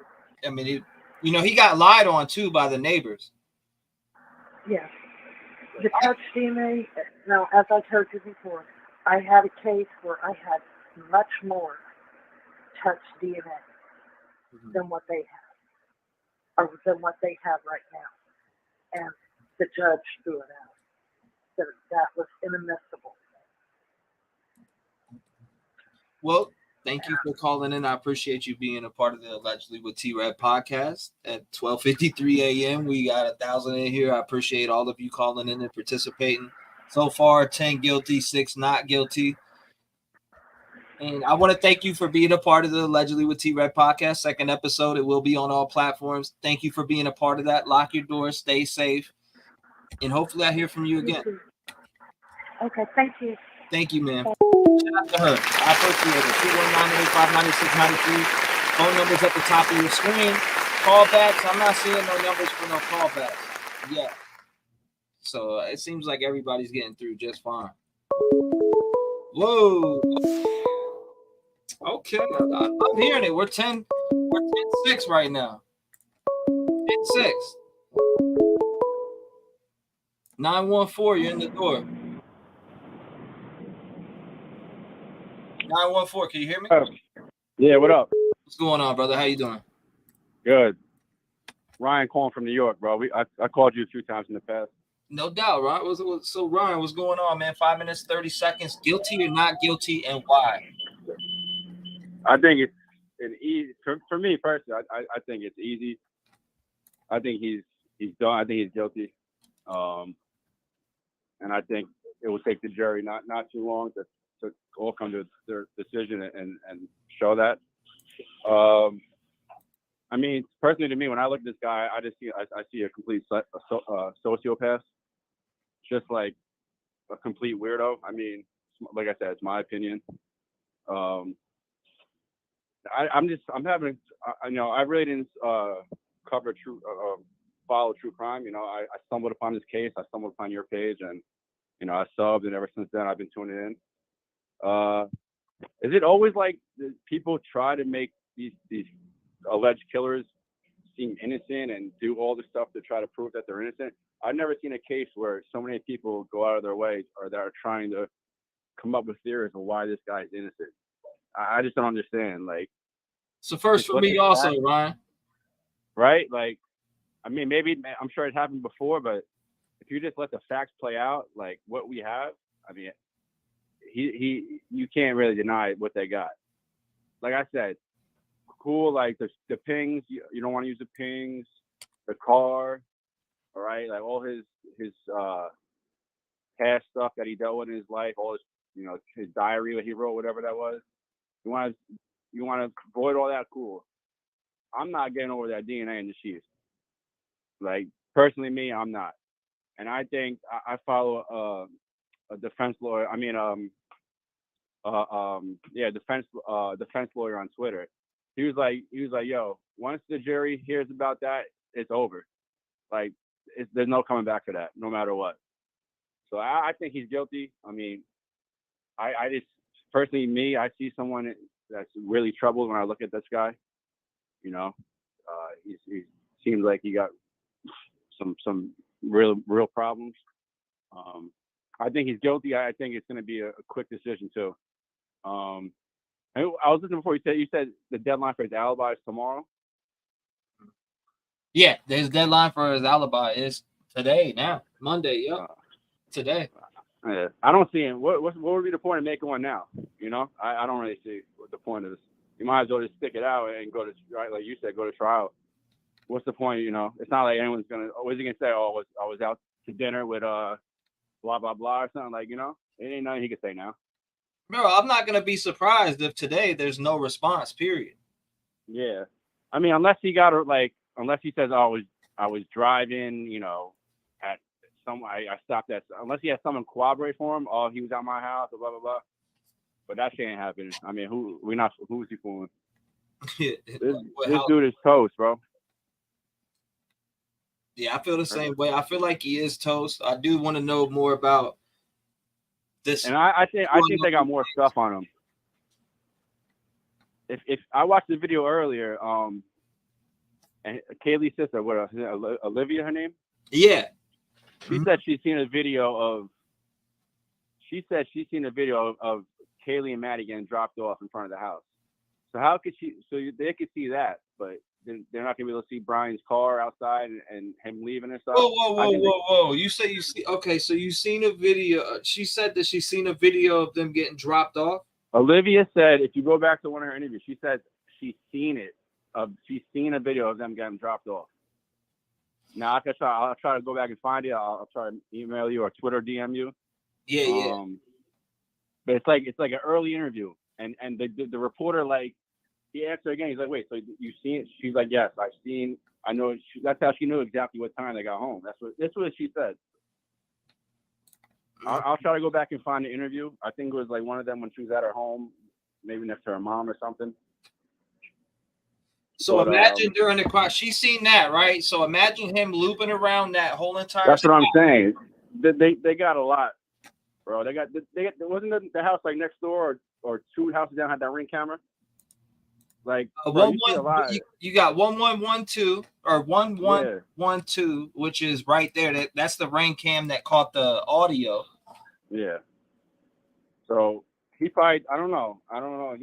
I mean, You know, he got lied on too by the neighbors. Yes. The touch DNA, now, as I told you before, I had a case where I had much more touch DNA than what they have, or than what they have right now. And the judge threw it out. That was inadmissible. Well, thank you for calling in. I appreciate you being a part of the Allegedly with T-REV podcast at 12:53 a.m. We got 1,000 in here. I appreciate all of you calling in and participating. So far, 10 guilty, 6 not guilty. And I want to thank you for being a part of the Allegedly with T-REV podcast. Second episode. It will be on all platforms. Thank you for being a part of that. Lock your doors. Stay safe. And hopefully I hear from you again. Okay, thank you. Thank you, man. Shout out to her. I appreciate it. 219-885-9693. Phone number's at the top of your screen. Callbacks. I'm not seeing no numbers for no callbacks yet. So it seems like everybody's getting through just fine. Whoa. Okay. I'm hearing it. We're 10-6 right now. 10-6. 914, you're in the door. 914, can you hear me? Yeah, what up? What's going on, brother? How you doing? Good. Ryan calling from New York, bro. I called you a few times in the past. No doubt, right? So, Ryan, what's going on, man? 5 minutes, 30 seconds. Guilty or not guilty, and why? I think it's an easy for me personally. I think it's easy. I think he's done. I think he's guilty. And I think it will take the jury not too long to all come to their decision and show that. I mean, personally to me, when I look at this guy, I see a complete sociopath, just like a complete weirdo. I mean, like I said, it's my opinion. I really didn't cover follow true crime. You know, I stumbled upon this case. I stumbled upon your page, and you know, I subbed, and ever since then, I've been tuning in. Is it always like people try to make these alleged killers seem innocent and do all this stuff to try to prove that they're innocent? I've never seen a case where so many people go out of their way or that are trying to come up with theories of why this guy's innocent. I just don't understand. Like, so first for me also, Ryan. Right? Like, I mean, maybe I'm sure it happened before, but if you just let the facts play out, like what we have, I mean, you can't really deny what they got. Like I said, cool. Like the pings, you don't want to use the pings, the car, all right. Like all his past stuff that he dealt with in his life, all his, you know, his diary that he wrote, whatever that was. You want to avoid all that, cool. I'm not getting over that DNA in the sheets. Like personally, me, I'm not. And I think I follow a defense lawyer. I mean, defense lawyer on Twitter. He was like, yo, once the jury hears about that, it's over. Like, there's no coming back to that, no matter what. So I think he's guilty. I mean, I just personally, me, I see someone that's really troubled when I look at this guy. You know, he seems like he got some real problems. I think he's guilty. I think it's going to be a quick decision too. I was listening before. You said the deadline for his alibi is tomorrow. Yeah, his deadline for his alibi is today. Now, Monday. Yep, today. Yeah, I don't see him. What would be the point of making one now? You know, I don't really see what the point is. You might as well just stick it out and go to, right, like you said, go to trial. What's the point? You know, it's not like anyone's gonna. What is he gonna say? Oh, I was out to dinner with blah blah blah or something, like, you know. It ain't nothing he can say now. Bro, I'm not gonna be surprised if today there's no response. Period. Yeah, I mean, unless he says, oh, I was driving, you know, at I stopped at. Unless he has someone corroborate for him. Oh, he was at my house, blah blah blah. But that shit ain't happening. I mean, who's he fooling? This dude is toast, bro. Yeah, I feel the same way. I feel like he is toast. I do want to know more about this. And I think they got more stuff on him. If I watched the video earlier, and Kaylee's sister, what Olivia, her name? Yeah. She said she's seen a video of. She said she's seen a video of Kaylee and Maddie getting dropped off in front of the house. So how could she? So they could see that, but they're not gonna be able to see Brian's car outside and him leaving and stuff. Whoa! You say you see? Okay, so you seen a video? She said that she's seen a video of them getting dropped off. Olivia said, if you go back to one of her interviews, she said she's seen it. She's seen a video of them getting dropped off. Now I'll try to go back and find it. I'll try to email you or Twitter DM you. Yeah. But it's like an early interview, and the reporter, like, he asked her again. He's like, wait, so you seen it? She's like, yes, I've seen. I know. That's how she knew exactly what time they got home. That's what she said. I'll try to go back and find the interview. I think it was like one of them when she was at her home, maybe next to her mom or something. So imagine during the car, she's seen that, right? So imagine him looping around that whole entire. That's what I'm saying. They got a lot, bro. They got wasn't the house like next door or two houses down had that Ring camera? Like you got 1112 or 1112, which is right there. That's the Ring cam that caught the audio. Yeah. So he probably I don't know.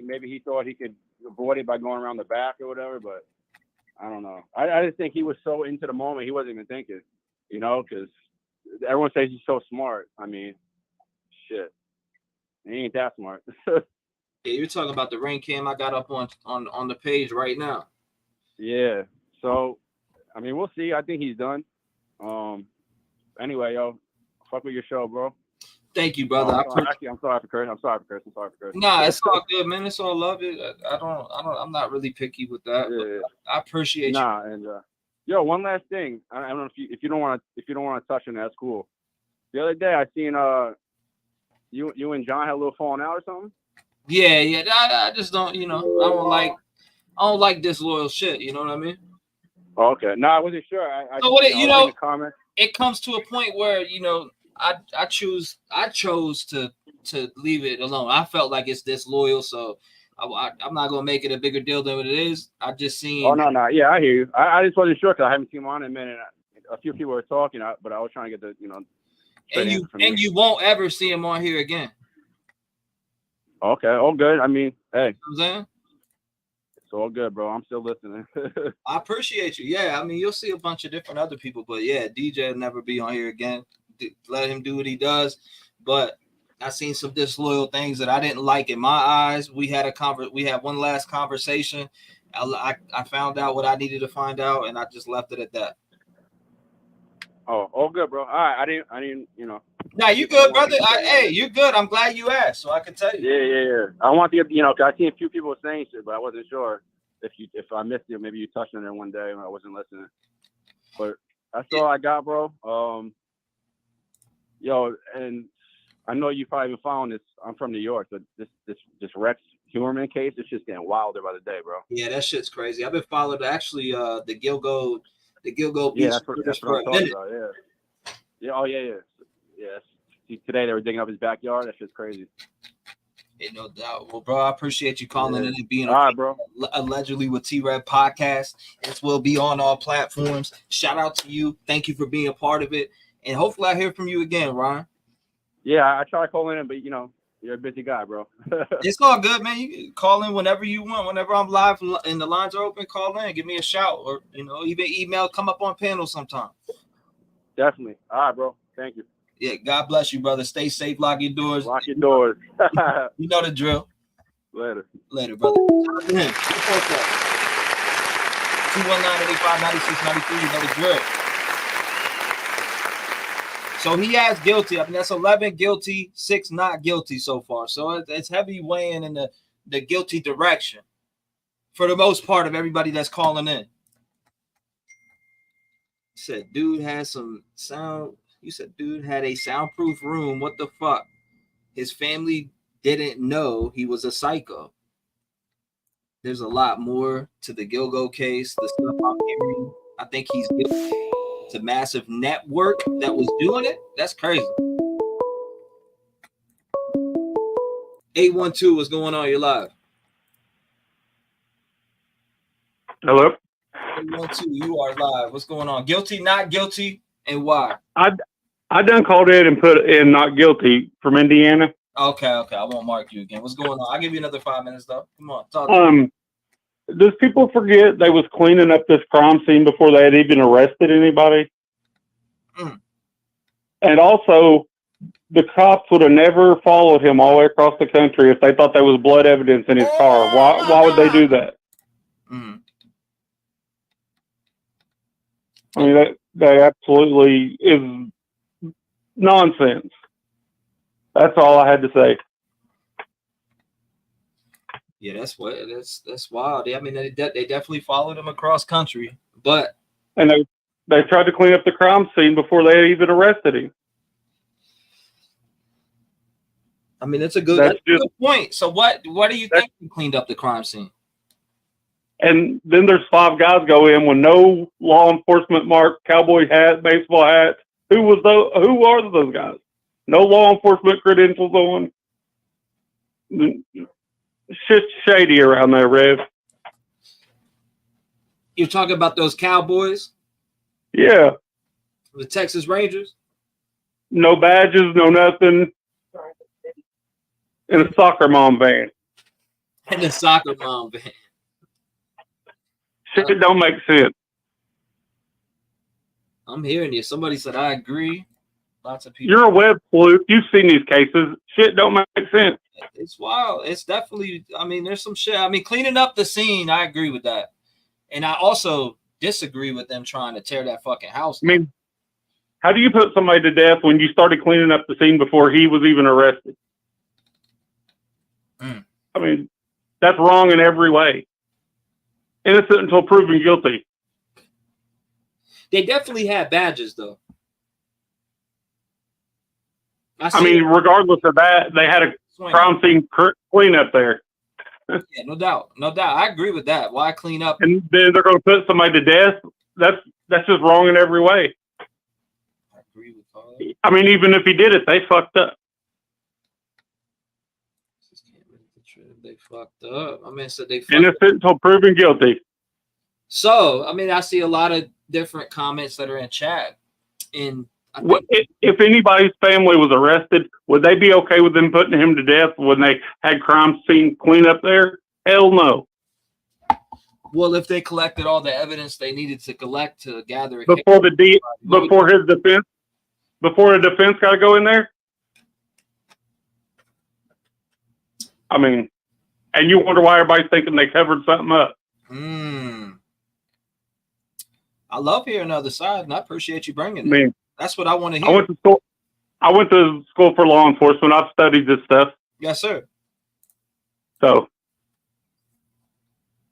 Maybe he thought he could avoid it by going around the back or whatever, but I don't know. I just think he was so into the moment he wasn't even thinking, because everyone says he's so smart. I mean, shit, he ain't that smart. Yeah, you're talking about the Ring cam I got up on the page right now. Yeah. So, I mean, we'll see. I think he's done. Anyway, yo, fuck with your show, bro. Thank you, brother. I'm sorry for cursing. Nah, it's all good, man. It's all love. I'm not really picky with that. Yeah. I appreciate you. And yo, one last thing. I don't know if you don't want to touch on that, that's cool. The other day I seen you and John had a little falling out or something. Yeah. I just don't, I don't like disloyal shit. You know what I mean? Okay. No, I wasn't sure. It comes to a point where I chose to leave it alone. I felt like it's disloyal, so I'm not gonna make it a bigger deal than what it is. I just seen. Oh no, yeah, I hear you. I just wasn't sure because I haven't seen him on in a minute. A few people were talking, but I was trying to get the And you won't ever see him on here again. Okay, all good. I mean, hey, you know what I'm saying? It's all good, bro. I'm still listening. I appreciate you. Yeah, I mean, you'll see a bunch of different other people, but yeah, DJ will never be on here again. Let him do what he does. But I seen some disloyal things that I didn't like in my eyes. We had one last conversation. I found out what I needed to find out, and I just left it at that. Oh, all good, bro. All right, I didn't. Nah, you good, brother. Hey, you good. I'm glad you asked, so I can tell you. Yeah. I want to get, because I seen a few people saying shit, but I wasn't sure if I missed it. Maybe you touched on it one day when I wasn't listening. But that's all I got, bro. Yo, and I know you probably been following this. I'm from New York, but this Rex Huerman case, it's just getting wilder by the day, bro. Yeah, that shit's crazy. I've been following actually the Gilgo Beach. Yeah, that's what I'm talking about. Yeah. Oh yeah. See, today they were digging up his backyard. That shit's crazy. Ain't no doubt. Well, bro, I appreciate you calling in and being all right, bro. Allegedly with T-REV podcast. This will be on all platforms. Shout out to you. Thank you for being a part of it. And hopefully I hear from you again, Ryan. Yeah, I try to call in, but you're a busy guy, bro. It's all good, man. You can call in whenever you want. Whenever I'm live and the lines are open, call in, give me a shout, or even email, come up on panel sometime. Definitely. All right, bro. Thank you. Yeah, God bless you, brother. Stay safe. Lock your doors. Lock your doors. You know the drill. Later, brother. 219-85-9693. You know the drill. So he has guilty. I mean, that's 11 guilty, 6 not guilty so far. So it's heavy weighing in the guilty direction for the most part of everybody that's calling in. Said dude has some sound. You said dude had a soundproof room. What the fuck? His family didn't know he was a psycho. There's a lot more to the Gilgo case. The stuff I'm hearing, I think he's guilty. It's a massive network that was doing it. That's crazy. 812, what's going on? You're live. Hello. 312, you are live. What's going on? Guilty, not guilty, and why? I done called in and put in not guilty from Indiana. Okay. I won't mark you again. What's going on? I'll give you another 5 minutes, though. Come on, talk to me. Does people forget they was cleaning up this crime scene before they had even arrested anybody? And also, the cops would have never followed him all the way across the country if they thought there was blood evidence in his car. Why would they do that? I mean, that absolutely is nonsense. That's all I had to say. Yeah, that's wild. I mean, they definitely followed him across country, but they tried to clean up the crime scene before they even arrested him. I mean, that's a good point. So what do you think he cleaned up the crime scene? And then there's 5 guys go in with no law enforcement mark, cowboy hat, baseball hat. Who are those guys? No law enforcement credentials on. Shit's shady around there, Rev. You're talking about those Cowboys? Yeah. The Texas Rangers? No badges, no nothing. In a soccer mom van. And the soccer mom van. Shit don't make sense. I'm hearing you. Somebody said, I agree. Lots of people. You're a web sleuth. You've seen these cases. Shit don't make sense. It's wild. It's definitely, I mean, there's some shit. I mean, cleaning up the scene, I agree with that. And I also disagree with them trying to tear that fucking house down. I mean, how do you put somebody to death when you started cleaning up the scene before he was even arrested? I mean, that's wrong in every way. Innocent until proven guilty. They definitely had badges, though. I mean, regardless of that, they had a crime scene cleanup there. Yeah, no doubt. I agree with that. Why clean up? And then they're going to put somebody to death. That's just wrong in every way. I agree with all that. I mean, even if he did it, they fucked up. They fucked up. I mean, so they fucked Innocent until proven guilty. So, I mean, I see a lot of different comments that are in chat. And if anybody's family was arrested, would they be okay with them putting him to death when they had crime scene cleanup there? Hell no. Well, if they collected all the evidence they needed to collect to gather before a defense got to go in there. I mean, and you wonder why everybody's thinking they covered something up. I love hearing the other side, and I appreciate you bringing it. I mean, that's what I want to hear. I went to school for law enforcement. I've studied this stuff. Yes, sir. So,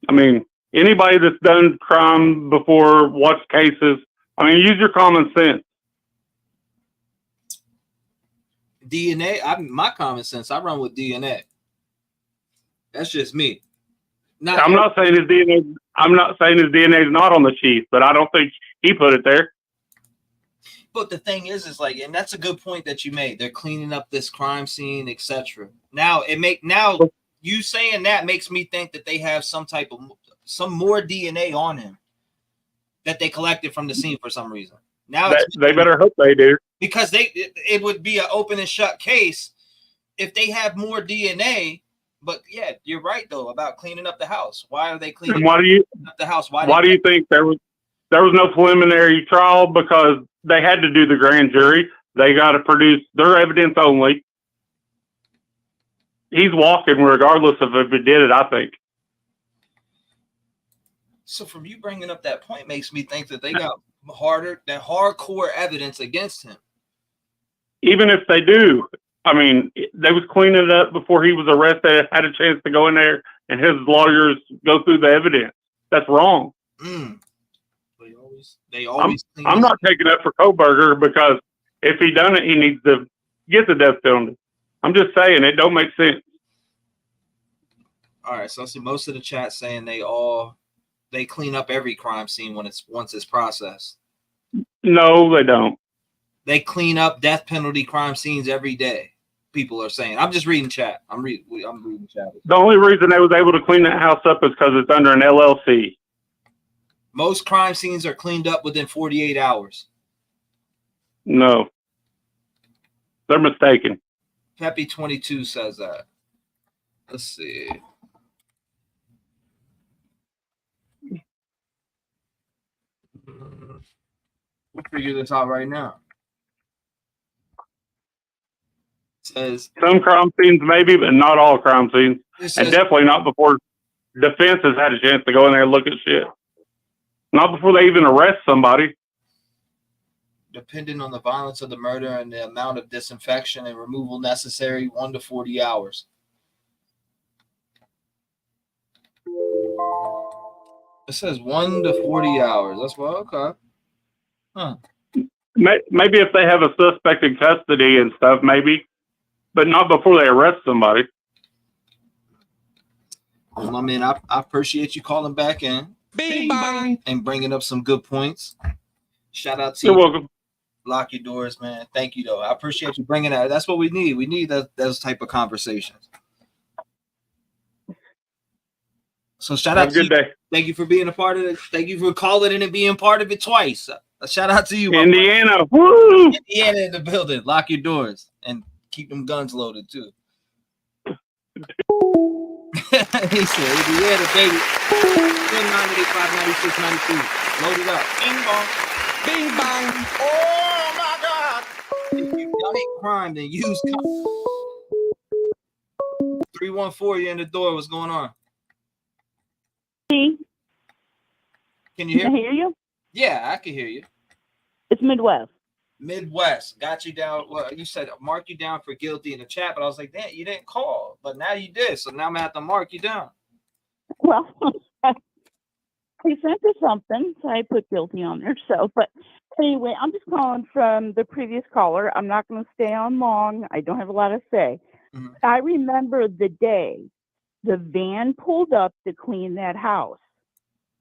I mean, anybody that's done crime before, watched cases, I mean, use your common sense. DNA, my common sense, I run with DNA. That's just me. I'm not saying his DNA. I'm not saying his DNA is not on the chief, but I don't think he put it there. But the thing is like, and that's a good point that you made. They're cleaning up this crime scene, etc. Now you saying that makes me think that they have some more DNA on him that they collected from the scene for some reason. Now they better hope they do, because it would be an open and shut case if they have more DNA. But yeah, you're right though about cleaning up the house. Why are they cleaning up the house? Why do you think there was no preliminary trial? Because they had to do the grand jury. They got to produce their evidence only. He's walking regardless of if he did it, I think. So from you bringing up that point makes me think that they got hardcore evidence against him. Even if they do, I mean, they was cleaning it up before he was arrested, had a chance to go in there and his lawyers go through the evidence. That's wrong. They always I'm not taking up for Kohberger because if he done it, he needs to get the death penalty. I'm just saying it don't make sense. All right, so I see most of the chat saying they clean up every crime scene once it's processed. No, they don't. They clean up death penalty crime scenes every day. People are saying. I'm just reading chat. I'm reading chat. The only reason they was able to clean that house up is because it's under an LLC. Most crime scenes are cleaned up within 48 hours. No. They're mistaken. Peppy 22 says that. Let's see. We'll figure this out right now. It says some crime scenes maybe, but not all crime scenes. It says- And definitely not before defense has had a chance to go in there and look at shit. Not before they even arrest somebody. depending on the violence of the murder and the amount of disinfection and removal necessary, 1 to 40 hours. It says 1 to 40 hours. That's well, okay. Huh. Maybe if they have a suspect in custody and stuff, maybe, but not before they arrest somebody. Well, my man, I appreciate you calling back in. Bing bang. And bringing up some good points. Shout out to You're you. welcome. Lock your doors, man. Thank you, though. I appreciate you bringing that. That's what we need. We need those type of conversations. So shout out Have a good to you. day. Thank you for being a part of it. Thank you for calling in and being part of it twice. A shout out to you, my Indiana. friend. Woo! Indiana in the building. Lock your doors and keep them guns loaded too. He said, Indiana, baby. 10-985-9692. Load it up. Bing bong. Bing bong. Oh my God. If you like crime, then use 314. You're in the door. What's going on? See? Can you hear Can I me? hear you? Yeah, I can hear you. It's Midwest. Midwest. Got you down. Well, you said mark you down for guilty in the chat, but I was like, damn, you didn't call. But now you did. So now I'm going to have to mark you down. Well, they sent us something, so I put guilty on there. So, but anyway, I'm just calling from the previous caller. I'm not going to stay on long. I don't have a lot to say. Mm-hmm. I remember the day the van pulled up to clean that house,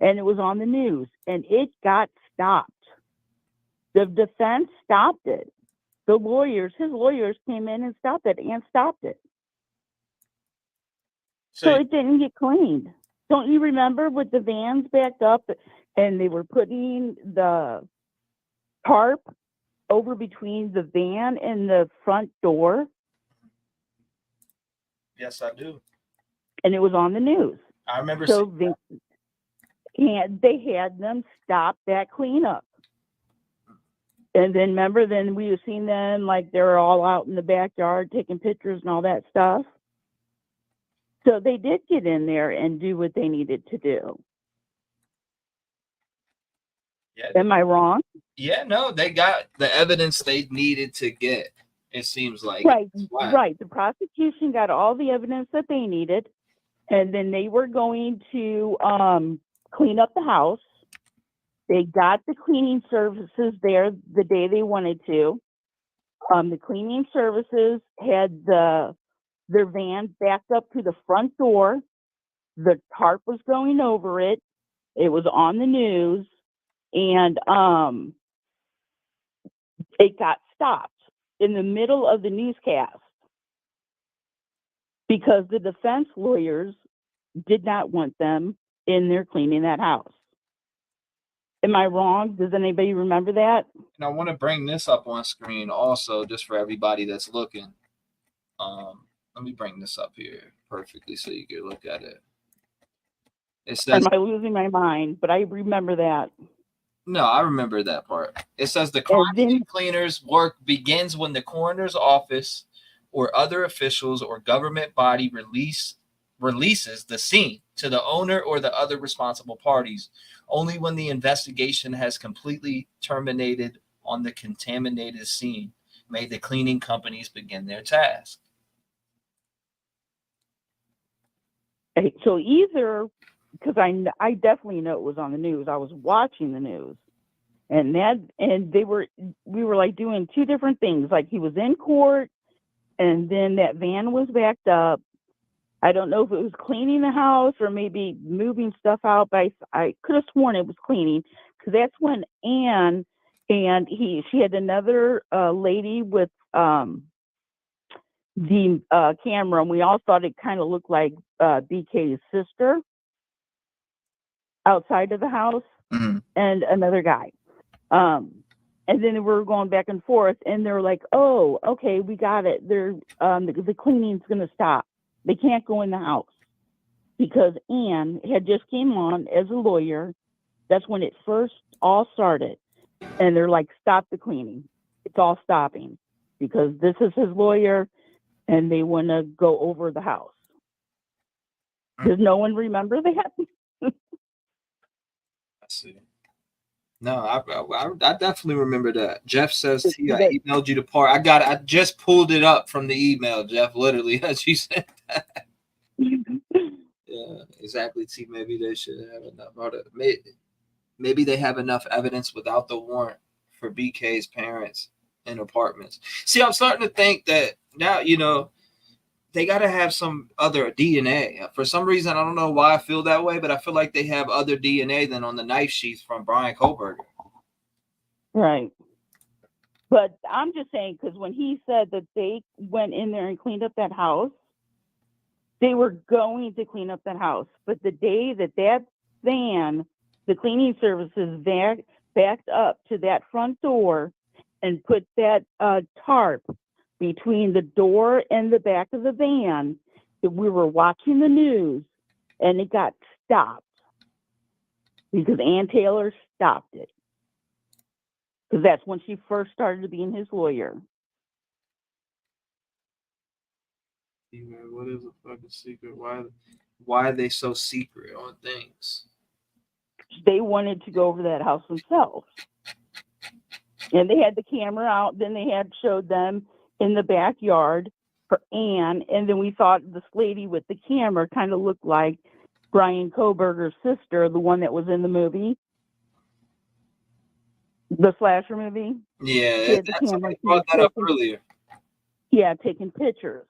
and it was on the news, and it got stopped. The defense stopped it. The lawyers, his lawyers came in and stopped it. So it didn't get cleaned. Don't you remember with the vans backed up and they were putting the tarp over between the van and the front door? Yes, I do. And it was on the news. I remember. So they had them stop that cleanup. And then remember, then we were seeing them like they were all out in the backyard taking pictures and all that stuff. So they did get in there and do what they needed to do. Yeah. Am I wrong? Yeah, no, they got the evidence they needed to get. It seems like. Right. The prosecution got all the evidence that they needed, and then they were going to clean up the house. They got the cleaning services there the day they wanted to. The cleaning services had their van backed up to the front door. The tarp was going over it. It was on the news, and it got stopped in the middle of the newscast because the defense lawyers did not want them in there cleaning that house. Am I wrong? Does anybody remember that? And I want to bring this up on screen also, just for everybody that's looking. Let me bring this up here perfectly so you can look at it. It says, am I losing my mind? But I remember that. No, I remember that part. It says the crime scene cleaner's work begins when the coroner's office or other officials or government body releases the scene to the owner or the other responsible parties, only when the investigation has completely terminated on the contaminated scene may the cleaning companies begin their task. So either, because I definitely know it was on the news. I was watching the news, and we were like doing two different things. Like he was in court, and then that van was backed up. I don't know if it was cleaning the house or maybe moving stuff out, but I could have sworn it was cleaning, because that's when Ann and she had another lady with the camera, and we all thought it kind of looked like BK's sister outside of the house. and another guy. And then we were going back and forth, and they're like, "Oh, okay, we got it. They're the cleaning's going to stop. They can't go in the house because Ann had just came on as a lawyer. That's when it first all started, and they're like, "Stop the cleaning. It's all stopping because this is his lawyer, and they want to go over the house." Does no one remember that? I see. No, I definitely remember that. Jeff says, T, I emailed you the part. I just pulled it up from the email, Jeff, literally, as you said that. Yeah, exactly, T. Maybe they should have enough. Maybe they have enough evidence without the warrant for BK's parents in apartments. See, I'm starting to think that now, they got to have some other DNA. For some reason, I don't know why I feel that way, but I feel like they have other DNA than on the knife sheath from Bryan Kohberger. Right. But I'm just saying, because when he said that they went in there and cleaned up that house, they were going to clean up that house. But the day that van, the cleaning services backed up to that front door and put that tarp between the door and the back of the van, we were watching the news, and it got stopped because Ann Taylor stopped it. Because that's when she first started being his lawyer. What is a fucking secret? Why are they so secret on things? They wanted to go over that house themselves. And they had the camera out. Then they had showed them in the backyard for Ann. And then we thought this lady with the camera kind of looked like Bryan Kohberger's sister, the one that was in the movie. The slasher movie. Yeah, I brought that up earlier. Yeah, taking pictures.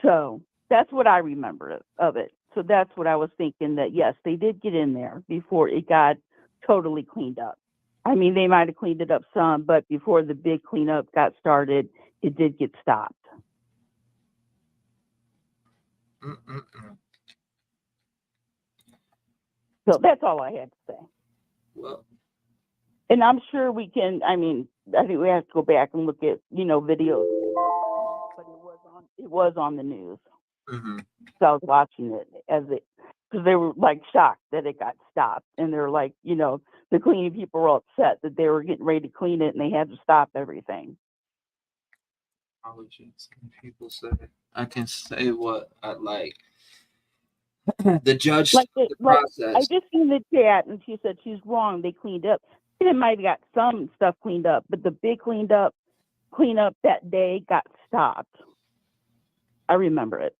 So that's what I remember of it. So that's what I was thinking, that yes, they did get in there before it got totally cleaned up. I mean, they might have cleaned it up some, but before the big cleanup got started, it did get stopped. So that's all I had to say. Well, and I'm sure we can. I mean, I think we have to go back and look at videos, but it was on the news. So I was watching it because they were like shocked that it got stopped, and they're like, the cleaning people were upset that they were getting ready to clean it and they had to stop everything. People say I can say what I like. The judge, the process. I just seen the chat, and she said she's wrong. They cleaned up. They might have got some stuff cleaned up, but the big cleanup that day got stopped. I remember it.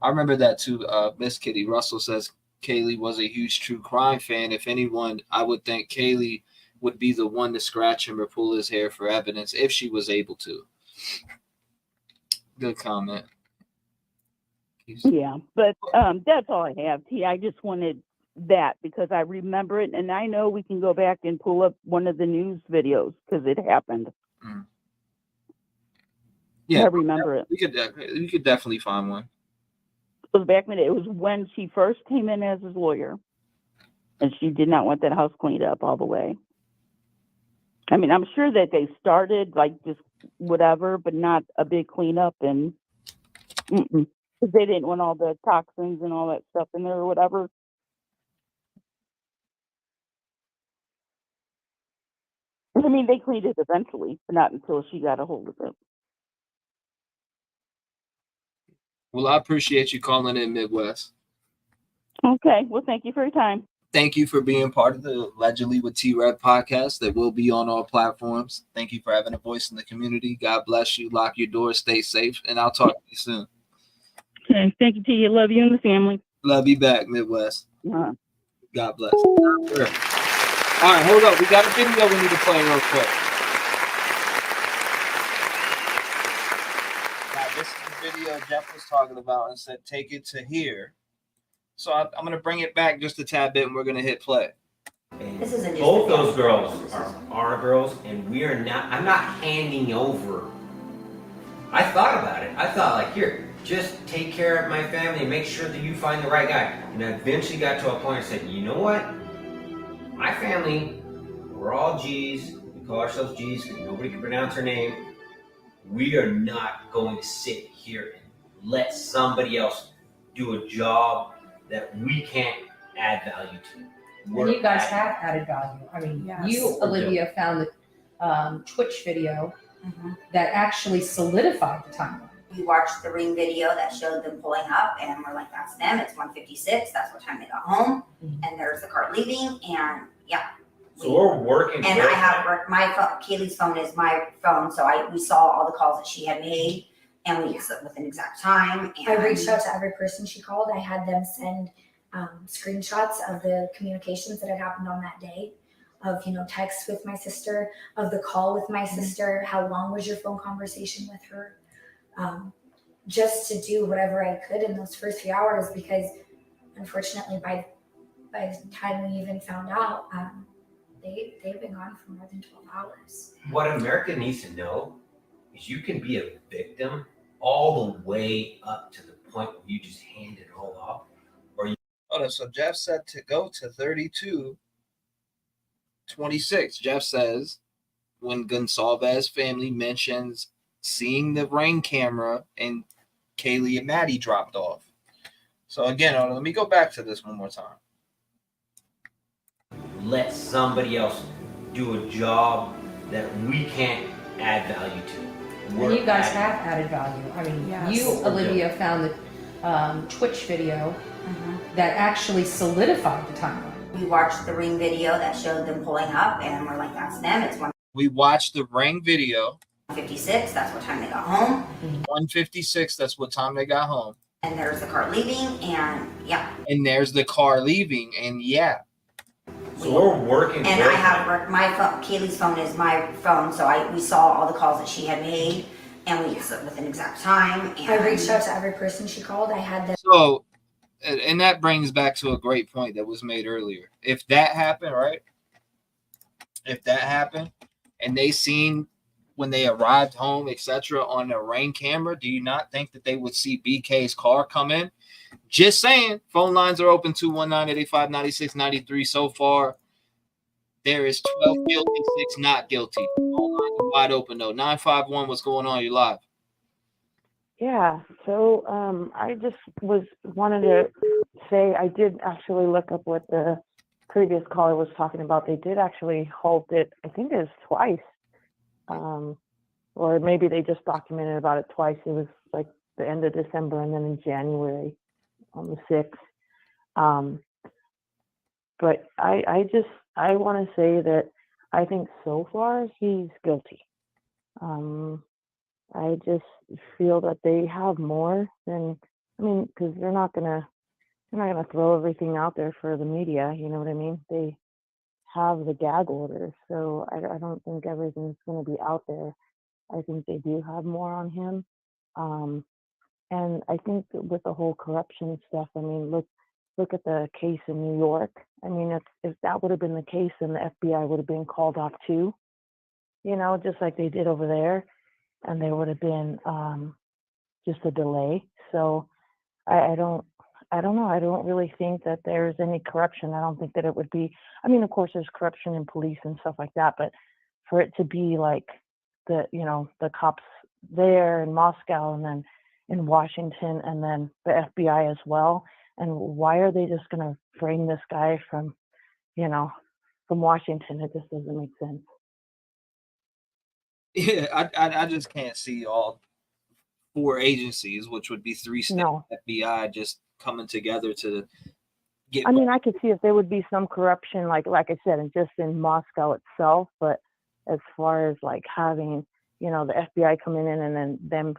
I remember that too. Miss Kitty Russell says Kaylee was a huge true crime fan. If anyone, I would think Kaylee would be the one to scratch him or pull his hair for evidence if she was able to. Good comment. Yeah, but that's all I have, T. I just wanted that because I remember it, and I know we can go back and pull up one of the news videos because it happened. Yeah, I remember it. We could definitely find one. It was back when it was when she first came in as his lawyer, and she did not want that house cleaned up all the way. I mean, I'm sure that they started like just whatever, but not a big cleanup, and because they didn't want all the toxins and all that stuff in there or whatever. I mean, they cleaned it eventually, but not until she got a hold of it. Well, I appreciate you calling in, Midwest. Okay. Well, thank you for your time. Thank you for being part of the Allegedly with T-REV podcast that will be on all platforms. Thank you for having a voice in the community. God bless you. Lock your doors. Stay safe. And I'll talk to you soon. Okay. Thank you, T. Love you and the family. Love you back, Midwest. God bless. Sure. All right, hold up. We got a video we need to play real quick. Now, this is the video Jeff was talking about and said, take it to here. So I'm going to bring it back just a tad bit, and we're going to hit play. This isn't just both those girls are our girls, and we are not. I'm not handing over. I thought about it. I thought, like, here, just take care of my family, make sure that you find the right guy. And I eventually got to a point and said, you know what? My family, we're all G's. We call ourselves G's because nobody can pronounce our name. We are not going to sit here and let somebody else do a job that we can't add value to. And you guys have added value. I mean, Yes. you, Olivia, found the Twitch video that actually solidified the timeline. We watched the ring video that showed them pulling up, and we're like, that's them. It's 1:56. That's what time they got home. And there's the cart leaving, and yeah. So we're working. And I have my phone. Kaylee's phone is my phone, so we saw all the calls that she had made, and we with an exact time. And I reached out to every person she called. I had them send screenshots of the communications that had happened on that day, of texts with my sister, of the call with my sister. How long was your phone conversation with her? Just to do whatever I could in those first few hours, because unfortunately by the time we even found out, they've been gone for more than 12 hours. What America needs to know is you can be a victim all the way up to the point where you just hand it all off. Hold on, so Jeff said to go to 32:26. Jeff says when Gonsalves family mentions seeing the ring camera and Kaylee and Maddie dropped off. So again, let me go back to this one more time. Let somebody else do a job that we can't add value to. And you guys have added value. I mean, Yes. you, Olivia, found the Twitch video that actually solidified the timeline. We watched the ring video that showed them pulling up, and we're like, that's them. It's We watched the ring video. 1:56. That's what time they got home. 1:56. That's what time they got home. And there's the car leaving, and yeah. And there's the car leaving, and yeah. So we're working. And I have my phone. Kaylee's phone is my phone, so we saw all the calls that she had made, and we with an exact time. And I reached out to every person she called. I had them. So, and that brings back to a great point that was made earlier. If that happened, right? If that happened, and they seen when they arrived home, etc., on the ring camera, do you not think that they would see BK's car come in? Just saying. Phone lines are open 219-885-9693 so far. There is 12 guilty, 6 not guilty. Phone lines are wide open though. 951, what's going on? You're live. Yeah, so I just wanted to say I did actually look up what the previous caller was talking about. They did actually halt it, I think it was twice. Or maybe they just documented about it twice. It was like the end of December and then in January on the 6th. But I want to say that I think so far he's guilty. I just feel that they have more than, because they're not gonna throw everything out there for the media. You know what I mean? They have the gag order, so I don't think everything's going to be out there. I think they do have more on him, and I think that with the whole corruption stuff, look at the case in New York. If that would have been the case, then the FBI would have been called off too, just like they did over there, and there would have been just a delay. So I don't know. I don't really think that there's any corruption. I don't think that it would be, of course there's corruption in police and stuff like that, but for it to be like the cops there in Moscow and then in Washington and then the FBI as well. And why are they just going to frame this guy from Washington? It just doesn't make sense. Yeah, I just can't see all 4 agencies, which would be 3 states, FBI, just coming together to get. I could see if there would be some corruption, like I said, and just in Moscow itself. But as far as like having, the FBI coming in and then them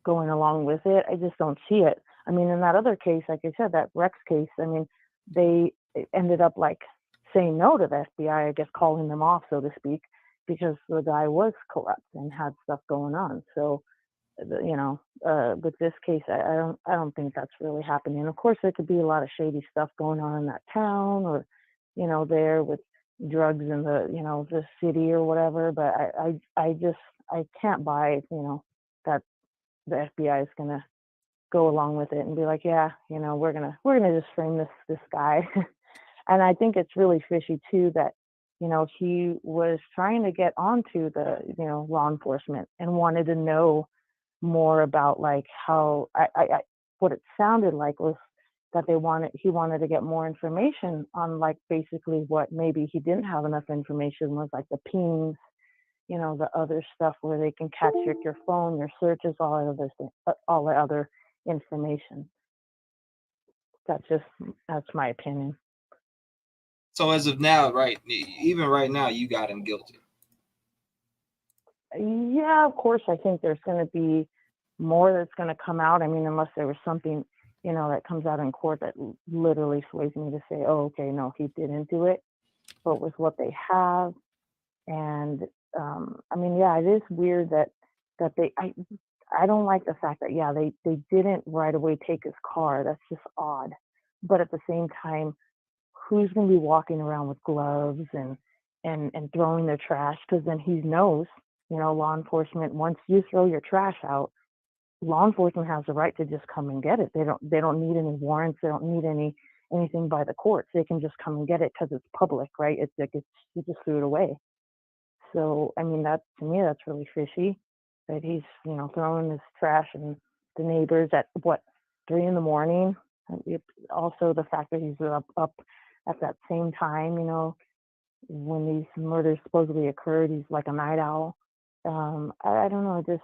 going along with it, I just don't see it. In that other case, like I said, that Rex case, they ended up like saying no to the FBI, I guess calling them off, so to speak, because the guy was corrupt and had stuff going on. So, with this case, I don't think that's really happening. Of course, there could be a lot of shady stuff going on in that town, or, there with drugs in the city or whatever. But I can't buy, that the FBI is gonna go along with it and be like, yeah, you know, we're gonna just frame this guy. And I think it's really fishy too that, you know, he was trying to get onto the, you know, law enforcement and wanted to know more about like how I what it sounded like was that he wanted to get more information on like basically what maybe he didn't have enough information was like the pings, you know, the other stuff where they can catch your phone, your searches, all the other information. That's my opinion. So as of now, right, even right now, you got him guilty. Yeah, of course. I think there's going to be more that's going to come out. I mean, unless there was something, you know, that comes out in court that literally sways me to say, oh, okay, no, he didn't do it. But with what they have, and I mean, yeah, it is weird that I don't like the fact that they didn't right away take his car. That's just odd. But at the same time, who's going to be walking around with gloves and throwing their trash? Because then he knows, you know, law enforcement, once you throw your trash out, law enforcement has the right to just come and get it. They don't need any warrants. They don't need anything by the courts. They can just come and get it because it's public, right? It's like you just threw it away. So I mean, that to me, that's really fishy that he's, you know, throwing his trash and the neighbors at 3 a.m. Also the fact that he's up at that same time, you know, when these murders supposedly occurred, he's like a night owl. I don't know, just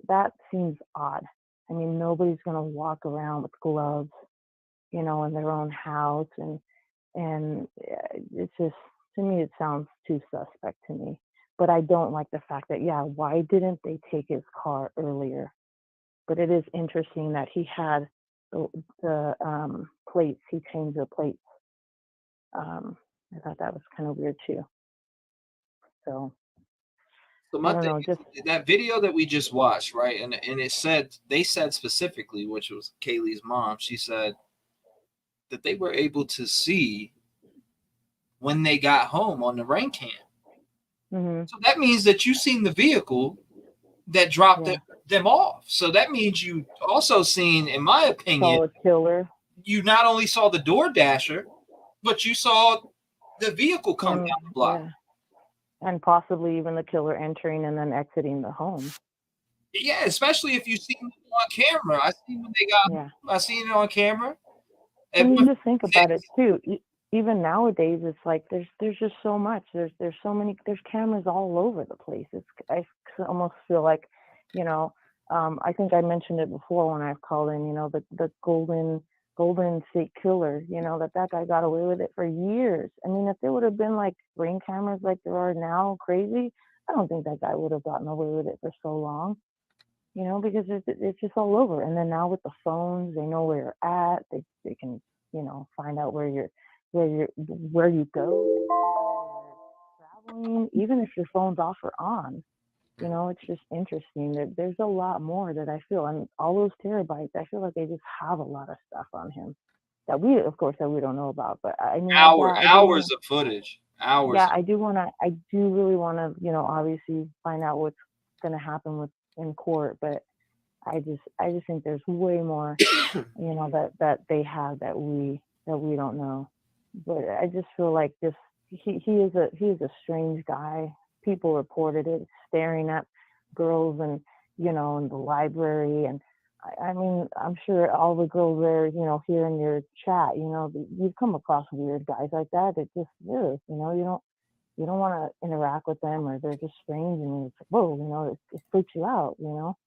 that seems odd. I mean, nobody's gonna walk around with gloves, you know, in their own house, and it's just, to me, it sounds too suspect to me. But I don't like the fact that, why didn't they take his car earlier? But it is interesting that he had the plates. He changed the plates. I thought that was kind of weird too. So my I don't thing know, is, that video that we just watched, right? And they said specifically, which was Kaylee's mom, she said that they were able to see when they got home on the rain cam. Mm-hmm. So that means that you seen the vehicle that dropped them off. So that means you also seen, in my opinion, saw a killer. You not only saw the door dasher, but you saw the vehicle come down the block. Yeah. And possibly even the killer entering and then exiting the home. Yeah, especially if you see it on camera. I seen when they got. I seen it on camera. And you just think about it too. Even nowadays, it's like there's just so much. There's so many. There's cameras all over the place. I almost feel like, you know, I think I mentioned it before when I've called in. You know, the Golden State Killer. You know, that guy got away with it for years. I mean, if there would have been like ring cameras like there are now, crazy, I don't think that guy would have gotten away with it for so long. You know, because it's just all over. And then now with the phones, they know where you're at. They can, you know, find out where you go, traveling, even if your phone's off or on. You know, it's just interesting that there's a lot more that I feel, and all those terabytes, I feel like they just have a lot of stuff on him that we don't know about. But I mean, hours of footage. Hours. Yeah, I do really want to, you know, obviously find out what's going to happen in court, but I just think there's way more, you know, that they have that we don't know. But I just feel like he is a strange guy. People reported it, staring at girls and, you know, in the library. And I mean, I'm sure all the girls there, you know, here in your chat, you know, you've come across weird guys like that. It just is, you know, you don't want to interact with them, or they're just strange, and it's like, whoa, you know, it freaks you out, you know.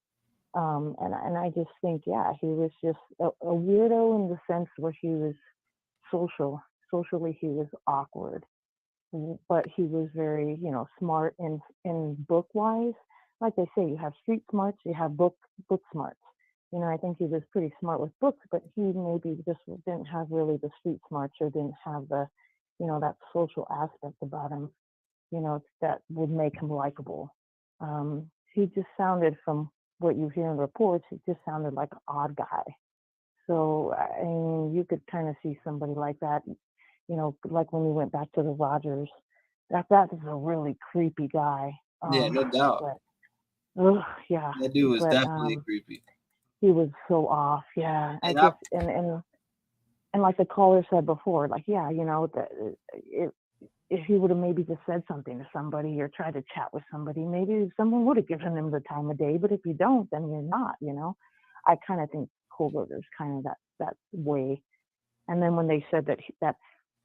And I just think, he was just a weirdo in the sense where he was socially he was awkward, but he was very, you know, smart in book wise. Like they say, you have street smarts, you have book smarts. You know, I think he was pretty smart with books, but he maybe just didn't have really the street smarts, or didn't have the, you know, that social aspect about him, you know, that would make him likable. He just sounded, from what you hear in reports, he just sounded like an odd guy. So, I mean, you could kind of see somebody like that, you know, like when we went back to the Rodgers, that is a really creepy guy. Yeah, no doubt. But, That dude was definitely creepy. he was so off. Yeah, I And just and like the caller said before, like yeah, you know, if he would have maybe just said something to somebody or tried to chat with somebody, maybe someone would have given him the time of day. But if you don't, then you're not. You know, I kind of think Kohberger's kind of that way. And then when they said that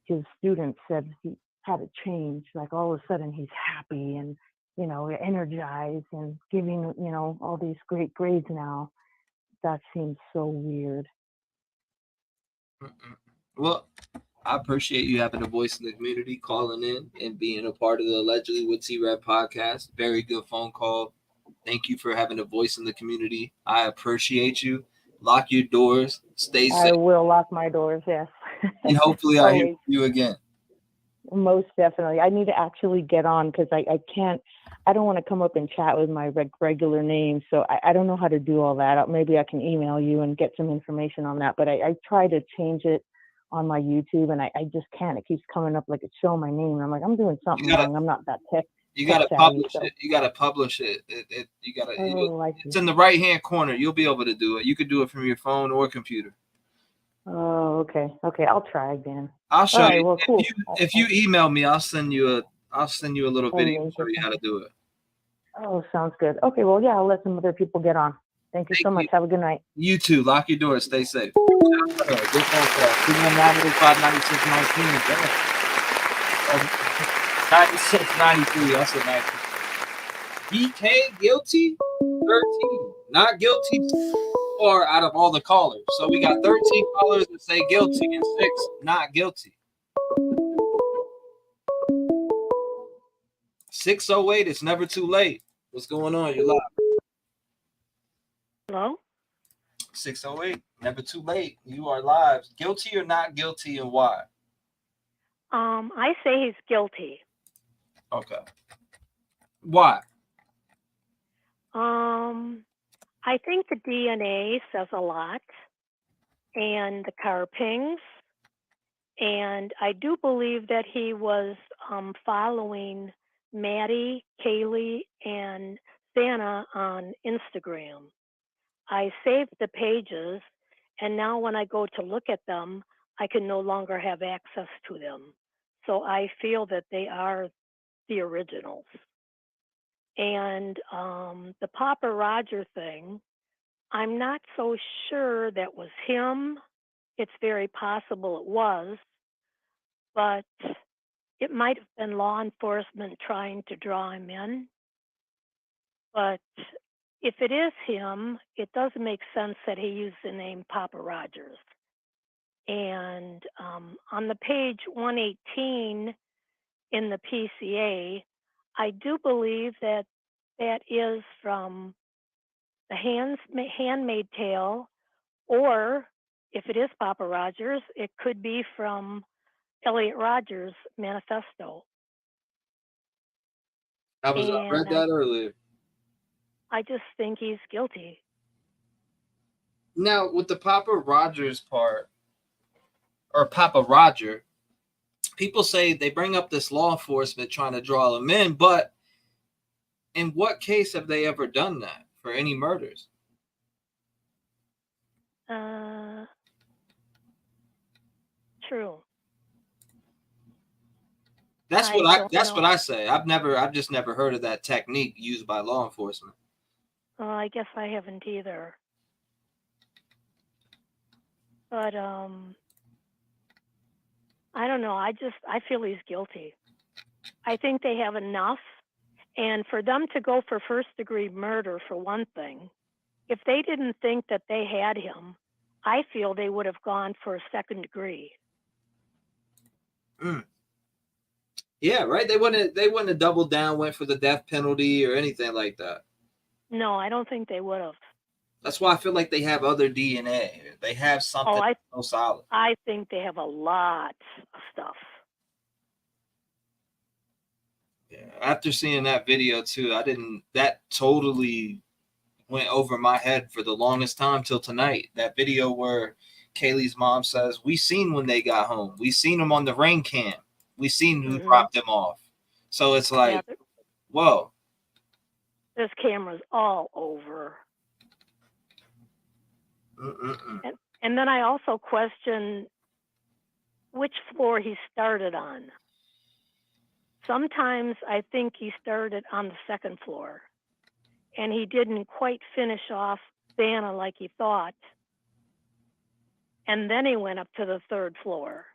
his students said he had a change, like all of a sudden he's happy and, you know, energized and giving, you know, all these great grades now. That seems so weird. Well, I appreciate you having a voice in the community, calling in and being a part of the Allegedly with T-REV podcast. Very good phone call. Thank you for having a voice in the community. I appreciate you. Lock your doors. Stay I safe. will lock my doors, yes. And hopefully I hear Always. you again. Most definitely. I need to actually get on because I can't, I don't want to come up and chat with my regular name. So I don't know how to do all that. Maybe I can email you and get some information on that. But I try to change it on my YouTube and I just can't. It keeps coming up like it's showing my name. And I'm like, I'm doing something wrong. I'm not that tech. You gotta savvy, publish so. it. You gotta publish it. You gotta. Oh, I it's see. in the right hand corner. You'll be able to do it. You could do it from your phone or computer. Oh, okay. Okay, I'll try again. I'll show All right, you. well, cool. If you email me, I'll send you a little video link show or you how to do it. Oh, sounds good. Okay, well, yeah, I'll let some other people get on. Thank you so much. Have a good night. You too. Lock your doors. Stay safe. Good phone call. 9693. I said 90. BK guilty. 13 not guilty. Or out of all the callers, so we got 13 callers that say guilty and 6 not guilty. 608. It's never too late. What's going on? You're live. Hello? 608. Never too late. You are live. Guilty or not guilty, and why? I say he's guilty. Okay. Why? I think the DNA says a lot, and the car pings, and I do believe that he was following Maddie, Kaylee, and Santa on Instagram. I saved the pages, and now when I go to look at them, I can no longer have access to them. So I feel that they are the originals. And the Papa Roger thing, I'm not so sure that was him. It's very possible it was, but it might have been law enforcement trying to draw him in. But if it is him, it does make sense that he used the name Papa Rodgers. And on the page 118 in the PCA, I do believe that that is from the Handmaid's Tale, or if it is Papa Rodgers, it could be from Elliot Rodgers' manifesto. I read that earlier. I just think he's guilty. Now, with the Papa Rodgers part, or Papa Roger, people say they bring up this law enforcement trying to draw them in, but in what case have they ever done that for any murders? True. That's what I say. I've just never heard of that technique used by law enforcement. I guess I haven't either. But I don't know. I feel he's guilty. I think they have enough. And for them to go for first-degree murder, for one thing, if they didn't think that they had him, I feel they would have gone for a second degree. Yeah, right. They wouldn't have doubled down, went for the death penalty or anything like that. No, I don't think they would have. That's why I feel like they have other DNA. They have something so solid. I think they have a lot of stuff. Yeah. After seeing that video too, that totally went over my head for the longest time till tonight. That video where Kaylee's mom says, "We seen when they got home. We seen them on the rain cam. We seen who dropped them off." So it's like, whoa. There's cameras all over. And then I also question which floor he started on. Sometimes I think he started on the second floor and he didn't quite finish off Vanna like he thought. And then he went up to the third floor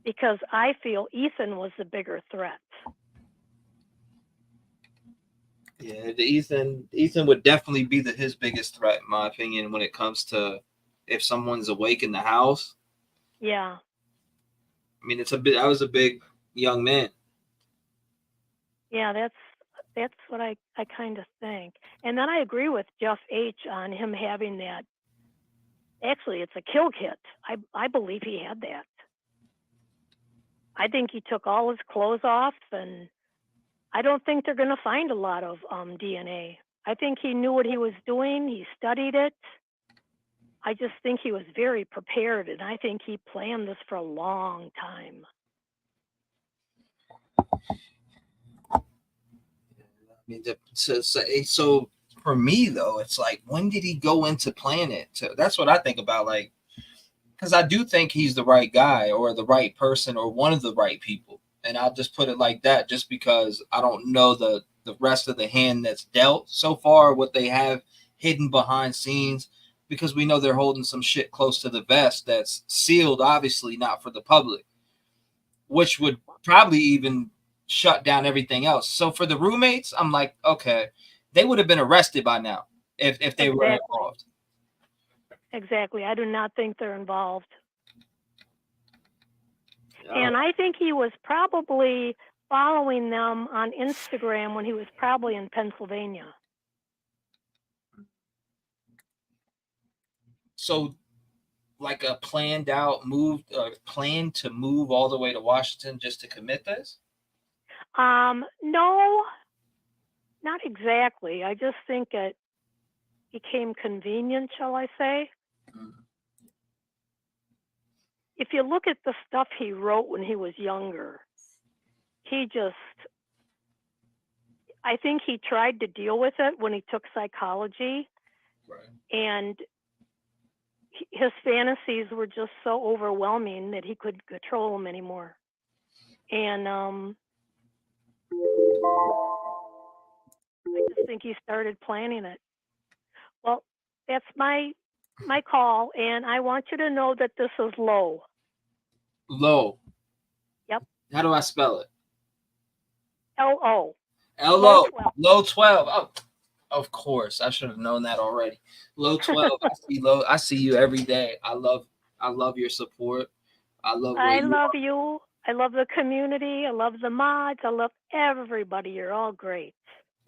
because I feel Ethan was the bigger threat. Yeah, Ethan would definitely be his biggest threat, in my opinion, when it comes to if someone's awake in the house. Yeah. I mean, I was a big young man. Yeah, that's what I kind of think. And then I agree with Jeff H. on him having that. Actually, it's a kill kit. I believe he had that. I think he took all his clothes off, and I don't think they're going to find a lot of DNA. I think he knew what he was doing. He studied it. I just think he was very prepared, and I think he planned this for a long time. I mean, so for me, though, it's like, when did he go into plan it? That's what I think about, like, because I do think he's the right guy or the right person or one of the right people. And I'll just put it like that just because I don't know the rest of the hand that's dealt so far, what they have hidden behind scenes, because we know they're holding some shit close to the vest that's sealed, obviously not for the public, which would probably even shut down everything else. So for the roommates, I'm like, okay, they would have been arrested by now if they were involved. Exactly. I do not think they're involved. And I think he was probably following them on Instagram when he was probably in Pennsylvania. So, like a planned out plan to move all the way to Washington just to commit this? No, not exactly. I just think it became convenient, shall I say. If you look at the stuff he wrote when he was younger, I think he tried to deal with it when he took psychology. Right. And his fantasies were just so overwhelming that he couldn't control them anymore. And I just think he started planning it. Well, that's my call, and I want you to know that this is low. Low. Yep. How do I spell it? L-O. L-O. Low 12. Oh, of course. I should have known that already. Low 12. I see you every day. I love your support. I love you. I love the community. I love the mods. I love everybody. You're all great.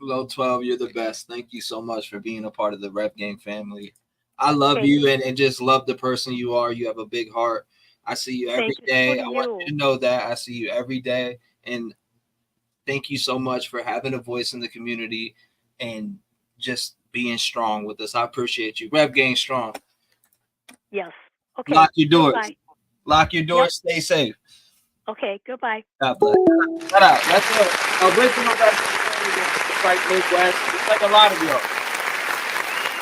Low 12, you're the best. Thank you so much for being a part of the Rev Game family. I love you and just love the person you are. You have a big heart. I see you every day. I want you to know that. I see you every day. And thank you so much for having a voice in the community and just being strong with us. I appreciate you. Rev Game strong. Yes. Okay. Lock your doors. Goodbye. Lock your doors. Stay safe. Okay. Goodbye. God bless. Shut up. That's it. Original Midwest. It's like a lot of y'all.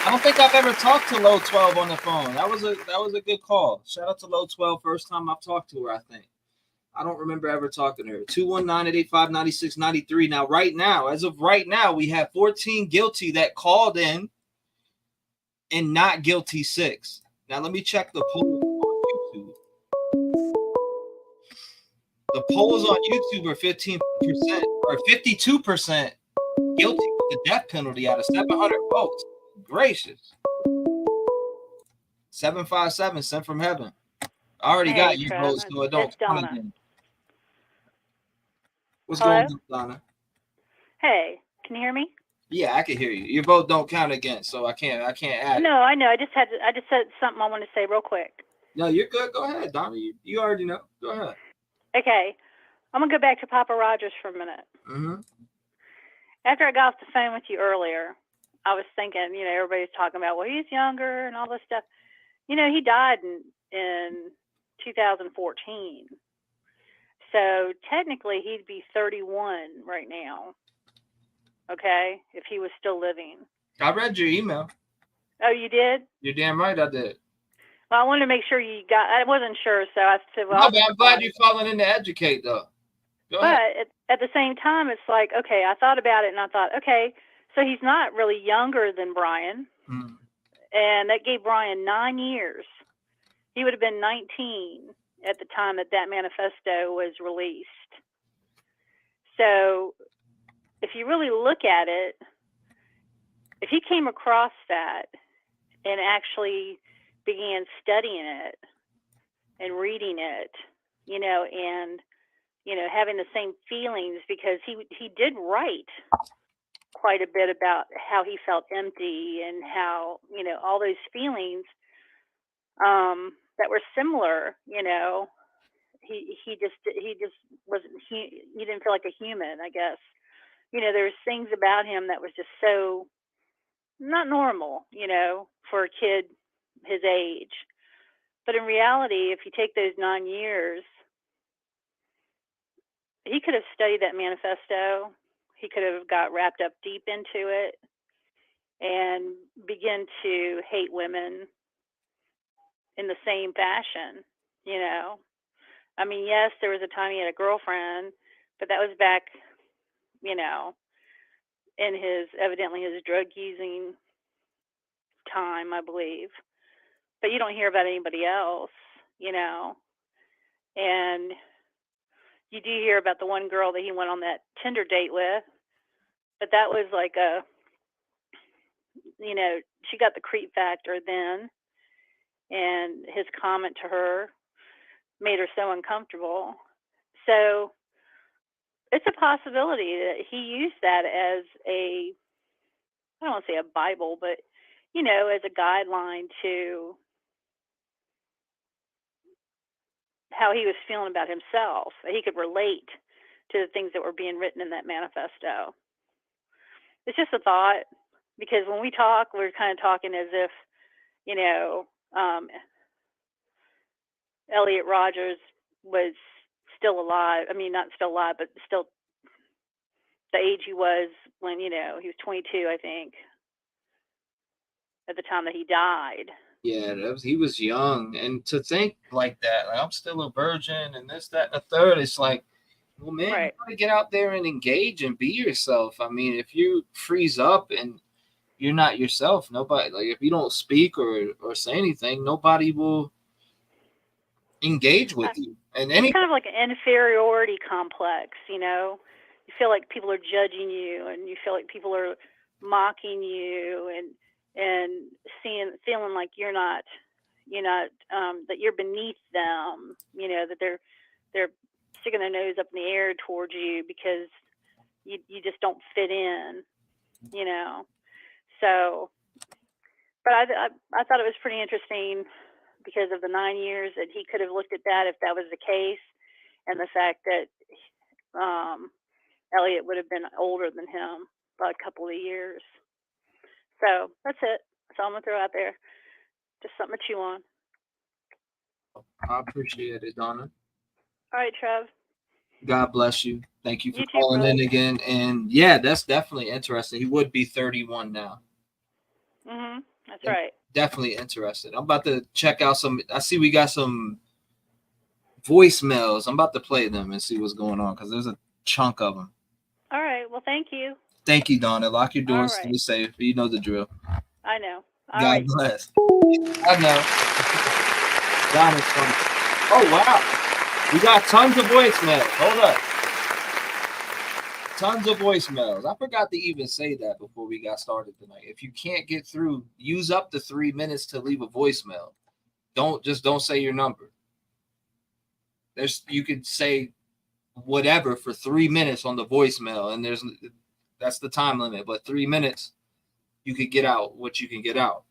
I don't think I've ever talked to Low 12 on the phone. That was a good call. Shout out to Low 12. First time I've talked to her, I think. I don't remember ever talking to her. 219-885-9693. Now, right now, as of right now, we have 14 guilty that called in and not guilty 6. Now, let me check the polls on YouTube. The polls on YouTube are 15% or 52% guilty with the death penalty out of 700 votes. Gracious. 757 sent from heaven. I already got your votes, so it don't count again. What's going on, Donna? Hey, can you hear me? Yeah, I can hear you. Your vote don't count again, so I can't add. No, I know. I just said something I want to say real quick. No, you're good. Go ahead, Donna. You already know. Go ahead. Okay, I'm gonna go back to Papa Rodgers for a minute. Mm-hmm. After I got off the phone with you earlier, I was thinking, everybody's talking about, well, he's younger and all this stuff. He died in 2014. So technically he'd be 31 right now. Okay? If he was still living. I read your email. Oh, you did? You're damn right I did. Well, I wanted to make sure you got. I wasn't sure, so I said, "Well." No, but I'm glad you're calling in to educate, though. Go ahead. But at the same time, it's like, okay, I thought about it, and I thought, okay, so he's not really younger than Bryan, and that gave Bryan 9 years. He would have been 19 at the time that manifesto was released. So, if you really look at it, if he came across that and actually began studying it and reading it, and having the same feelings, because he did write quite a bit about how he felt empty and how, all those feelings that were similar, he just wasn't, he didn't feel like a human, I guess. There was things about him that was just so not normal, for a kid his age. But in reality, if you take those 9 years, he could have studied that manifesto. He could have got wrapped up deep into it and begin to hate women in the same fashion, I mean, yes, there was a time he had a girlfriend, but that was back, in evidently his drug using time, I believe. But you don't hear about anybody else, and you do hear about the one girl that he went on that Tinder date with, but that was like she got the creep factor then, and his comment to her made her so uncomfortable. So it's a possibility that he used that as I don't want to say a Bible, but, as a guideline to how he was feeling about himself. He could relate to the things that were being written in that manifesto. It's just a thought, because when we talk, we're kind of talking as if, Elliot Rodgers was still alive. I mean, not still alive, but still the age he was when, he was 22, I think, at the time that he died. Yeah, he was young. And to think like that, like, I'm still a virgin and this, that, and the third, it's like, well, man, you gotta get out there and engage and be yourself. I mean, if you freeze up and you're not yourself, nobody, like, if you don't speak or say anything, nobody will engage with you. And it's kind of like an inferiority complex, You feel like people are judging you, and you feel like people are mocking you, and feeling like you're not that you're beneath them, that they're sticking their nose up in the air towards you because you just don't fit in, So, but I thought it was pretty interesting because of the 9 years that he could have looked at that if that was the case, and the fact that Elliot would have been older than him by a couple of years. So that's it. That's all I'm going to throw out there. Just something to chew on. I appreciate it, Donna. All right, Trev. God bless you. Thank you for You too, calling brother. in again. And yeah, that's definitely interesting. He would be 31 now. That's right. Definitely interested. I'm about to check out some. I see we got some voicemails. I'm about to play them and see what's going on, because there's a chunk of them. All right. Well, thank you. Thank you, Donna. Lock your doors. All right. Stay safe. You know the drill. I know. God bless. I know. Donna's funny. Oh, wow. We got tons of voicemails. Hold up. Tons of voicemails. I forgot to even say that before we got started tonight. If you can't get through, use up the 3 minutes to leave a voicemail. Don't say your number. You could say whatever for 3 minutes on the voicemail, and that's the time limit. But 3 minutes, you could get out what you can get out.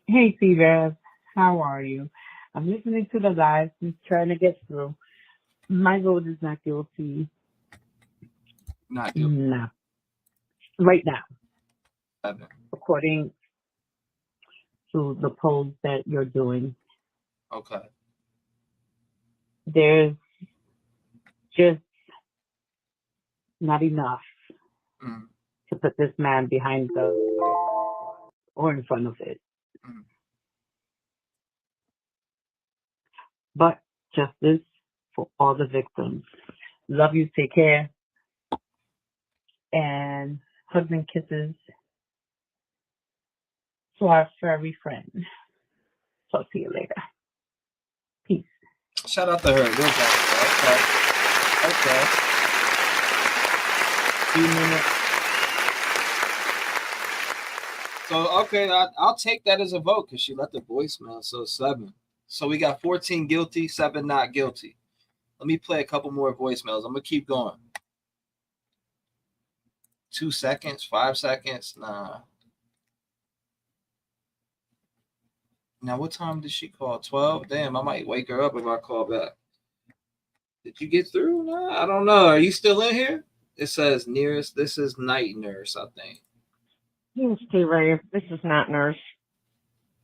Hey, T-REV. How are you? I'm listening to the live, just trying to get through. My vote is not guilty. Not guilty. No. Right now. Okay. According to the polls that you're doing. Okay. There's just not enough to put this man behind the or in front of it. Mm. But justice for all the victims. Love you. Take care. And hugs and kisses to our furry friend. Talk to you later. Peace. Shout out to her. Good job. Okay. Few minutes. So, okay, I'll take that as a vote because she left the voicemail. So, 7. So, we got 14 guilty, 7 not guilty. Let me play a couple more voicemails. I'm going to keep going. 2 seconds, 5 seconds. Nah. Now, what time did she call? 12? Damn, I might wake her up if I call back. Did you get through? Nah, I don't know. Are you still in here? It says nearest. This is night nurse, I think. Yes, T-REV. This is Night Nurse,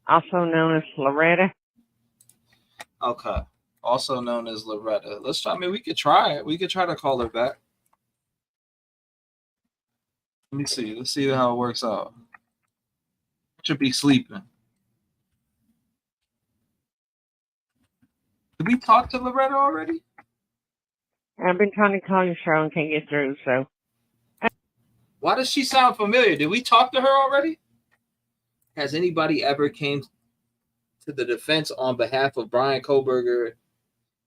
also known as Loretta. Okay. Also known as Loretta. Let's try. I mean, we could try it. We could try to call her back. Let me see. Let's see how it works out. Should be sleeping. Did we talk to Loretta already? I've been trying to call your show and can't get through, so. Why does she sound familiar? Did we talk to her already? Has anybody ever came to the defense on behalf of Bryan Kohberger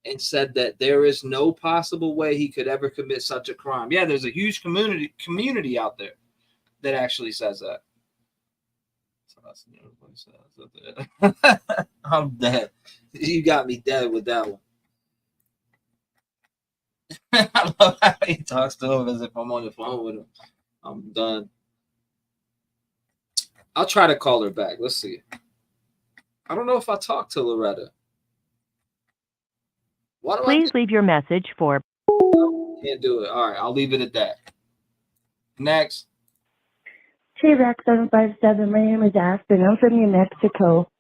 and said that there is no possible way he could ever commit such a crime? Yeah, there's a huge community out there that actually says that. I'm dead. You got me dead with that one. I love how he talks to him as if I'm on the phone with him. I'm done. I'll try to call her back. Let's see. I don't know if I talked to Loretta. Why do Please leave your message for. Can't do it. All right, I'll leave it at that. Next. T-REV 757, my name is Aspen. I'm from New Mexico.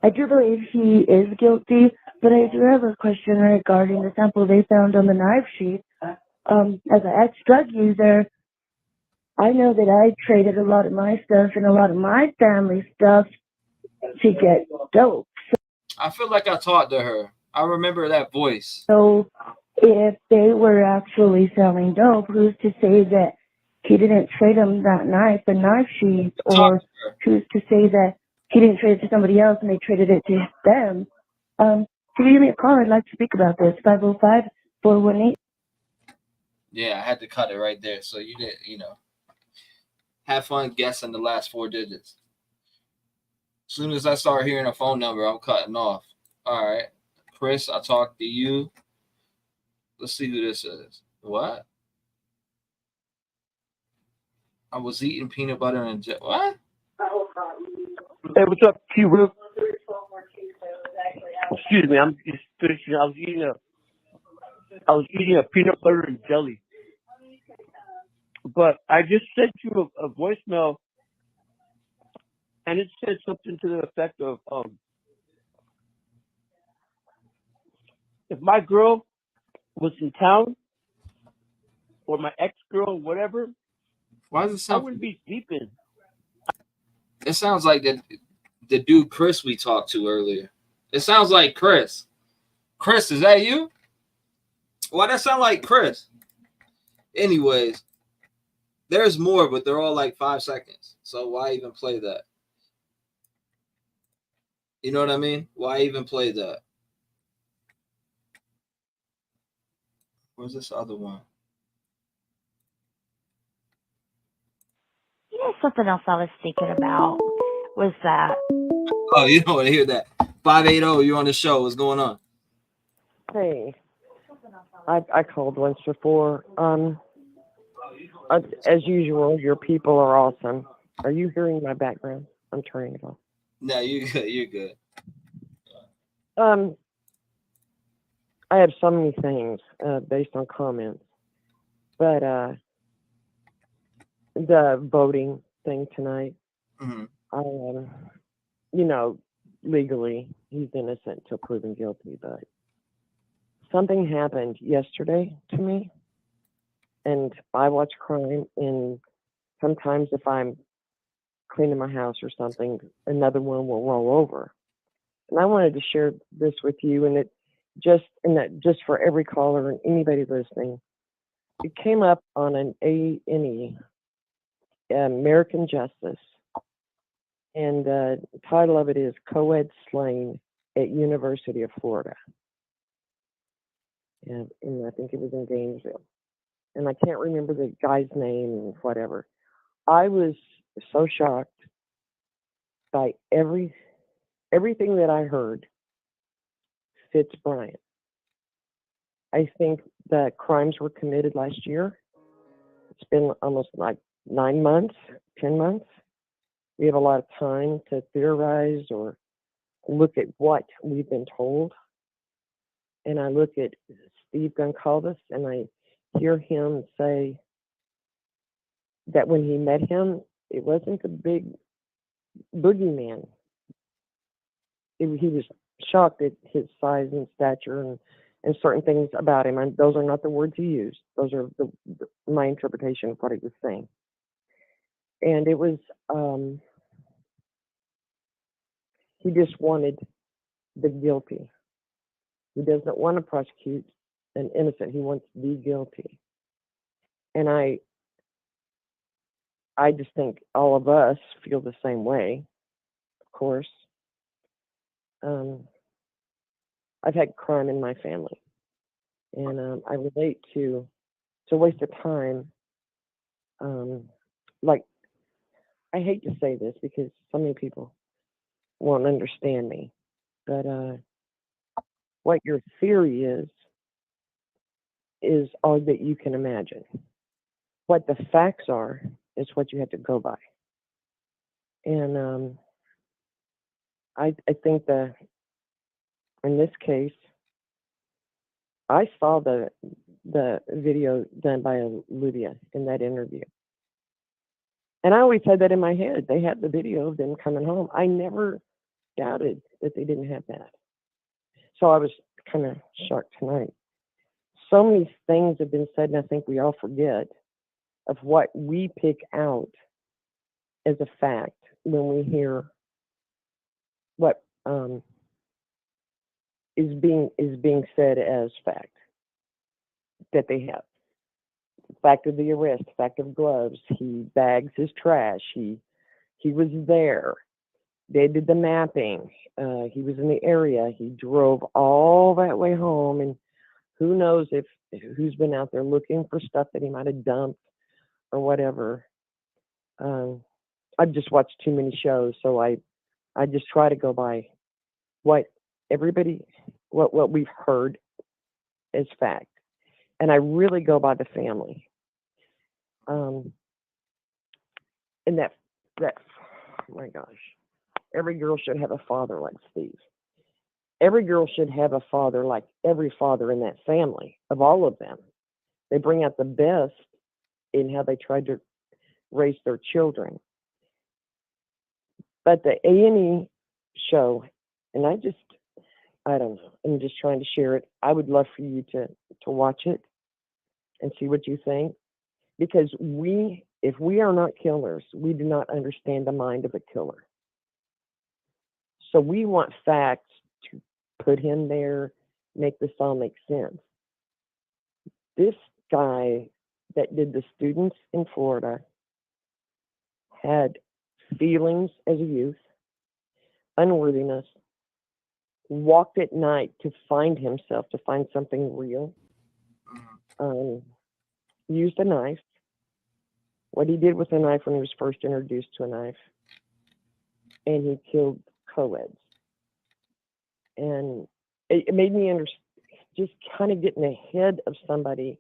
I do believe he is guilty, but I do have a question regarding the sample they found on the knife sheet. As an ex-drug user, I know that I traded a lot of my stuff and a lot of my family stuff to get dope. I feel like I talked to her. I remember that voice. So if they were actually selling dope, who's to say that he didn't trade them that knife and knife sheet, or who's to say that he didn't trade it to somebody else and they traded it to them? Can you give me a call? I'd like to speak about this. 505-418. Yeah, I had to cut it right there. So you did, have fun guessing the last 4 digits. As soon as I start hearing a phone number, I'm cutting off. All right. Chris, I talked to you. Let's see who this is. What? I was eating peanut butter and jelly. What? Hey, what's up, T-REV? Excuse me, I'm just finishing. I was eating a peanut butter and jelly. But I just sent you a voicemail, and it said something to the effect of, if my girl was in town, or my ex-girl, whatever, why does it sound? I wouldn't be sleeping. It sounds like the dude Chris we talked to earlier. It sounds like Chris. Chris, is that you? Why that sound like Chris? Anyways, there's more, but they're all like 5 seconds. So why even play that? You know what I mean? Why even play that? Where's this other one? You know, something else I was thinking about was that. Oh, you don't want to hear that. 580, you're on the show. What's going on? Hey, I called once before. As usual, your people are awesome. Are you hearing my background? I'm turning it off. No, you're good. You're good. I have so many things based on comments, but the voting thing tonight, legally he's innocent until proven guilty, but something happened yesterday to me, and I watch crime, and sometimes if I'm cleaning my house or something, another one will roll over. And I wanted to share this with you, and that just for every caller and anybody listening. It came up on an A&E, American Justice, and the title of it is Co-ed Slain at University of Florida. And I think it was in Gainesville. And I can't remember the guy's name and whatever. I was so shocked by everything that I heard fits Bryan. I think the crimes were committed last year. It's been almost like 9 months, 10 months. We have a lot of time to theorize or look at what we've been told. And I look at Steve Goncalves and I hear him say that when he met him, it wasn't a big boogeyman. He was shocked at his size and stature and certain things about him. And those are not the words he used. Those are my interpretation of what he was saying. And it was, he just wanted the guilty. He doesn't want to prosecute an innocent. He wants the guilty. And I just think all of us feel the same way, of course. I've had crime in my family, and I relate to it's a waste of time. Like, I hate to say this because so many people won't understand me, but what your theory is all that you can imagine. What the facts are is what you have to go by. And I think that in this case, I saw the video done by Olivia in that interview. And I always had that in my head. They had the video of them coming home. I never doubted that they didn't have that. So I was kind of shocked tonight. So many things have been said, and I think we all forget of what we pick out as a fact when we hear what is being said as fact that they have. Fact of the arrest, fact of gloves. He bags his trash. He was there. They did the mapping. He was in the area. He drove all that way home, and who knows who's been out there looking for stuff that he might have dumped or whatever. I've just watched too many shows, so I just try to go by what we've heard as fact, and I really go by the family. And that oh my gosh, every girl should have a father like Steve. Every girl should have a father like every father in that family, of all of them. They bring out the best in how they tried to raise their children. But the A&E show, and I don't know, I'm just trying to share it. I would love for you to watch it and see what you think. Because if we are not killers, we do not understand the mind of a killer. So we want facts to put him there, make this all make sense. This guy that did the students in Florida had feelings as a youth, unworthiness, walked at night to find himself, to find something real, used a knife. What he did with a knife when he was first introduced to a knife, and he killed co-eds. And it made me just kind of get in the head of somebody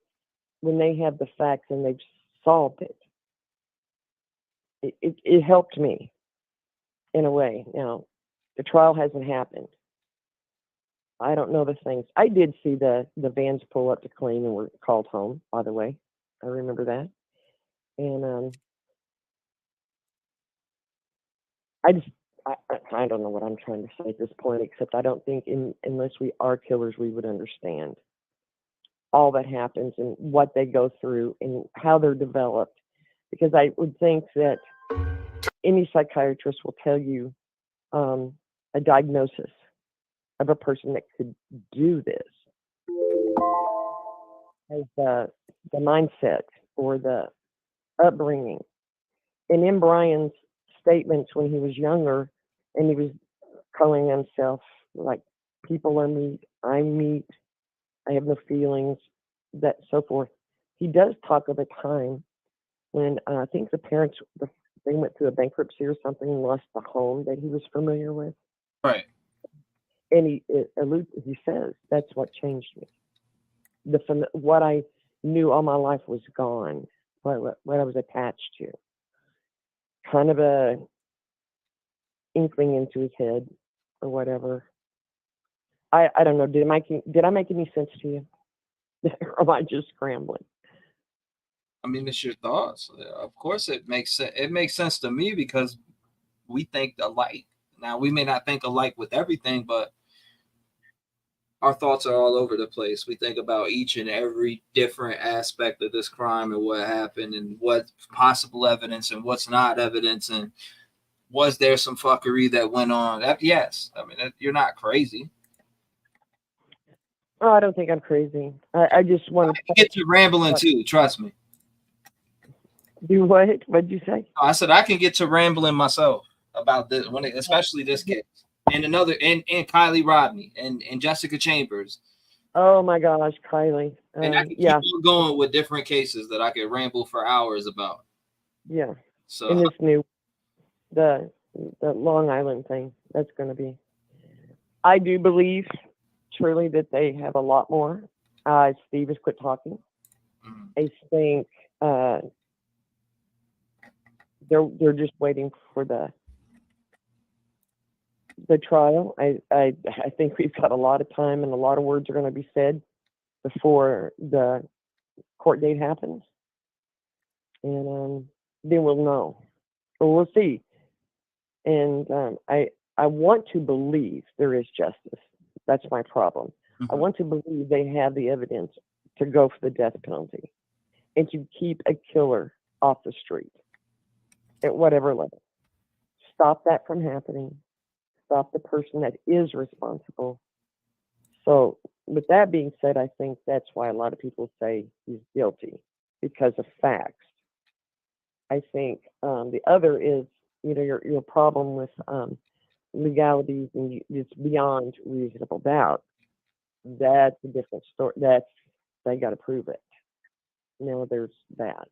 when they have the facts and they've solved it. It helped me in a way. Now, the trial hasn't happened. I don't know the things. I did see the vans pull up to clean and were called home, by the way. I remember that. And I don't know what I'm trying to say at this point, except I don't think unless we are killers, we would understand all that happens and what they go through and how they're developed. Because I would think that any psychiatrist will tell you a diagnosis of a person that could do this as the mindset or the upbringing. And in Bryan's statements when he was younger, and he was calling himself like, people are meat, I'm meat, I have no feelings, that so forth. He does talk of a time when I think the parents, they went through a bankruptcy or something and lost the home that he was familiar with. Right. And he says, that's what changed me. What I knew all my life was gone, what I was attached to. Kind of a inkling into his head or whatever. I don't know. Did I make any sense to you? Or am I just scrambling? I mean, it's your thoughts. Of course, it makes sense. It makes sense to me because we think alike. Now, we may not think alike with everything, but our thoughts are all over the place. We think about each and every different aspect of this crime and what happened and what's possible evidence and what's not evidence, and was there some fuckery that went on? Yes. I mean, you're not crazy. Oh, I don't think I'm crazy. I just want to get to rambling too. Trust me. Do what? What'd you say? I said I can get to rambling myself about this, especially this case and another, and Kylie Rodney and Jessica Chambers. Oh my gosh, Kylie. And I can keep on going with different cases that I could ramble for hours about. Yeah. So in this new, the Long Island thing, that's going to be. I do believe truly that they have a lot more. Steve has quit talking. I think they're just waiting for the trial. I think we've got a lot of time and a lot of words are going to be said before the court date happens, and then we'll know, or we'll see. And I want to believe there is justice. That's my problem. I want to believe they have the evidence to go for the death penalty and to keep a killer off the street at whatever level. Stop that from happening. Stop the person that is responsible. So with that being said, I think that's why a lot of people say he's guilty, because of facts. I think the other is, your problem with legalities and it's beyond reasonable doubt. That's a different story. They got to prove it. There's that.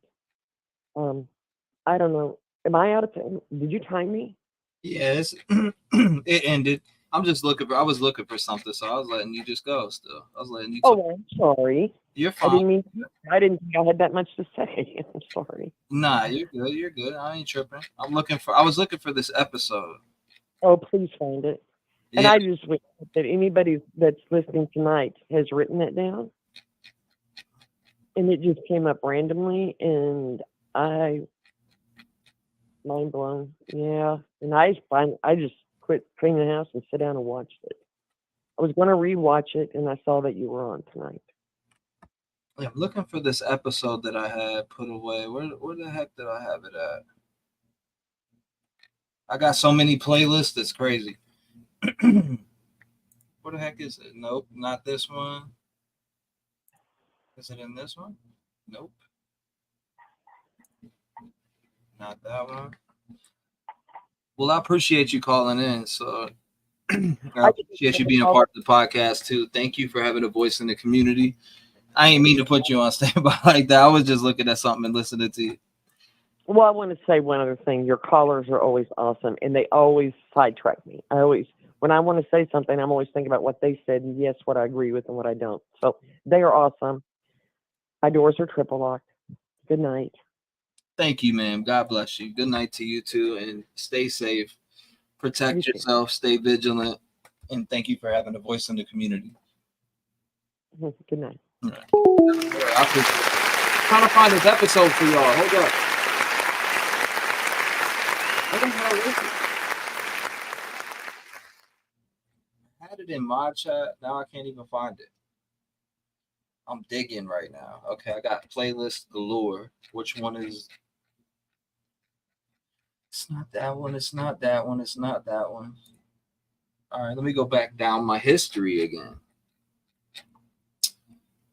I don't know. Am I out of time? Did you time me? Yes, it ended. I was looking for something, so I was letting you just go. Still, I was letting you. Oh, I'm sorry. You're fine. I didn't think I had that much to say. I'm sorry. Nah, you're good. You're good. I ain't tripping. I was looking for this episode. Oh, please find it. Yeah. And I just wish that anybody that's listening tonight has written it down. And it just came up randomly, and mind blown. Yeah. And I just quit cleaning the house and sit down and watched it. I was going to rewatch it, and I saw that you were on tonight. I'm looking for this episode that I had put away. Where the heck did I have it at? I got so many playlists, it's crazy. Where the heck is it? Nope, not this one. Is it in this one? Nope. Not that one. Well, I appreciate you calling in. So I appreciate you being a part of the podcast too. Thank you for having a voice in the community. I ain't mean to put you on standby like that. I was just looking at something and listening to you. Well, I want to say one other thing. Your callers are always awesome, and they always sidetrack me. When I want to say something, I'm always thinking about what they said, and yes, what I agree with and what I don't. So they are awesome. My doors are triple locked. Good night. Thank you, ma'am. God bless you. Good night to you too, and stay safe. Protect yourself. Stay vigilant, and thank you for having a voice in the community. Good night. All right. I'm trying to find this episode for y'all. Hold up. What the hell is it? I had it in my chat. Now I can't even find it. I'm digging right now. Okay, I got playlist galore. Which one is It's not that one. It's not that one. It's not that one. All right, let me go back down my history again.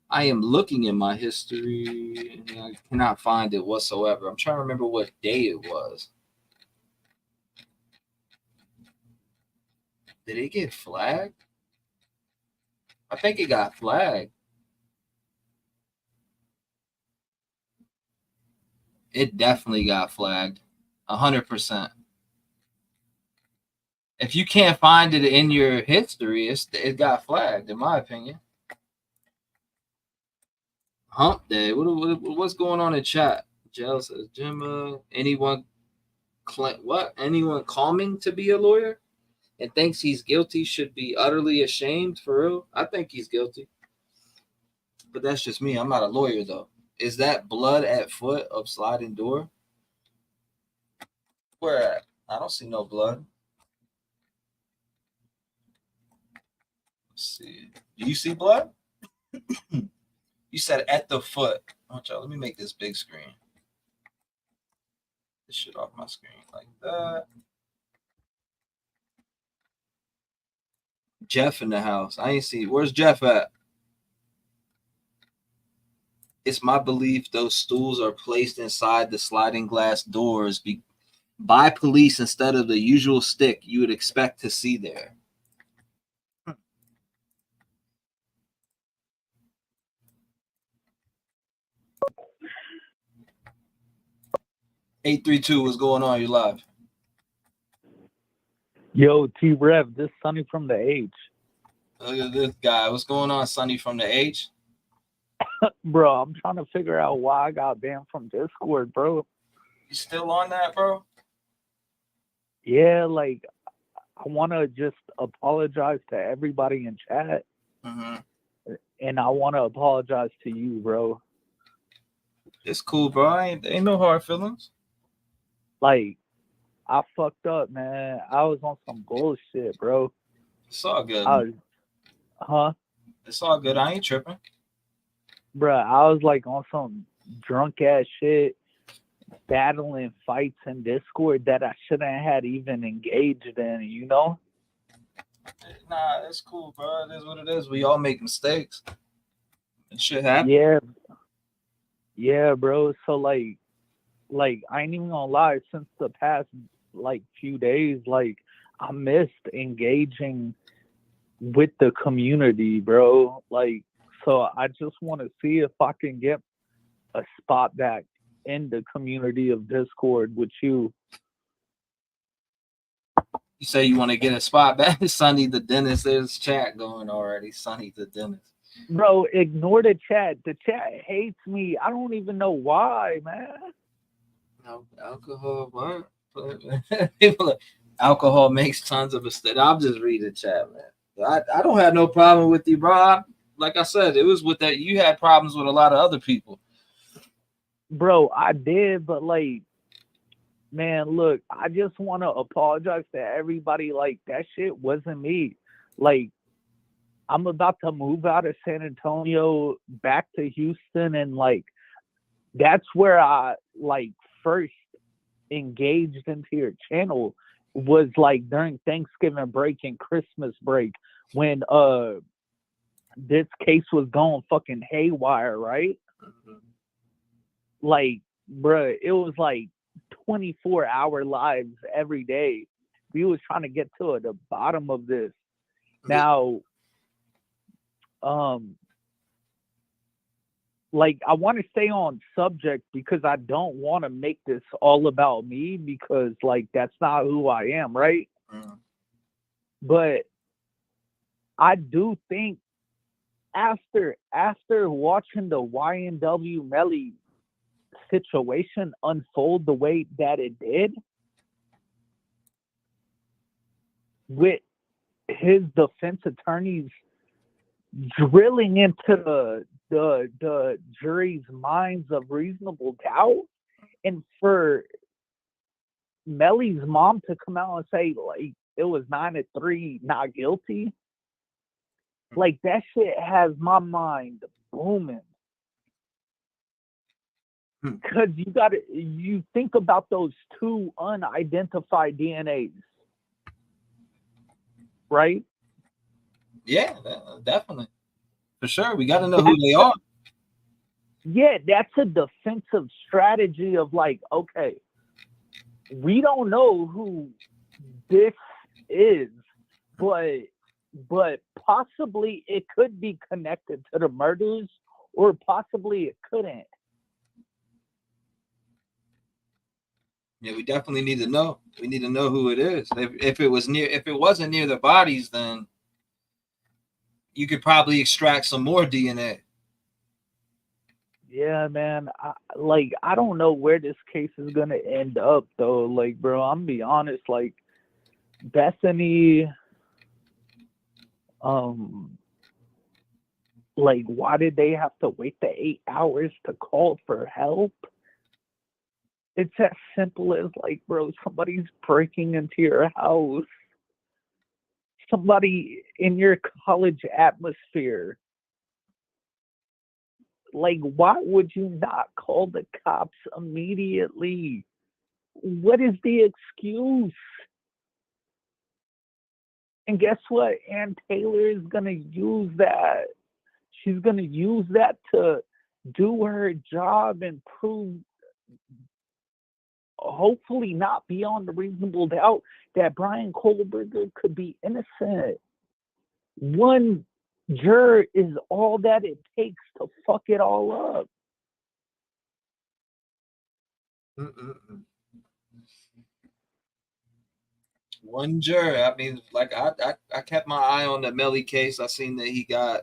I am looking in my history and I cannot find it whatsoever. I'm trying to remember what day it was. Did it get flagged? I think it got flagged. It definitely got flagged. 100%. If you can't find it in your history, it got flagged, in my opinion. Hump Day. What's going on in chat? Jell says, Gemma, anyone calming to be a lawyer and thinks he's guilty should be utterly ashamed, for real? I think he's guilty. But that's just me. I'm not a lawyer, though. Is that blood at foot of sliding door? Where at? I don't see no blood. Let's see. Do you see blood? You said at the foot. Watch out. Let me make this big screen. This shit off my screen like that. Jeff in the house. I ain't see. Where's Jeff at? It's my belief those stools are placed inside the sliding glass doors by police instead of the usual stick you would expect to see there. 832, what's going on? You live? Yo, T-REV, this Sonny from the H. Look at this guy. What's going on, Sonny from the H? Bro, I'm trying to figure out why I got banned from Discord, bro. You still on that, bro? Yeah, like, I want to just apologize to everybody in chat. Mm-hmm. And I want to apologize to you, bro. It's cool, bro. Ain't no hard feelings. Like, I fucked up, man. I was on some bullshit, bro. It's all good. It's all good. I ain't tripping. Bruh, I was like on some drunk ass shit, battling fights in Discord that I shouldn't have even engaged in, you know? Nah, it's cool, bro. It is what it is. We all make mistakes. It shit happen. Yeah, bro. So like I ain't even gonna lie, since the past like few days, like I missed engaging with the community, bro. Like, so I just want to see if I can get a spot back in the community of Discord with you. You say you want to get a spot back? Sonny the dentist. There's chat going already. Sonny the dentist. Bro, ignore the chat. The chat hates me. I don't even know why, man. No, alcohol, what? People like, alcohol makes tons of mistakes. I'll just read the chat, man. I don't have no problem with you, bro. Like I said, it was with that you had problems with a lot of other people. Bro, I did, but like, man, look, I just want to apologize to everybody. Like, that shit wasn't me. Like, I'm about to move out of San Antonio back to Houston, and like, that's where I like first engaged into your channel was like during Thanksgiving break and Christmas break when this case was going fucking haywire, right? Mm-hmm. Like, bruh, it was like 24-hour lives every day. We was trying to get to the bottom of this. Now, like, I want to stay on subject because I don't want to make this all about me because, like, that's not who I am, right? Mm. But I do think after watching the YNW Melly situation unfold the way that it did, with his defense attorneys drilling into the jury's minds of reasonable doubt, and for Melly's mom to come out and say like it was 9-3 not guilty, like that shit has my mind booming. Because you think about those two unidentified DNAs, right? Yeah, definitely. For sure. We got to know who they are. Yeah, that's a defensive strategy of like, okay, we don't know who this is, but possibly it could be connected to the murders, or possibly it couldn't. Yeah, we definitely need to know. We need to know who it is. If it wasn't near the bodies, then you could probably extract some more DNA. Yeah, man. I don't know where this case is gonna end up though. Like, bro, I'm gonna be honest. Like, Bethany, like, why did they have to wait the 8 hours to call for help? It's as simple as like, bro, somebody's breaking into your house. Somebody in your college atmosphere. Like, why would you not call the cops immediately? What is the excuse? And guess what? Ann Taylor is going to use that. She's going to use that to do her job and prove, hopefully not beyond a reasonable doubt, that Bryan Kohberger could be innocent. One juror is all that it takes to fuck it all up. One juror. I mean, like I kept my eye on the Melly case. I seen that he got.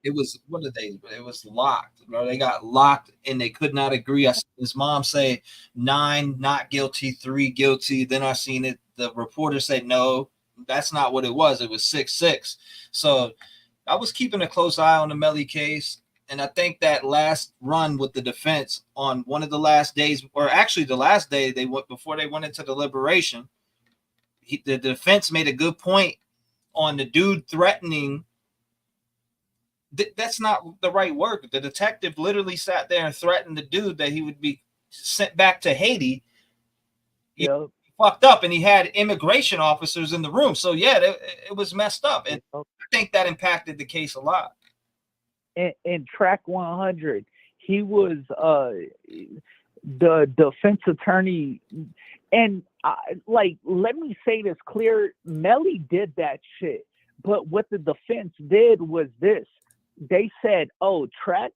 It was it was locked. Bro, they got locked and they could not agree. I seen his mom say 9 not guilty, 3 guilty. Then I seen it. The reporter said no, that's not what it was. It was 6-6. So I was keeping a close eye on the Melly case. And I think that last run with the defense on one of the last days, or actually the last day they went before they went into deliberation, the defense made a good point on the dude threatening. That's not the right word. The detective literally sat there and threatened the dude that he would be sent back to Haiti. He fucked up, and he had immigration officers in the room. So yeah, it was messed up, and I think that impacted the case a lot. In track 100, he was the defense attorney, and let me say this clear: Melly did that shit, but what the defense did was this: they said, "Oh, Trek,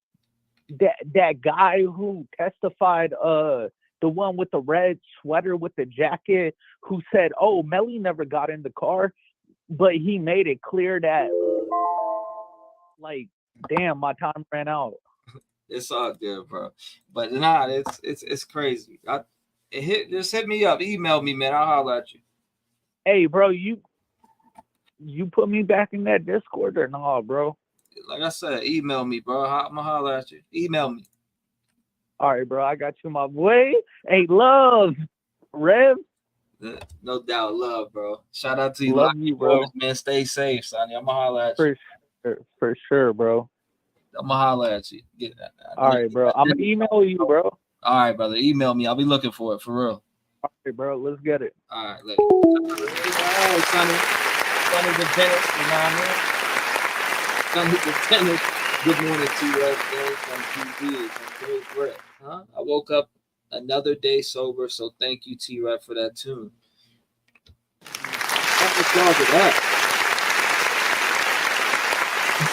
that guy who testified, the one with the red sweater with the jacket, who said, oh, Melly never got in the car, but he made it clear that, like." Damn, my time ran out. It's all good, bro. But nah, it's crazy. Just hit me up, email me, man. I'll holler at you. Hey, bro, you put me back in that Discord or no, bro? Like I said, email me, bro. I'm gonna holler at you. Email me. All right, bro. I got you, my boy. Hey, love, Rev. No doubt, love, bro. Shout out to you, love you, bro. Man, stay safe, Sonny. I'm gonna holler at you. For sure, bro. I'm gonna holler at you. All right, bro. I'm gonna email you, bro. All right, brother. Email me. I'll be looking for it, for real. All right, bro. Let's get it. All right, later. Hey, Sonny the dentist, you know what I mean? Sonny the dentist. Good morning to you, guys from TV. From Great Huh? I woke up another day sober, so thank you, T-REV, for that tune. What the fuck is that?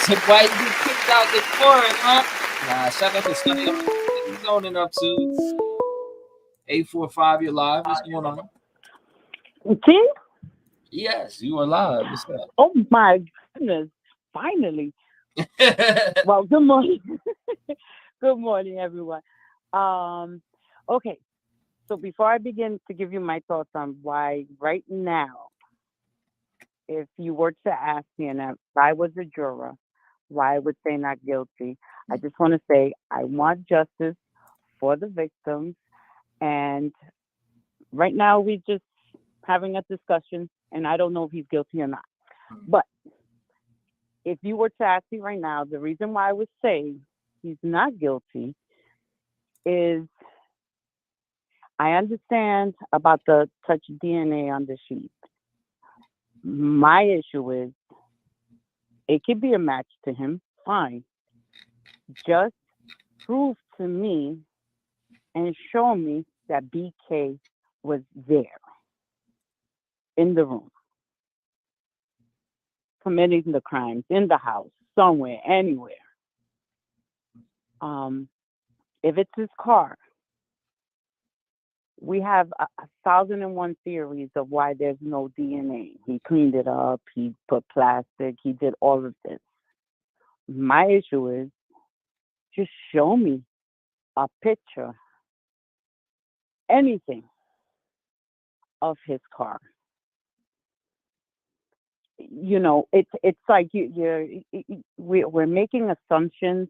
So why you get kicked out the forest, huh? Nah, shout out to Sonny. He's owning up to 845. You're live. What's going on? See? Yes, you are live. What's up? Oh my goodness! Finally. Well, good morning. Good morning, everyone. Okay. So before I begin to give you my thoughts on why right now, if you were to ask me, and if I was a juror, why I would say not guilty, I just want to say I want justice for the victims. And right now we're just having a discussion, and I don't know if he's guilty or not. But if you were to ask me right now, the reason why I would say he's not guilty is I understand about the touch DNA on the sheet. My issue is it could be a match to him, fine. Just prove to me and show me that BK was there in the room, committing the crimes in the house, somewhere, anywhere. If it's his car, we have 1,001 theories of why there's no DNA. He cleaned it up, he put plastic, he did all of this. My issue is just show me a picture, anything of his car. You know, it's like we're making assumptions.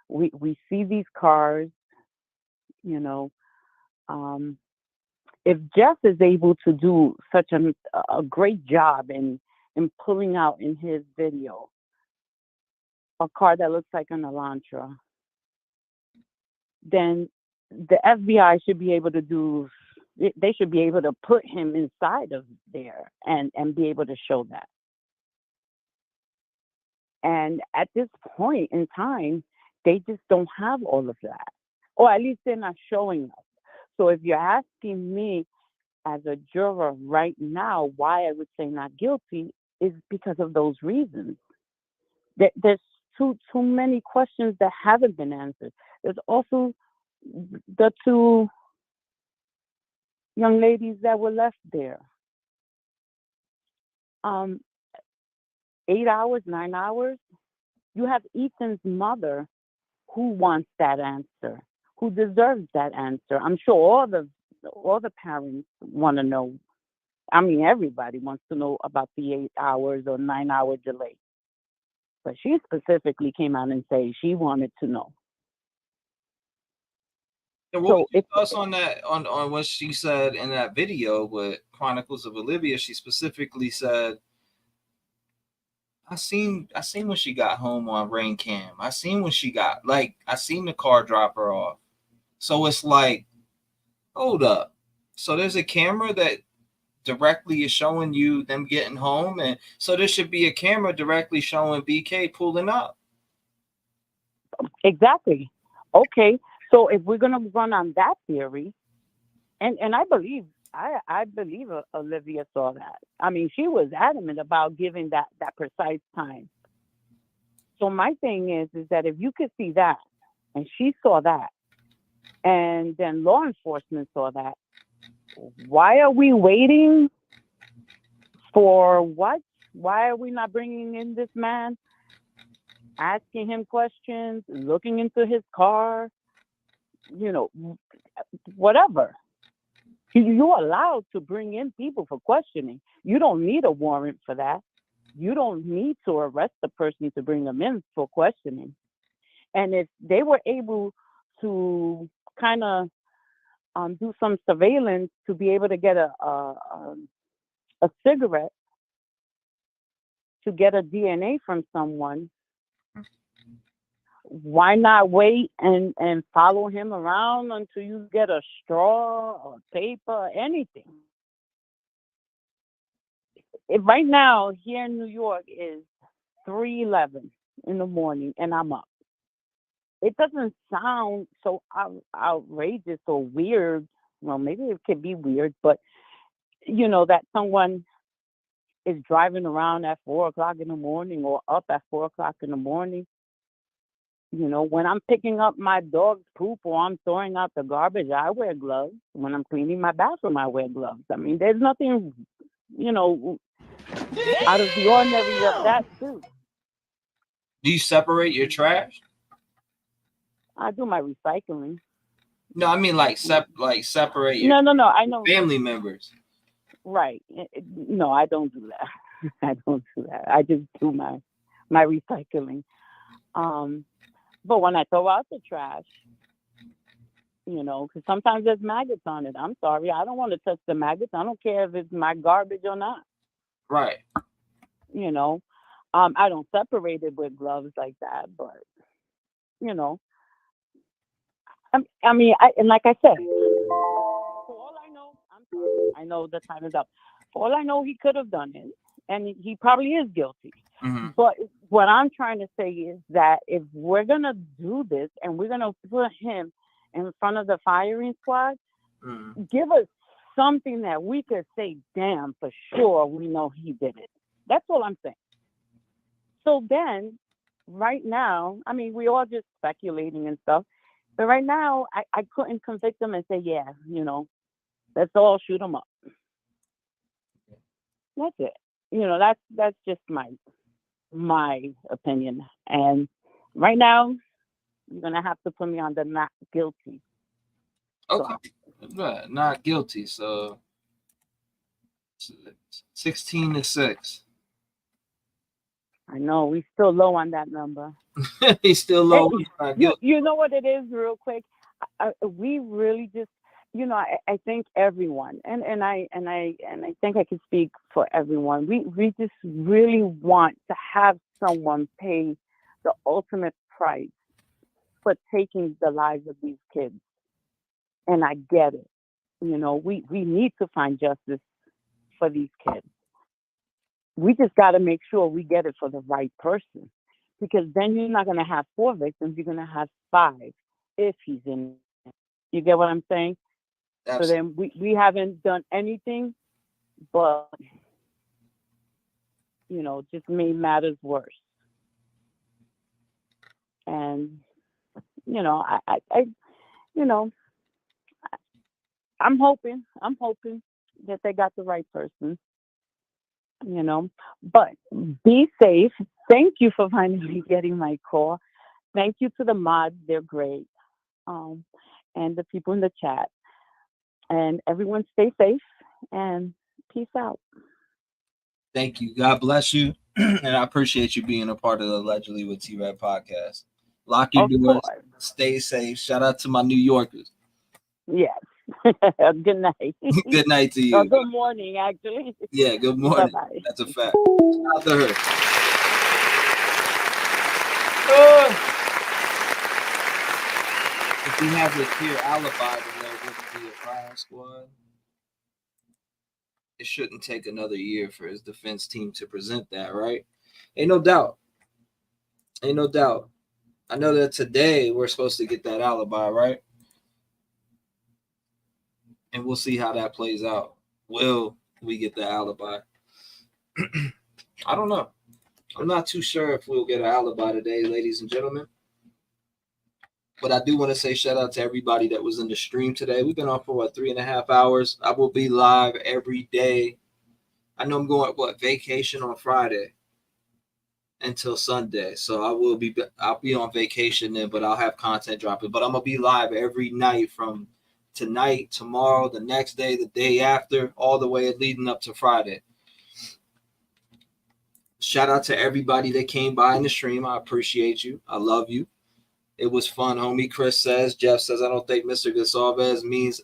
We see these cars, you know. If Jeff is able to do such a great job in pulling out in his video a car that looks like an Elantra, then the FBI should be able to do. They should be able to put him inside of there and be able to show that. And at this point in time, they just don't have all of that, or at least they're not showing us. So if you're asking me as a juror right now why I would say not guilty, is because of those reasons. There's too many questions that haven't been answered. There's also the two young ladies that were left there. 8 hours, 9 hours. You have Ethan's mother who wants that answer, who deserves that answer. I'm sure all the parents want to know. I mean, everybody wants to know about the 8 hours or 9 hour delay. But she specifically came out and said she wanted to know. And what was your thoughts on that? On what she said in that video with Chronicles of Olivia? She specifically said, I seen when she got home on Rain Cam. I seen when she got, I seen the car drop her off. So it's like, hold up. So there's a camera that directly is showing you them getting home, and so there should be a camera directly showing BK pulling up. Exactly. Okay. So if we're gonna run on that theory, and I believe Olivia saw that. I mean, she was adamant about giving that precise time. So my thing is that if you could see that, and she saw that, and then law enforcement saw that, why are we waiting for what? Why are we not bringing in this man, asking him questions, looking into his car, you know, whatever? You're allowed to bring in people for questioning. You don't need a warrant for that. You don't need to arrest the person to bring them in for questioning. And if they were able to kind of do some surveillance to be able to get a cigarette, to get a DNA from someone, why not wait and follow him around until you get a straw or paper, anything? Right now, here in New York, is 3:11 in the morning, and I'm up. It doesn't sound so outrageous or weird. Well, maybe it could be weird, but you know that someone is driving around at 4 o'clock in the morning or up at 4 o'clock in the morning. You know, when I'm picking up my dog's poop or I'm throwing out the garbage, I wear gloves. When I'm cleaning my bathroom, I wear gloves. I mean, there's nothing, you know, out of the ordinary of that too. Do you separate your trash? I do my recycling. No, I mean separate your No. I know family members. Right. No, I don't do that. I don't do that. I just do my recycling. But when I throw out the trash, you know, because sometimes there's maggots on it. I'm sorry, I don't want to touch the maggots. I don't care if it's my garbage or not. Right. You know, I don't separate it with gloves like that, but you know, and like I said, for all I know, I'm sorry, I know the time is up. For all I know, he could have done it, and he probably is guilty. Mm-hmm. But what I'm trying to say is that if we're gonna do this and we're gonna put him in front of the firing squad, give us something that we could say, damn, for sure we know he did it. That's all I'm saying. So then, right now, I mean, we all just speculating and stuff, but right now, I couldn't convict him and say, yeah, you know, let's all shoot him up. That's it. You know, that's just my opinion. And right now, you're gonna have to put me on the not guilty. Okay. Right. Not guilty. So 16-6. I know we still low on that number. He's still low. Hey, you know what it is, real quick. We really just, you know, I think everyone, and I think I can speak for everyone. We just really want to have someone pay the ultimate price for taking the lives of these kids. And I get it. You know, we need to find justice for these kids. We just got to make sure we get it for the right person, because then you're not going to have 4 victims. You're going to have 5 if he's in it. You get what I'm saying? Absolutely. So then we haven't done anything but, you know, just made matters worse. And, you know, I you know, I'm hoping that they got the right person, you know, but be safe. Thank you for finally getting my call. Thank you to the mods. They're great. And the people in the chat, and everyone stay safe and peace out. Thank you. God bless you. And I appreciate you being a part of the Allegedly with T-REV podcast. Lock your doors. Stay safe. Shout out to my New Yorkers. Yes. Good night. Good night to you. Oh, good morning, actually. Yeah, good morning. Bye-bye. That's a fact. Shout out to her. If we have a clear alibi, then there wouldn't be a crime squad. It shouldn't take another year for his defense team to present that, right? Ain't no doubt. Ain't no doubt. I know that today we're supposed to get that alibi, right? And we'll see how that plays out. Will we get the alibi? I don't know. I'm not too sure if we'll get an alibi today, ladies and gentlemen. But I do want to say shout out to everybody that was in the stream today. We've been on for 3.5 hours. I will be live every day. I know I'm going vacation on Friday until Sunday. So I'll be on vacation then, but I'll have content dropping. But I'm gonna be live every night from tonight, tomorrow, the next day, the day after, all the way leading up to Friday. Shout out to everybody that came by in the stream. I appreciate you. I love you. It was fun, homie. Chris says, Jeff says, I don't think Mr. Gonsalves means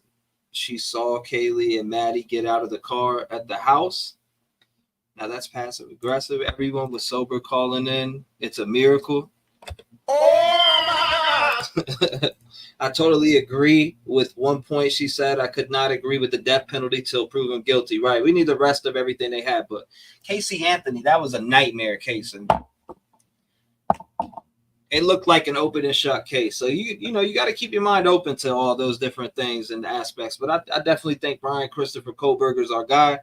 she saw Kaylee and Maddie get out of the car at the house. Now that's passive aggressive. Everyone was sober calling in. It's a miracle. I totally agree with one point she said. I could not agree with the death penalty till proven guilty. Right. We need the rest of everything they had. But Casey Anthony, that was a nightmare case. And it looked like an open and shut case. So, you know, you got to keep your mind open to all those different things and aspects. But I definitely think Bryan Kohberger is our guy.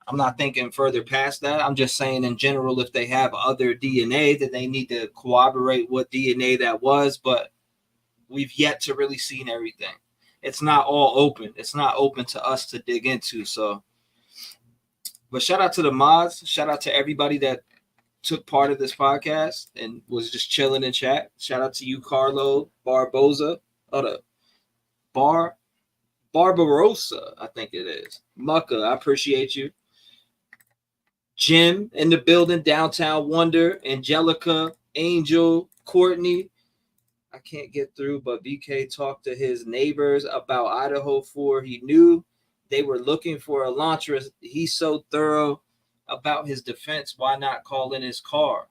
I'm not thinking further past that. I'm just saying in general, if they have other DNA, then they need to corroborate what DNA that was. But we've yet to really seen everything. It's not all open. It's not open to us to dig into. So, but shout out to the mods. Shout out to everybody that took part of this podcast and was just chilling in chat. Shout out to you, Carlo Barboza. Barbarossa, I think it is. Mucka, I appreciate you. Jim in the building, Downtown Wonder, Angelica, Angel, Courtney. I can't get through, but BK talked to his neighbors about Idaho 4. He knew they were looking for Elantra. He's so thorough about his defense. Why not call in his car?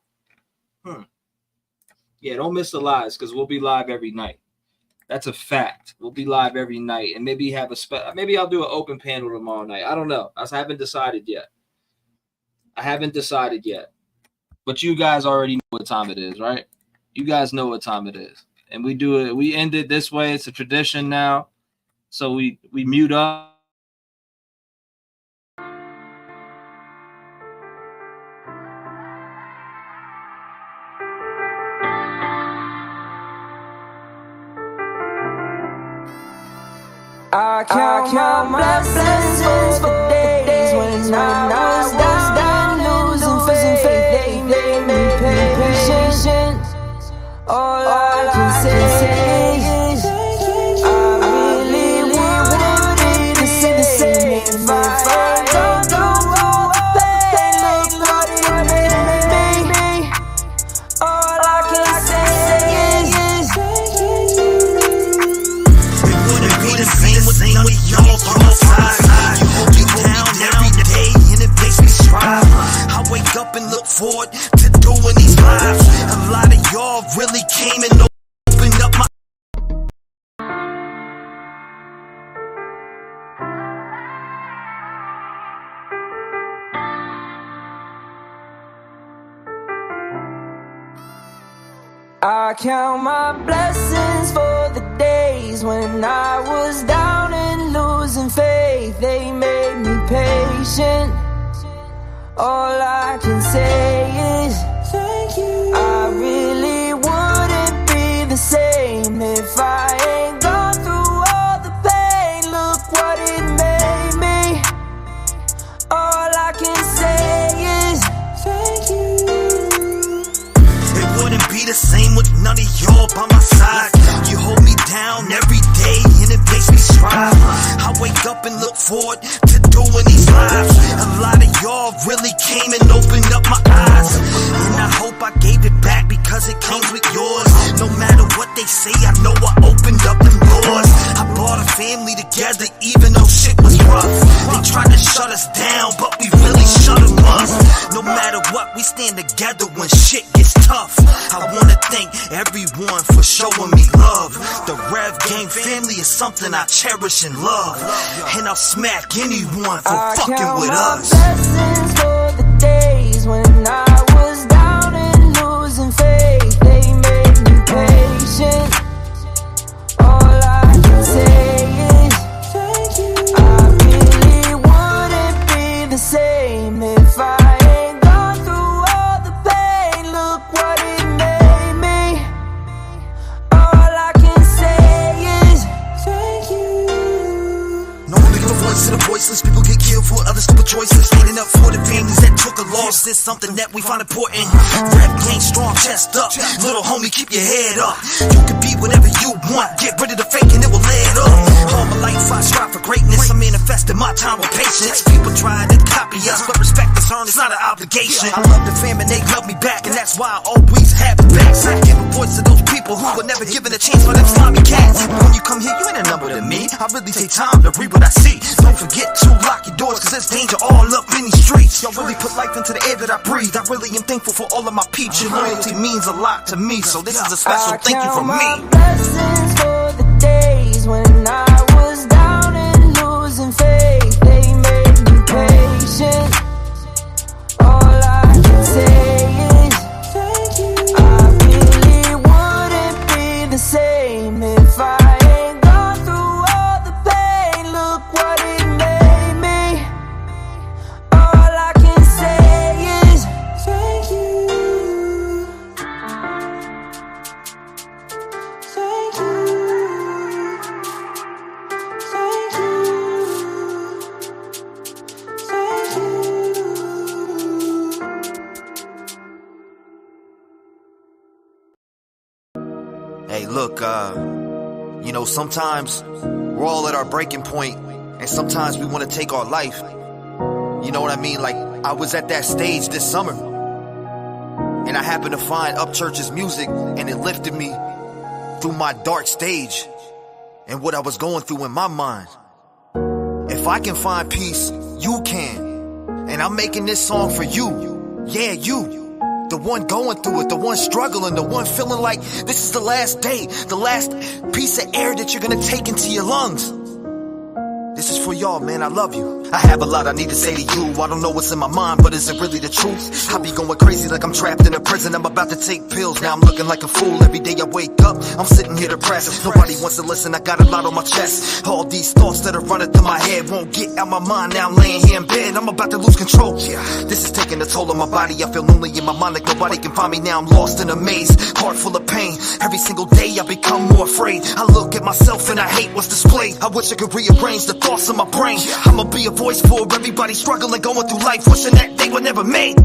Yeah, don't miss the lives because we'll be live every night. That's a fact. We'll be live every night, and maybe have maybe I'll do an open panel tomorrow night. I don't know. I haven't decided yet. But you guys already know what time it is, right? You guys know what time it is, and we do it. We end it this way. It's a tradition now. So we mute up. I count my blessings for the days when I was down losing faith. They made me patient. All I can say is I really wouldn't be the same if I ain't gone through all the pain. Look what it made me. All I can say is it wouldn't be the same with none of y'all by my side. You hold me down every day and it makes me strive. I wake up and look forward to doing these lives. A lot of y'all really came and opened up my I count my blessings for the days when I was down and losing faith. They made me patient. All I can say is thank you. I really wouldn't be the same if I ain't gone through all the pain. Look what it made me. All I can say is thank you. It wouldn't be the same with none of y'all by my side. You hold me down every day and it makes me strive. I wake up and look forward to doing these lives. A lot of y'all really came and opened up my eyes, and I hope I gave it back because it comes with yours. No matter what they say, I know I opened up them doors. I brought a family together even though shit was rough. They tried to shut us down, but we really shut them up. No matter what, we stand together when shit gets tough. I wanna thank everyone for showing me love. The Rev Gang family is something I cherish and love, and I'll smack anyone for fucking with us. Blessings for the days when I was down and losing faith. They made me patient. All I can say is thank you. I really wouldn't be the same if I ain't gone through all the pain. Look what it made me. All I can say is thank you. No one making a voice to the voiceless. People get killed for other stupid choices. Standing up for the families that took a loss is something that we find important. Rap gang strong, chest up. Little homie, keep your head up. You can be whatever you want. Get rid of the fake and it will lead up. All my life I strive for greatness. I manifested my time with patience. People try to copy us, but respect is earned. It's not an obligation. I love the fam and they love me back, and that's why I always have the backs. I give a voice to those people who were never given a chance for them slimy cats. When you come here, you ain't a number to me. I really take time to read what I see. Don't forget to lock your doors, cause there's danger all up in these streets. Y'all really put life into the air that I breathe. I really am thankful for all of my peeps. Your loyalty means a lot to me, so this is a special thank you from me. Blessings for the days when I was down and losing faith. They made me patient. All I can say is thank you. I really wouldn't be the same if I ain't gone through all the pain. Look what it made me. All I can say is thank you. Thank you. Thank you. Hey, look, you know, sometimes we're all at our breaking point, and sometimes we want to take our life. You know what I mean? Like, I was at that stage this summer, and I happened to find Upchurch's music, and it lifted me through my dark stage and what I was going through in my mind. If I can find peace, you can. And I'm making this song for you. Yeah, you. the one going through it, the one struggling, the one feeling like this is the last day, the last piece of air that you're gonna take into your lungs. This is for y'all, man. I love you. I have a lot I need to say to you. I don't know what's in my mind, but is it really the truth? I be going crazy like I'm trapped in a prison. I'm about to take pills. Now I'm looking like a fool. Every day I wake up, I'm sitting here depressed. Nobody wants to listen. I got a lot on my chest. All these thoughts that are running through my head won't get out my mind. Now I'm laying here in bed. I'm about to lose control. Yeah, this is taking a toll on my body. I feel lonely in my mind like nobody can find me. Now I'm lost in a maze, heart full of pain. Every single day I become more afraid. I look at myself and I hate what's displayed. I wish I could rearrange the thoughts in my brain. I'ma be a voice for everybody struggling, going through life, wishing that they were never made.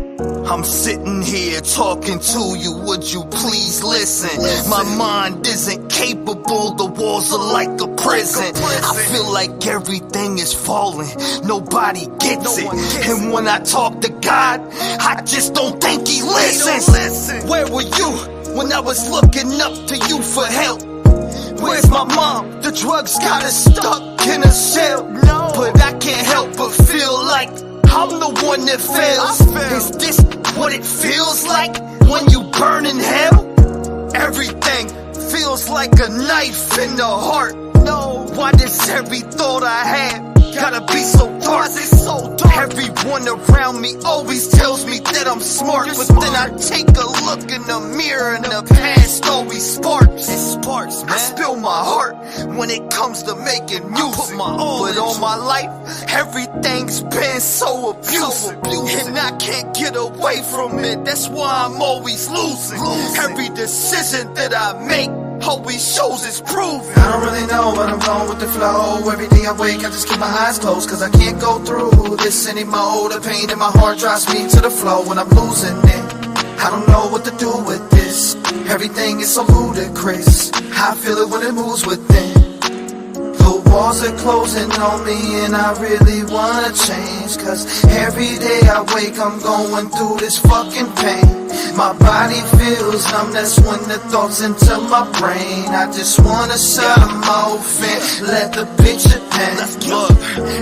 I'm sitting here talking to you, would you please listen? My mind isn't capable, the walls are like a prison. I feel like everything is falling, nobody gets it. And when I talk to God, I just don't think he listens. Where were you when I was looking up to you for help? Where's my mom? The drugs got her stuck in a cell. But I can't help but feel like I'm the one that fails. Is this what it feels like when you burn in hell? Everything feels like a knife in the heart. No, why does every thought I had gotta be so dark? Everyone around me always tells me that I'm smart, but then I take a look in the mirror and the past always sparks. It sparks, man. I spill my heart when it comes to making music, but all my life everything's been so abusive, and I can't get away from it. That's why I'm always losing. Every decision that I make always shows it's proven. I don't really know, but I'm going with the flow. Every day I wake, I just keep my eyes closed, cause I can't go through this anymore. The pain in my heart drives me to the flow when I'm losing it. I don't know what to do with this. Everything is so ludicrous. I feel it when it moves within. The walls are closing on me and I really wanna change, cause every day I wake I'm going through this fucking pain. My body feels numb, that's when the thoughts enter my brain. I just wanna shut them off and let the picture paint. Look,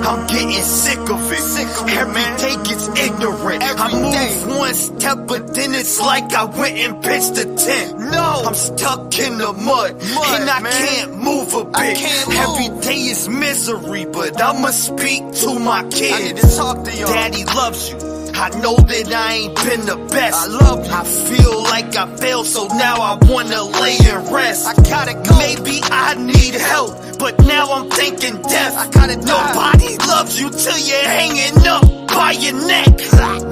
I'm getting sick of it. Every day gets ignorant. I move one step, but then it's like I went and pitched a tent. No, I'm stuck in the mud and I can't move a bit. Every day is misery, but I'ma speak to my kids. I need to talk to y'all. Daddy loves you. I know that I ain't been the best. I love you. I feel like I failed, so now I wanna lay and rest. I gotta go. Maybe I need help, but now I'm thinking death. I gotta die. Nobody loves you till you're hanging up by your neck.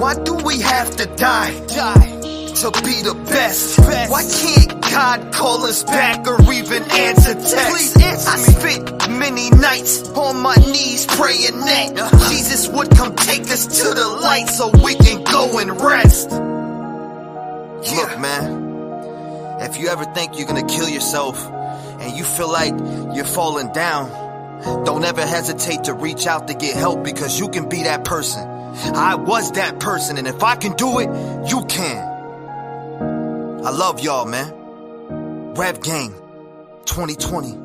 Why do we have to die to be the best? Why can't God call us back or even answer texts? I spent many nights on my knees praying that Jesus would come take us to the light so we can go and rest. Look, man, if you ever think you're gonna kill yourself and you feel like you're falling down, don't ever hesitate to reach out to get help, because you can be that person. I was that person, and if I can do it, you can. I love y'all, man. Rev Gang 2020.